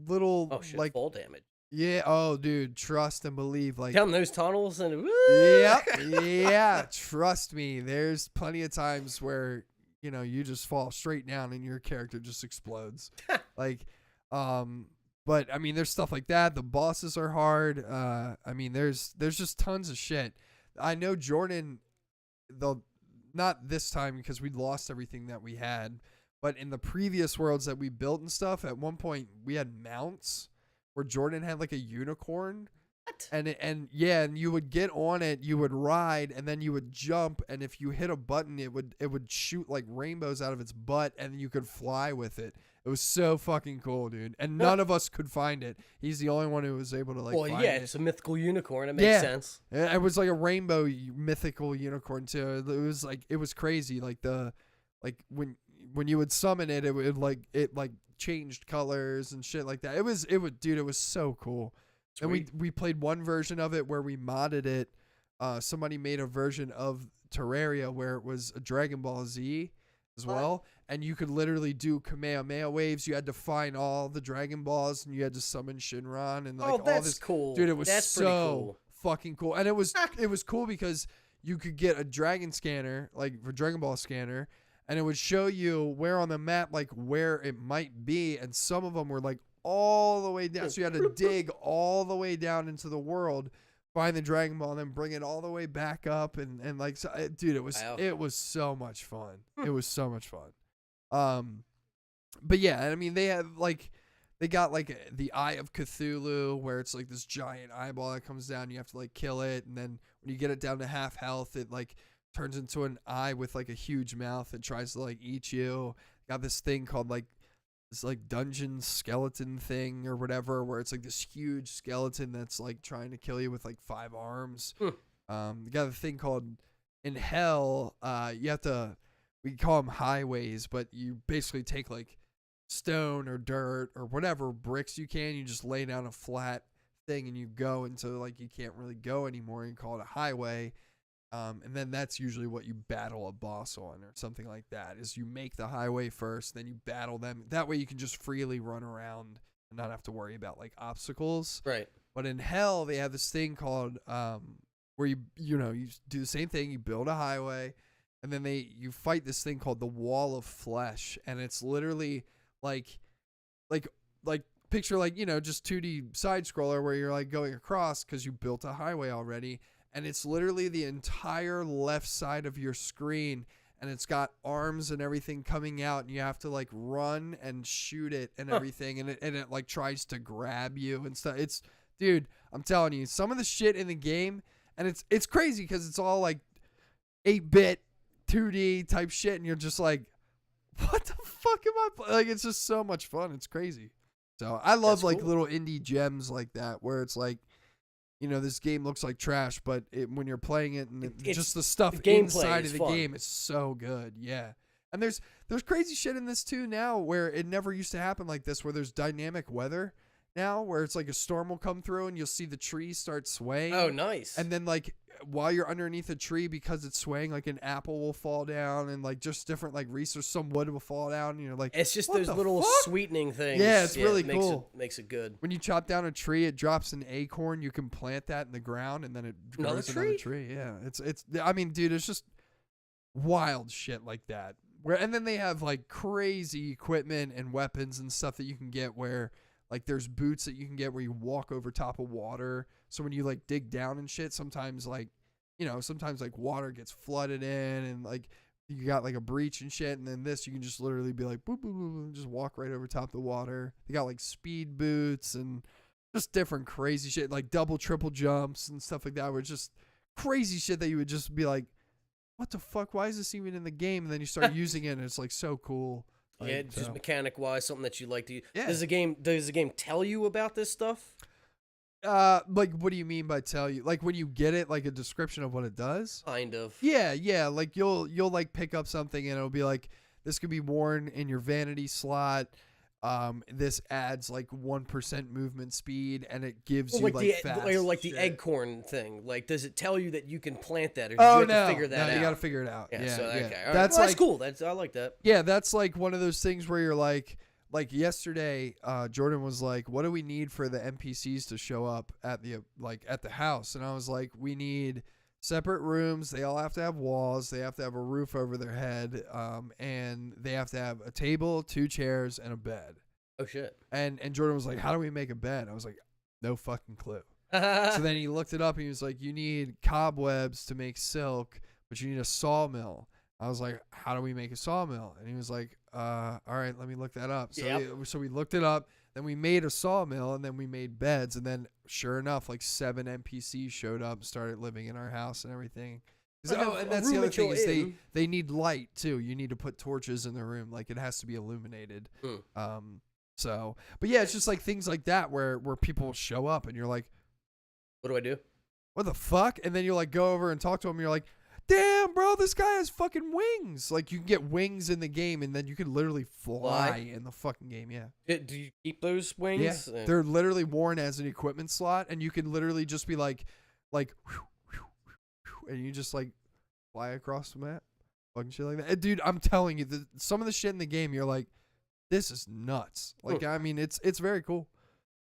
little like fall damage. Yeah, oh dude, trust and believe, like down those tunnels and yeah, trust me, there's plenty of times where, you know, you just fall straight down and your character just explodes. Like but I mean there's stuff like that. The bosses are hard. I mean there's just tons of shit. I know Jordan, though not this time because we lost everything that we had. But in the previous worlds that we built and stuff, at one point we had mounts where Jordan had like a unicorn. What? And you would get on it, you would ride, and then you would jump, and if you hit a button, it would shoot like rainbows out of its butt, and you could fly with it. It was so fucking cool, dude. And none of us could find it. He's the only one who was able to like. Well, find yeah, it. it's a mythical unicorn. It makes sense. It was like a rainbow mythical unicorn too. It was crazy. Like when you would summon it, it would changed colors and shit like that. It was so cool. Sweet. And we played one version of it where we modded it. Somebody made a version of Terraria where it was a Dragon Ball Z as well, and you could literally do Kamehameha waves. You had to find all the Dragon Balls and you had to summon Shinron and like all this. Cool. Dude, it was that's so cool. fucking cool. And it was cool because you could get a dragon scanner, like for Dragon Ball scanner, and it would show you where on the map, like where it might be. And some of them were like all the way down. So you had to dig all the way down into the world, find the Dragon Ball, and then bring it all the way back up. And like, so, dude, it was so much fun. It was so much fun. But yeah, I mean, they got like the Eye of Cthulhu where it's like this giant eyeball that comes down. You have to like kill it. And then when you get it down to half health, it like turns into an eye with like a huge mouth that tries to like eat you. Got this thing called like this like dungeon skeleton thing or whatever, where it's like this huge skeleton that's like trying to kill you with like 5 arms. You got a thing called in hell. You have to, we call them highways, but you basically take like stone or dirt or whatever bricks you can. You just lay down a flat thing and you go until like you can't really go anymore and call it a highway. And then that's usually what you battle a boss on or something like that, is you make the highway first, then you battle them. That way you can just freely run around and not have to worry about like obstacles. Right. But in hell, they have this thing called where you do the same thing. You build a highway, and then you fight this thing called the Wall of Flesh, and it's literally like picture like, you know, just 2D side scroller where you're like going across because you built a highway already. And it's literally the entire left side of your screen, and it's got arms and everything coming out, and you have to like run and shoot it and everything, and it like tries to grab you and stuff. It's, dude, I'm telling you, some of the shit in the game, and it's crazy because it's all like 8-bit 2D type shit, and you're just like, what the fuck am I playing? Like, it's just so much fun. It's crazy. So I love like little indie gems like that where it's like, this game looks like trash, but when you're playing it and It's- just the stuff the gameplay inside is of the fun. game is so good. Yeah. And there's crazy shit in this too now where it never used to happen like this, where there's dynamic weather now where it's like a storm will come through and you'll see the trees start swaying. Oh, nice. And then like while you're underneath a tree, because it's swaying, like an apple will fall down and like just different like research, some wood will fall down. Like, it's just what those the little fuck? sweetening things. Yeah, it's really makes cool. Makes it good. When you chop down a tree, it drops an acorn. You can plant that in the ground and then it grows another tree. Yeah. I mean, dude, it's just wild shit like that. And then they have like crazy equipment and weapons and stuff that you can get where like there's boots that you can get where you walk over top of water. So when you like dig down and shit, sometimes like water gets flooded in and like you got like a breach and shit. And then this, you can just literally be like, boop, boop, boop, and just walk right over top of the water. They got like speed boots and just different crazy shit, like double, triple jumps and stuff like that, where it's just crazy shit that you would just be like, what the fuck? Why is this even in the game? And then you start using it, and it's like so cool. Like, Yeah, just mechanic wise, something that you like to use. Yeah. Does the game tell you about this stuff? Like, what do you mean by tell you? Like when you get it, like a description of what it does? Kind of. Yeah. Like you'll like pick up something, and it'll be like, this could be worn in your vanity slot. This adds like 1% movement speed, and it gives you like fast. Like the shit. eggcorn thing. Like, does it tell you that you can plant that, or do you have to figure that out? You got to figure it out. Yeah, So, okay. All right. That's Well, like that's cool. I like that. Yeah, that's like one of those things where you're like yesterday, Jordan was like, "What do we need for the NPCs to show up at the house?" And I was like, "We need separate rooms. They all have to have walls. They have to have a roof over their head, and they have to have a table, 2 chairs, and a bed." Oh shit. And Jordan was like, "How do we make a bed?" I was like, "No fucking clue." So then he looked it up and he was like, "You need cobwebs to make silk, but you need a sawmill." I was like, "How do we make a sawmill?" And he was like, all right, let me look that up. So we looked it up, then we made a sawmill, and then we made beds, and then sure enough, like 7 NPCs showed up and started living in our house and everything. And that's the other thing is they need light too. You need to put torches in the room, like it has to be illuminated. So, but yeah, it's just like things like that where people show up and you're like, what do I do? What the fuck? And then you like go over and talk to him and you're like, damn, bro, this guy has fucking wings. Like you can get wings in the game and then you can literally fly in the fucking game. Yeah. Do you keep those wings? Yeah. They're literally worn as an equipment slot and you can literally just be like, and you just like fly across the map. Fucking shit like that. And dude, I'm telling you, some of the shit in the game, you're like, this is nuts. Like, I mean, it's very cool.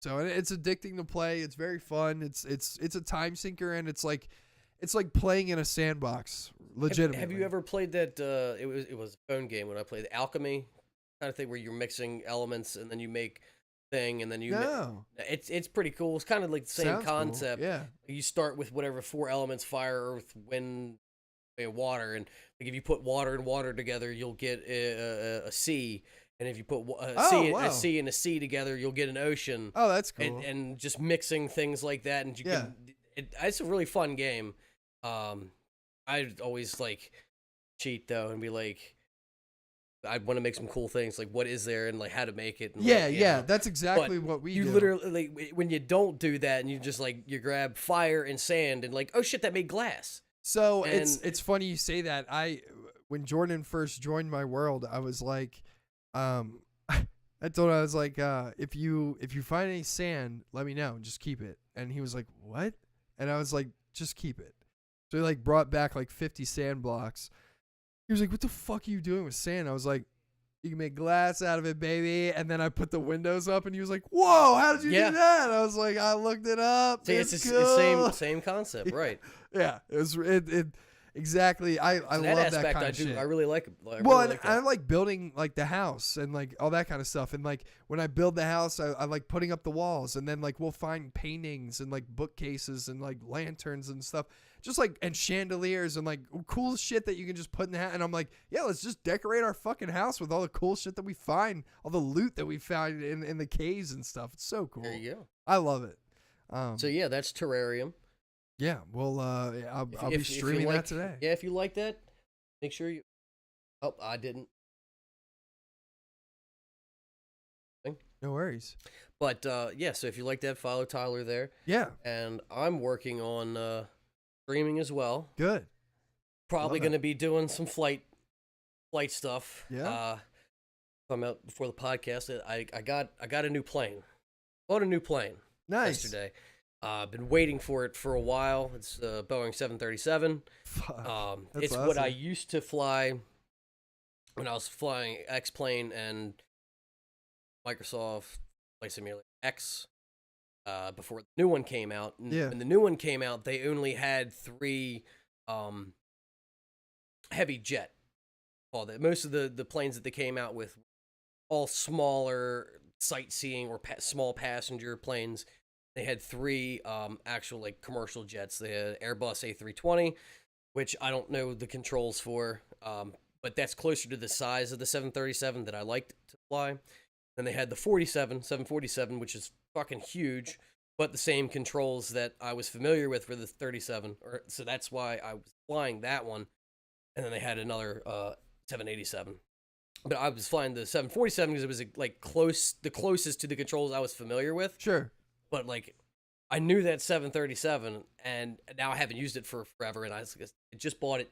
So it's addicting to play. It's very fun. It's a time sinker, and it's like playing in a sandbox. Legitimately. Have you ever played that? It was a phone game when I played the Alchemy kind of thing where you're mixing elements and then you make thing and then you. No. It's pretty cool. It's kind of like the same Sounds concept. Cool. Yeah. You start with whatever 4 elements: fire, earth, wind, and water. And like if you put water and water together, you'll get a sea. And if you put a sea and a sea together, you'll get an ocean. Oh, that's cool. And just mixing things like that, and you can. It's a really fun game. I'd always like cheat though and be like, I want to make some cool things. Like, what is there and like how to make it? And, yeah, that's exactly what we do. You literally like when you don't do that and you just like you grab fire and sand and like, oh shit, that made glass. So it's funny you say that. When Jordan first joined my world, I was like. I told him, I was like, if you find any sand, let me know and just keep it. And he was like, what? And I was like, just keep it. So he like brought back like 50 sand blocks. He was like, what the fuck are you doing with sand? I was like, you can make glass out of it, baby. And then I put the windows up and he was like, whoa, how did you do that? I was like, I looked it up. See, it's the same concept, right? Yeah, it exactly. I love that kind of shit. I really like it. I like building like the house and like all that kind of stuff. And like when I build the house, I like putting up the walls, and then like we'll find paintings and like bookcases and like lanterns and stuff, just like and chandeliers and like cool shit that you can just put in the house. And I'm like, yeah, let's just decorate our fucking house with all the cool shit that we find, all the loot that we found in the caves and stuff. It's so cool. There you go. I love it. So yeah, that's Terrarium. Yeah, well, I'll be streaming that today. Yeah, if you like that, make sure you. Oh, I didn't. No worries. But yeah, so if you like that, follow Tyler there. Yeah. And I'm working on streaming as well. Good. Probably Love it. going to be doing some flight stuff. Yeah. I'm out before the podcast. I got a new plane. Bought a new plane Nice. yesterday. Been waiting for it for a while. It's a Boeing 737. Fuck. That's It's what I awesome. used to fly when I was flying X-Plane and Microsoft Flight Simulator X before the new one came out. And Yeah. when the new one came out, they only had 3 heavy jet. Most of the planes that they came out with, all smaller sightseeing or small passenger planes. They had 3 actual like commercial jets. They had Airbus A320, which I don't know the controls for, but that's closer to the size of the 737 that I liked to fly. Then they had the 747, which is fucking huge, but the same controls that I was familiar with for the 37. So that's why I was flying that one. And then they had another 787. But I was flying the 747 because it was like the closest to the controls I was familiar with. Sure. But like, I knew that 737, and now I haven't used it for forever. And I just bought it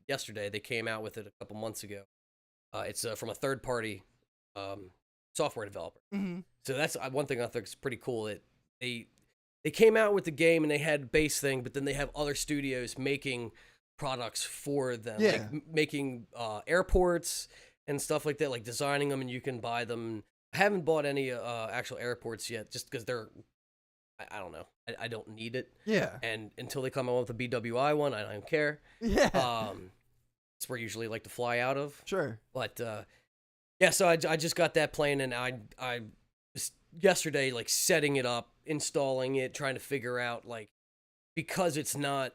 yesterday. They came out with it a couple months ago. It's from a third party software developer. Mm-hmm. So that's one thing I think is pretty cool. That they came out with the game and they had base thing, but then they have other studios making products for them, Yeah. like making airports and stuff like that, like designing them, and you can buy them. I haven't bought any actual airports yet, just because they're, I don't know, I don't need it. Yeah. And until they come out with a BWI one, I don't care. Yeah. It's where I usually like to fly out of. Sure. But yeah, so I just got that plane, and I was yesterday like setting it up, installing it, trying to figure out like, because it's not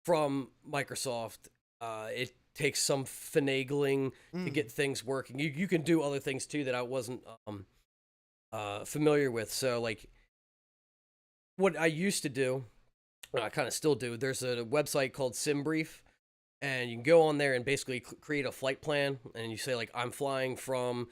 from Microsoft, it takes some finagling to get things working. You can do other things too that I wasn't familiar with. So like, what I used to do, I kind of still do. There's a website called SimBrief, and you can go on there and basically create a flight plan, and you say like, I'm flying from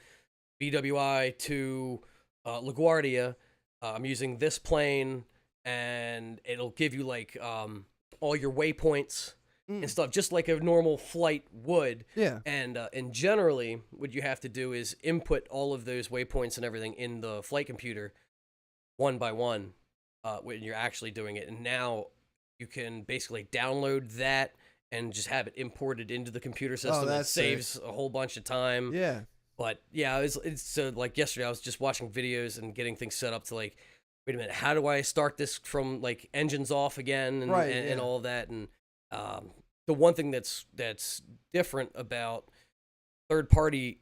BWI to LaGuardia. I'm using this plane, and it'll give you like all your waypoints and stuff, just like a normal flight would. Yeah. And generally, what you have to do is input all of those waypoints and everything in the flight computer one by one when you're actually doing it. And now you can basically download that and just have it imported into the computer system. That that's saves a whole bunch of time. Yeah. But yeah, it's so like yesterday I was just watching videos and getting things set up to like, wait a minute, how do I start this from like engines off again and Right, and, yeah. and all of that. And the one thing that's different about third party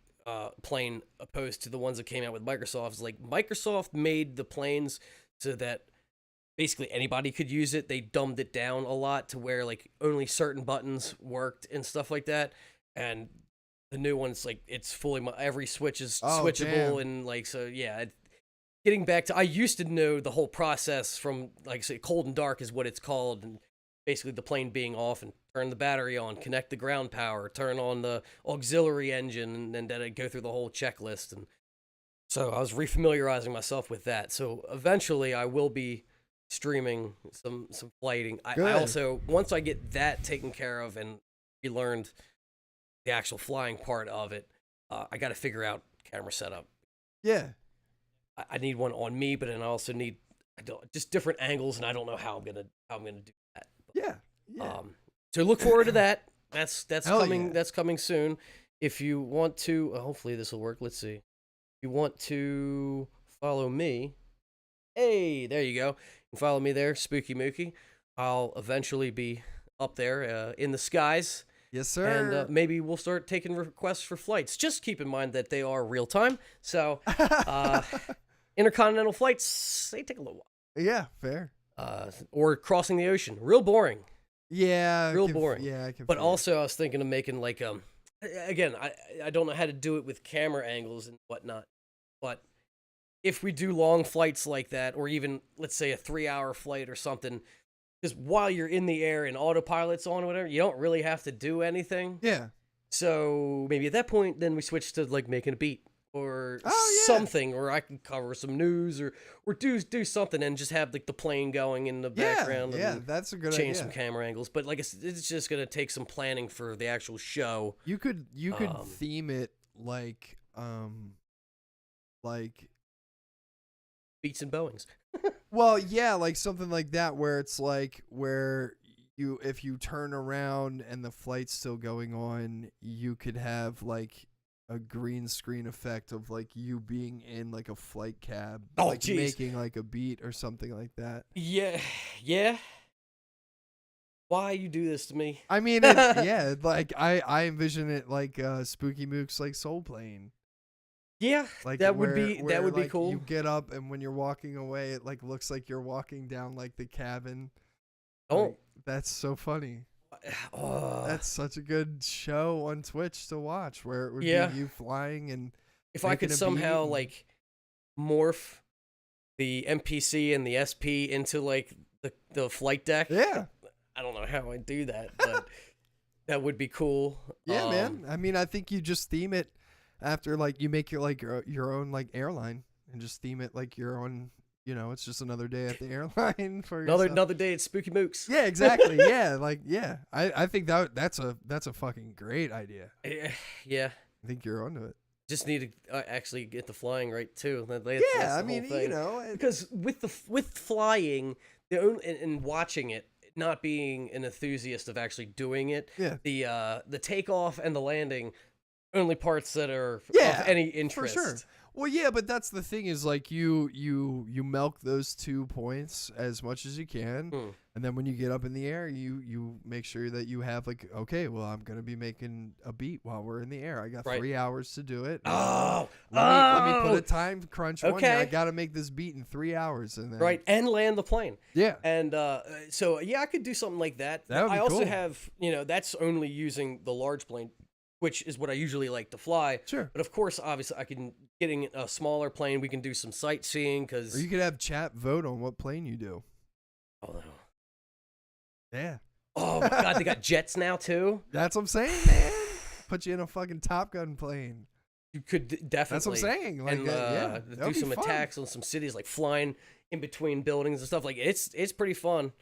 plane opposed to the ones that came out with Microsoft is like, Microsoft made the planes so that basically anybody could use it. They dumbed it down a lot to where like only certain buttons worked and stuff like that. And the new one's like, it's fully, every switch is Oh, switchable. damn. And like, so yeah, getting back to, I used to know the whole process from like, say, cold and dark is what it's called. And basically the plane being off, and turn the battery on, connect the ground power, turn on the auxiliary engine, and then I'd go through the whole checklist. And so I was refamiliarizing myself with that. So eventually I will be streaming some flighting. I Good. also, once I get that taken care of and relearned the actual flying part of it, I got to figure out camera setup. Yeah. I need one on me, but then I also need just different angles, and I don't know how I'm gonna do that. Yeah. Yeah. So look forward to that. That's Hell coming. yeah. That's coming soon. If you want to, hopefully this will work. Let's see. If you want to follow me, hey, there you go. You can follow me there, Spooky Mookie. I'll eventually be up there in the skies. Yes, sir. And maybe we'll start taking requests for flights. Just keep in mind that they are real time. So intercontinental flights, they take a little yeah, fair. while. Or crossing the ocean, real boring. Yeah. Real boring. Yeah, I can. But feel it. also, I was thinking of making like again, I don't know how to do it with camera angles and whatnot. But if we do long flights like that, or even let's say a 3-hour flight or something, because while you're in the air and autopilot's on or whatever, you don't really have to do anything. Yeah. So maybe at that point, then we switch to like making a beat or Oh, yeah. something, or I can cover some news or do something and just have like the plane going in the background. Yeah, and that's a good change idea. some camera angles. But like it's just gonna take some planning for the actual show. You could theme it like Beats and Boeings. well, yeah, like something like that where it's like where if you turn around and the flight's still going on, you could have like a green screen effect of like you being in like a flight cab, Oh, like jeez. making like a beat or something like that. Yeah. Why you do this to me? I mean, yeah, like I envision it like Spooky Mook's like Soul Plane. Yeah, Like that would be like, cool. You get up and when you're walking away, it like looks like you're walking down like the cabin. Oh, Like, that's so funny. oh. That's such a good show on Twitch to watch, where it would Yeah. be you flying and If I could making a somehow beat and- like morph the NPC and the SP into like the flight deck. yeah, I don't know how I'd do that, but that would be cool. yeah, man. I mean, I think you just theme it after like you make your own like airline and just theme it like your own. You know, it's just another day at the airline for yourself. Another day at Spooky Mooks. Yeah, exactly. Yeah, like yeah. I think that's a fucking great idea. Yeah. I think you're onto it. Just need to actually get the flying right too. That's Yeah, the I whole mean, thing. you know, because with flying, the only and watching it, not being an enthusiast of actually doing it, yeah, the takeoff and the landing, only parts that are Yeah, of any interest. for sure. Well, yeah, but that's the thing is like you milk those 2 points as much as you can, and then when you get up in the air, you make sure that you have like, okay, well, I'm gonna be making a beat while we're in the air. I got Right. 3 hours to do it. Oh, let me put a time crunch on here. I Okay. got to make this beat in 3 hours, and then right, and land the plane. yeah, And so yeah, I could do something like that. That would be I also cool. have, that's only using the large plane, which is what I usually like to fly. sure. But of course, obviously, I can getting a smaller plane. We can do some sightseeing because Or you could have chat vote on what plane you do. Yeah, oh my god, they got jets now too. that's what I'm saying, man. Put you in a fucking Top Gun plane. You could definitely. That's what I'm saying. Like, And yeah, that do would be some fun. attacks on some cities, like flying in between buildings and stuff. Like it's pretty fun.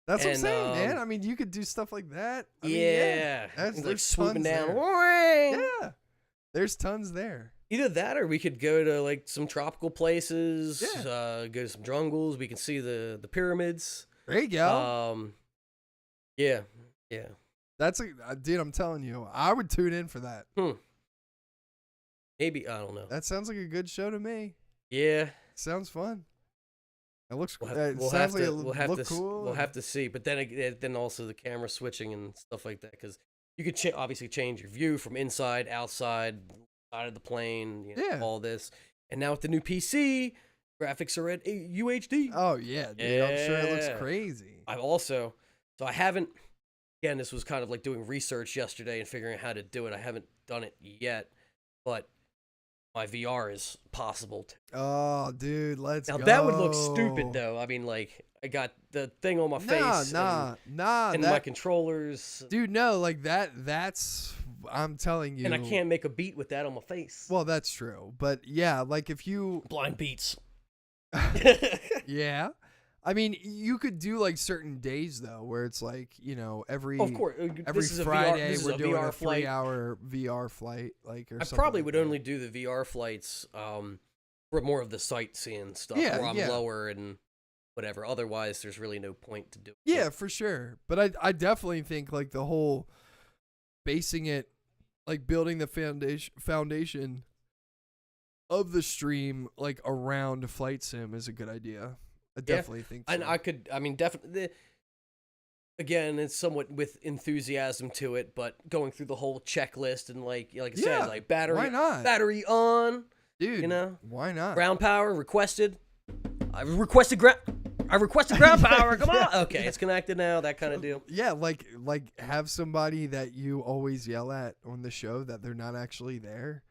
That's what I'm And, saying, man. I mean, you could do stuff like that. I mean, yeah, That's, like there's swooping tons down. there. Yeah, there's tons there. Either that, or we could go to like some tropical places. Yeah. Go to some jungles. We can see the pyramids. There you go. Yeah. That's dude. I'm telling you, I would tune in for that. Maybe I don't know. That sounds like a good show to me. Yeah. Sounds fun. It looks. We'll it have sounds like to. it We'll have look to. cool. We'll have to see. But then also the camera switching and stuff like that, because you could obviously change your view from inside, outside, side of the plane. Yeah. All this, and now with the new PC, graphics are at UHD. Oh yeah, dude. I'm sure it looks Yeah. crazy. I've also, so I haven't. Again, this was kind of like doing research yesterday and figuring out how to do it. I haven't done it yet, but my VR is possible. Oh, dude, let's Now go. that would look stupid though. I mean, like I got the thing on my face. Nah. and my That, controllers. dude, no, like that. That's. I'm telling you. And I can't make a beat with that on my face. Well, that's true, but yeah, like if you. Blind beats. Yeah. I mean, you could do like certain days though, where it's like, every Of course, every this is Friday this is we're a doing VR a flight. 3-hour VR flight, like or I something. probably like would that. only do the VR flights for more of the sightseeing stuff, Yeah, where I'm yeah. lower and whatever. Otherwise, there's really no point to do it. Yeah, for sure. But I definitely think like the whole basing it, like building the foundation of the stream like around flight sim is a good idea. I definitely think so. And I mean, definitely. Again, it's somewhat with enthusiasm to it, but going through the whole checklist and like I said, Yeah, like battery, why not? battery on, Dude, why not? ground power requested. I requested ground power. Come on. Okay, it's connected now. That kind of deal. Yeah, like have somebody that you always yell at on the show that they're not actually there,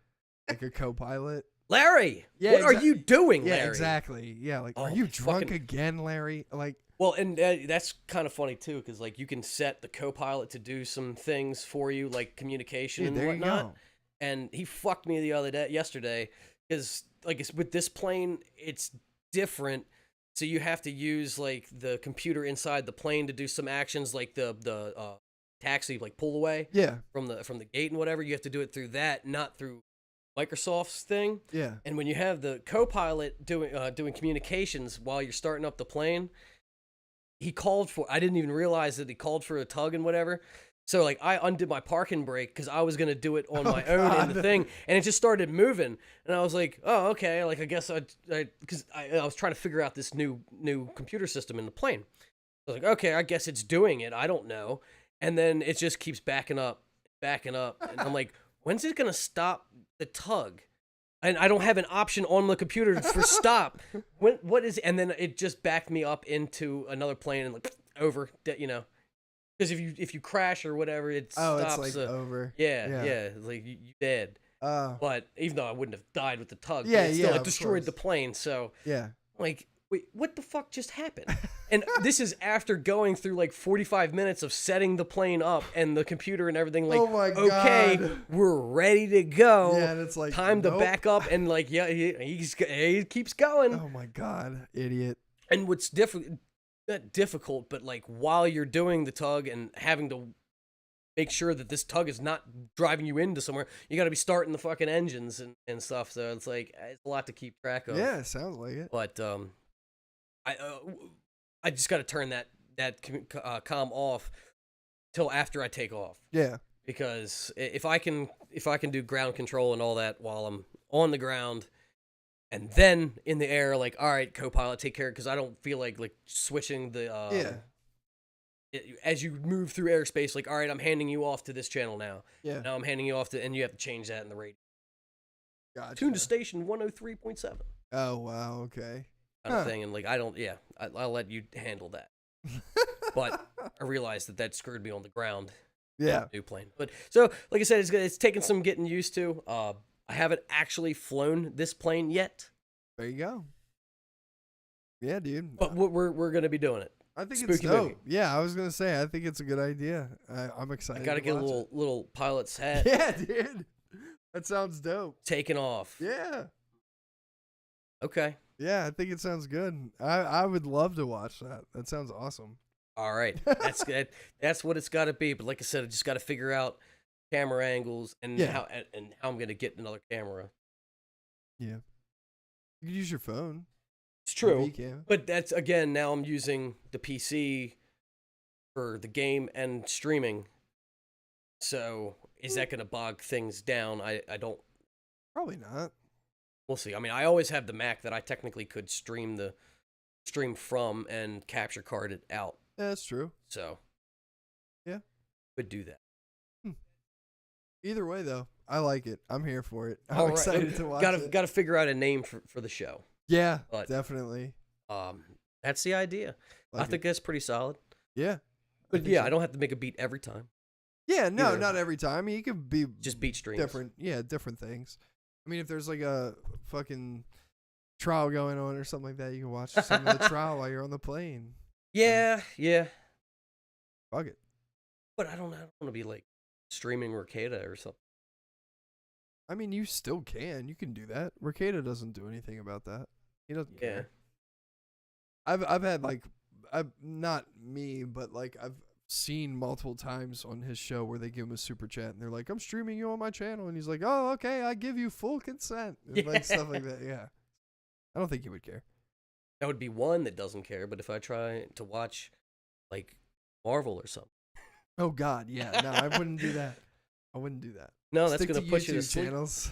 like a co-pilot. Larry, Yeah, what are you doing, Yeah, Larry? exactly. Yeah, like, Oh, are you drunk fucking- again, Larry? Like, Well, and that's kind of funny too, because like you can set the co-pilot to do some things for you, like communication dude, and there whatnot. you go. and he fucked me yesterday, because like with this plane, it's different. So you have to use like the computer inside the plane to do some actions, like the taxi, like pull away from the gate and whatever. You have to do it through that, not through Microsoft's thing. Yeah. And when you have the co-pilot doing communications while you're starting up the plane, I didn't even realize that he called for a tug and whatever. So like I undid my parking brake because I was gonna do it on my own in the thing, and it just started moving, and I was like, oh, okay, like I guess I was trying to figure out this new computer system in the plane. I was like, okay, I guess it's doing it. I don't know. And then it just keeps backing up, and I'm like, when's it gonna stop the tug? And I don't have an option on the computer for stop. What is? And then it just backed me up into another plane and like over, you know. Because if you crash or whatever, it stops. It's like over. Yeah. It's like you dead. But even though I wouldn't have died with the tug, it still it destroyed the plane. So like, wait, what the fuck just happened? And this is after going through like 45 minutes of setting the plane up and the computer and everything. Like, oh my God. Okay, we're ready to go. Yeah, and it's like time to back up, and like he keeps going. Oh my God, idiot. And what's not difficult, but like while you're doing the tug and having to make sure that this tug is not driving you into somewhere, you got to be starting the fucking engines and stuff. So it's like it's a lot to keep track of. Yeah, it sounds like it. But I just got to turn that comm off till after I take off. Yeah, because if I can do ground control and all that while I'm on the ground. And then in the air, like, all right, co-pilot, take care, because I don't feel like switching the as you move through airspace, like, all right, I'm handing you off to this channel now. Yeah. Now I'm handing you off to, and you have to change that in the radio. Gotcha. Tune to station 103.7. Oh wow, okay. Kind of thing, and like I'll let you handle that. But I realized that screwed me on the ground. Yeah. New plane, but so like I said, it's taken some getting used to. I haven't actually flown this plane yet. There you go. Yeah, dude. But we're gonna be doing it. I think Spooky it's dope. movie. Yeah, I was gonna say I think it's a good idea. I'm I excited. gotta get a watch little pilot's hat. Yeah, dude. That sounds dope. Taken off. Yeah. Okay. Yeah, I think it sounds good. I would love to watch that. That sounds awesome. All right. That's good. That's what it's got to be. But like I said, I just got to figure out camera angles and how I'm gonna get another camera. Yeah. You could use your phone. It's true. VCam. But that's again, now I'm using the PC for the game and streaming. So is that gonna bog things down? I don't. Probably not. We'll see. I mean, I always have the Mac that I technically could stream from and capture card it out. Yeah, that's true. So yeah, could do that. Either way, though, I like it. I'm here for it. I'm All right. excited to watch it. Got to figure out a name for the show. Yeah, But, definitely. That's the idea. I think that's pretty solid. Yeah. But yeah, I don't have to make a beat every time. Yeah, no, Either. not every time. I mean, you could be Just beat streams. different things. I mean, if there's like a fucking trial going on or something like that, you can watch some of the trial while you're on the plane. Yeah. Fuck it. But I don't want to be like streaming Ricada or something. I mean, you still can. You can do that. Ricada doesn't do anything about that. He doesn't care. I've had like, not me, but like I've seen multiple times on his show where they give him a super chat and they're like, I'm streaming you on my channel, and he's like, oh, okay, I give you full consent, and like stuff like that. Yeah, I don't think he would care. That would be one that doesn't care. But if I try to watch like Marvel or something. Oh God, yeah, no, I wouldn't do that. I wouldn't do that. No, that's Stick gonna to push you to YouTube sleep. channels.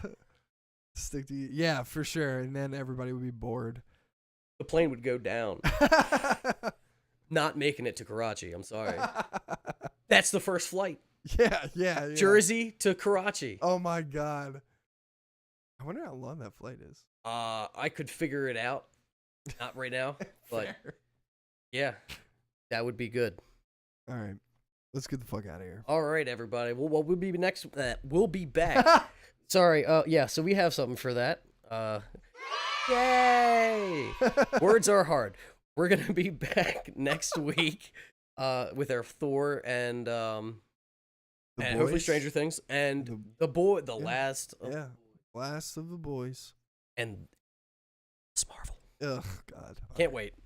Stick to yeah, for sure, and then everybody would be bored. The plane would go down. Not making it to Karachi. I'm sorry. That's the first flight. Yeah. Jersey to Karachi. Oh my God. I wonder how long that flight is. I could figure it out. Not right now, but yeah, that would be good. All right, let's get the fuck out of here. All right, everybody. Well, we'll be next. We'll be back. Sorry. Yeah. So we have something for that. Yay! Words are hard. We're gonna be back next week with our Thor and The and hopefully Boys? Stranger Things, and The- the yeah. last, Yeah. Last of the boys. and it's Marvel. Ugh, God. Can't wait.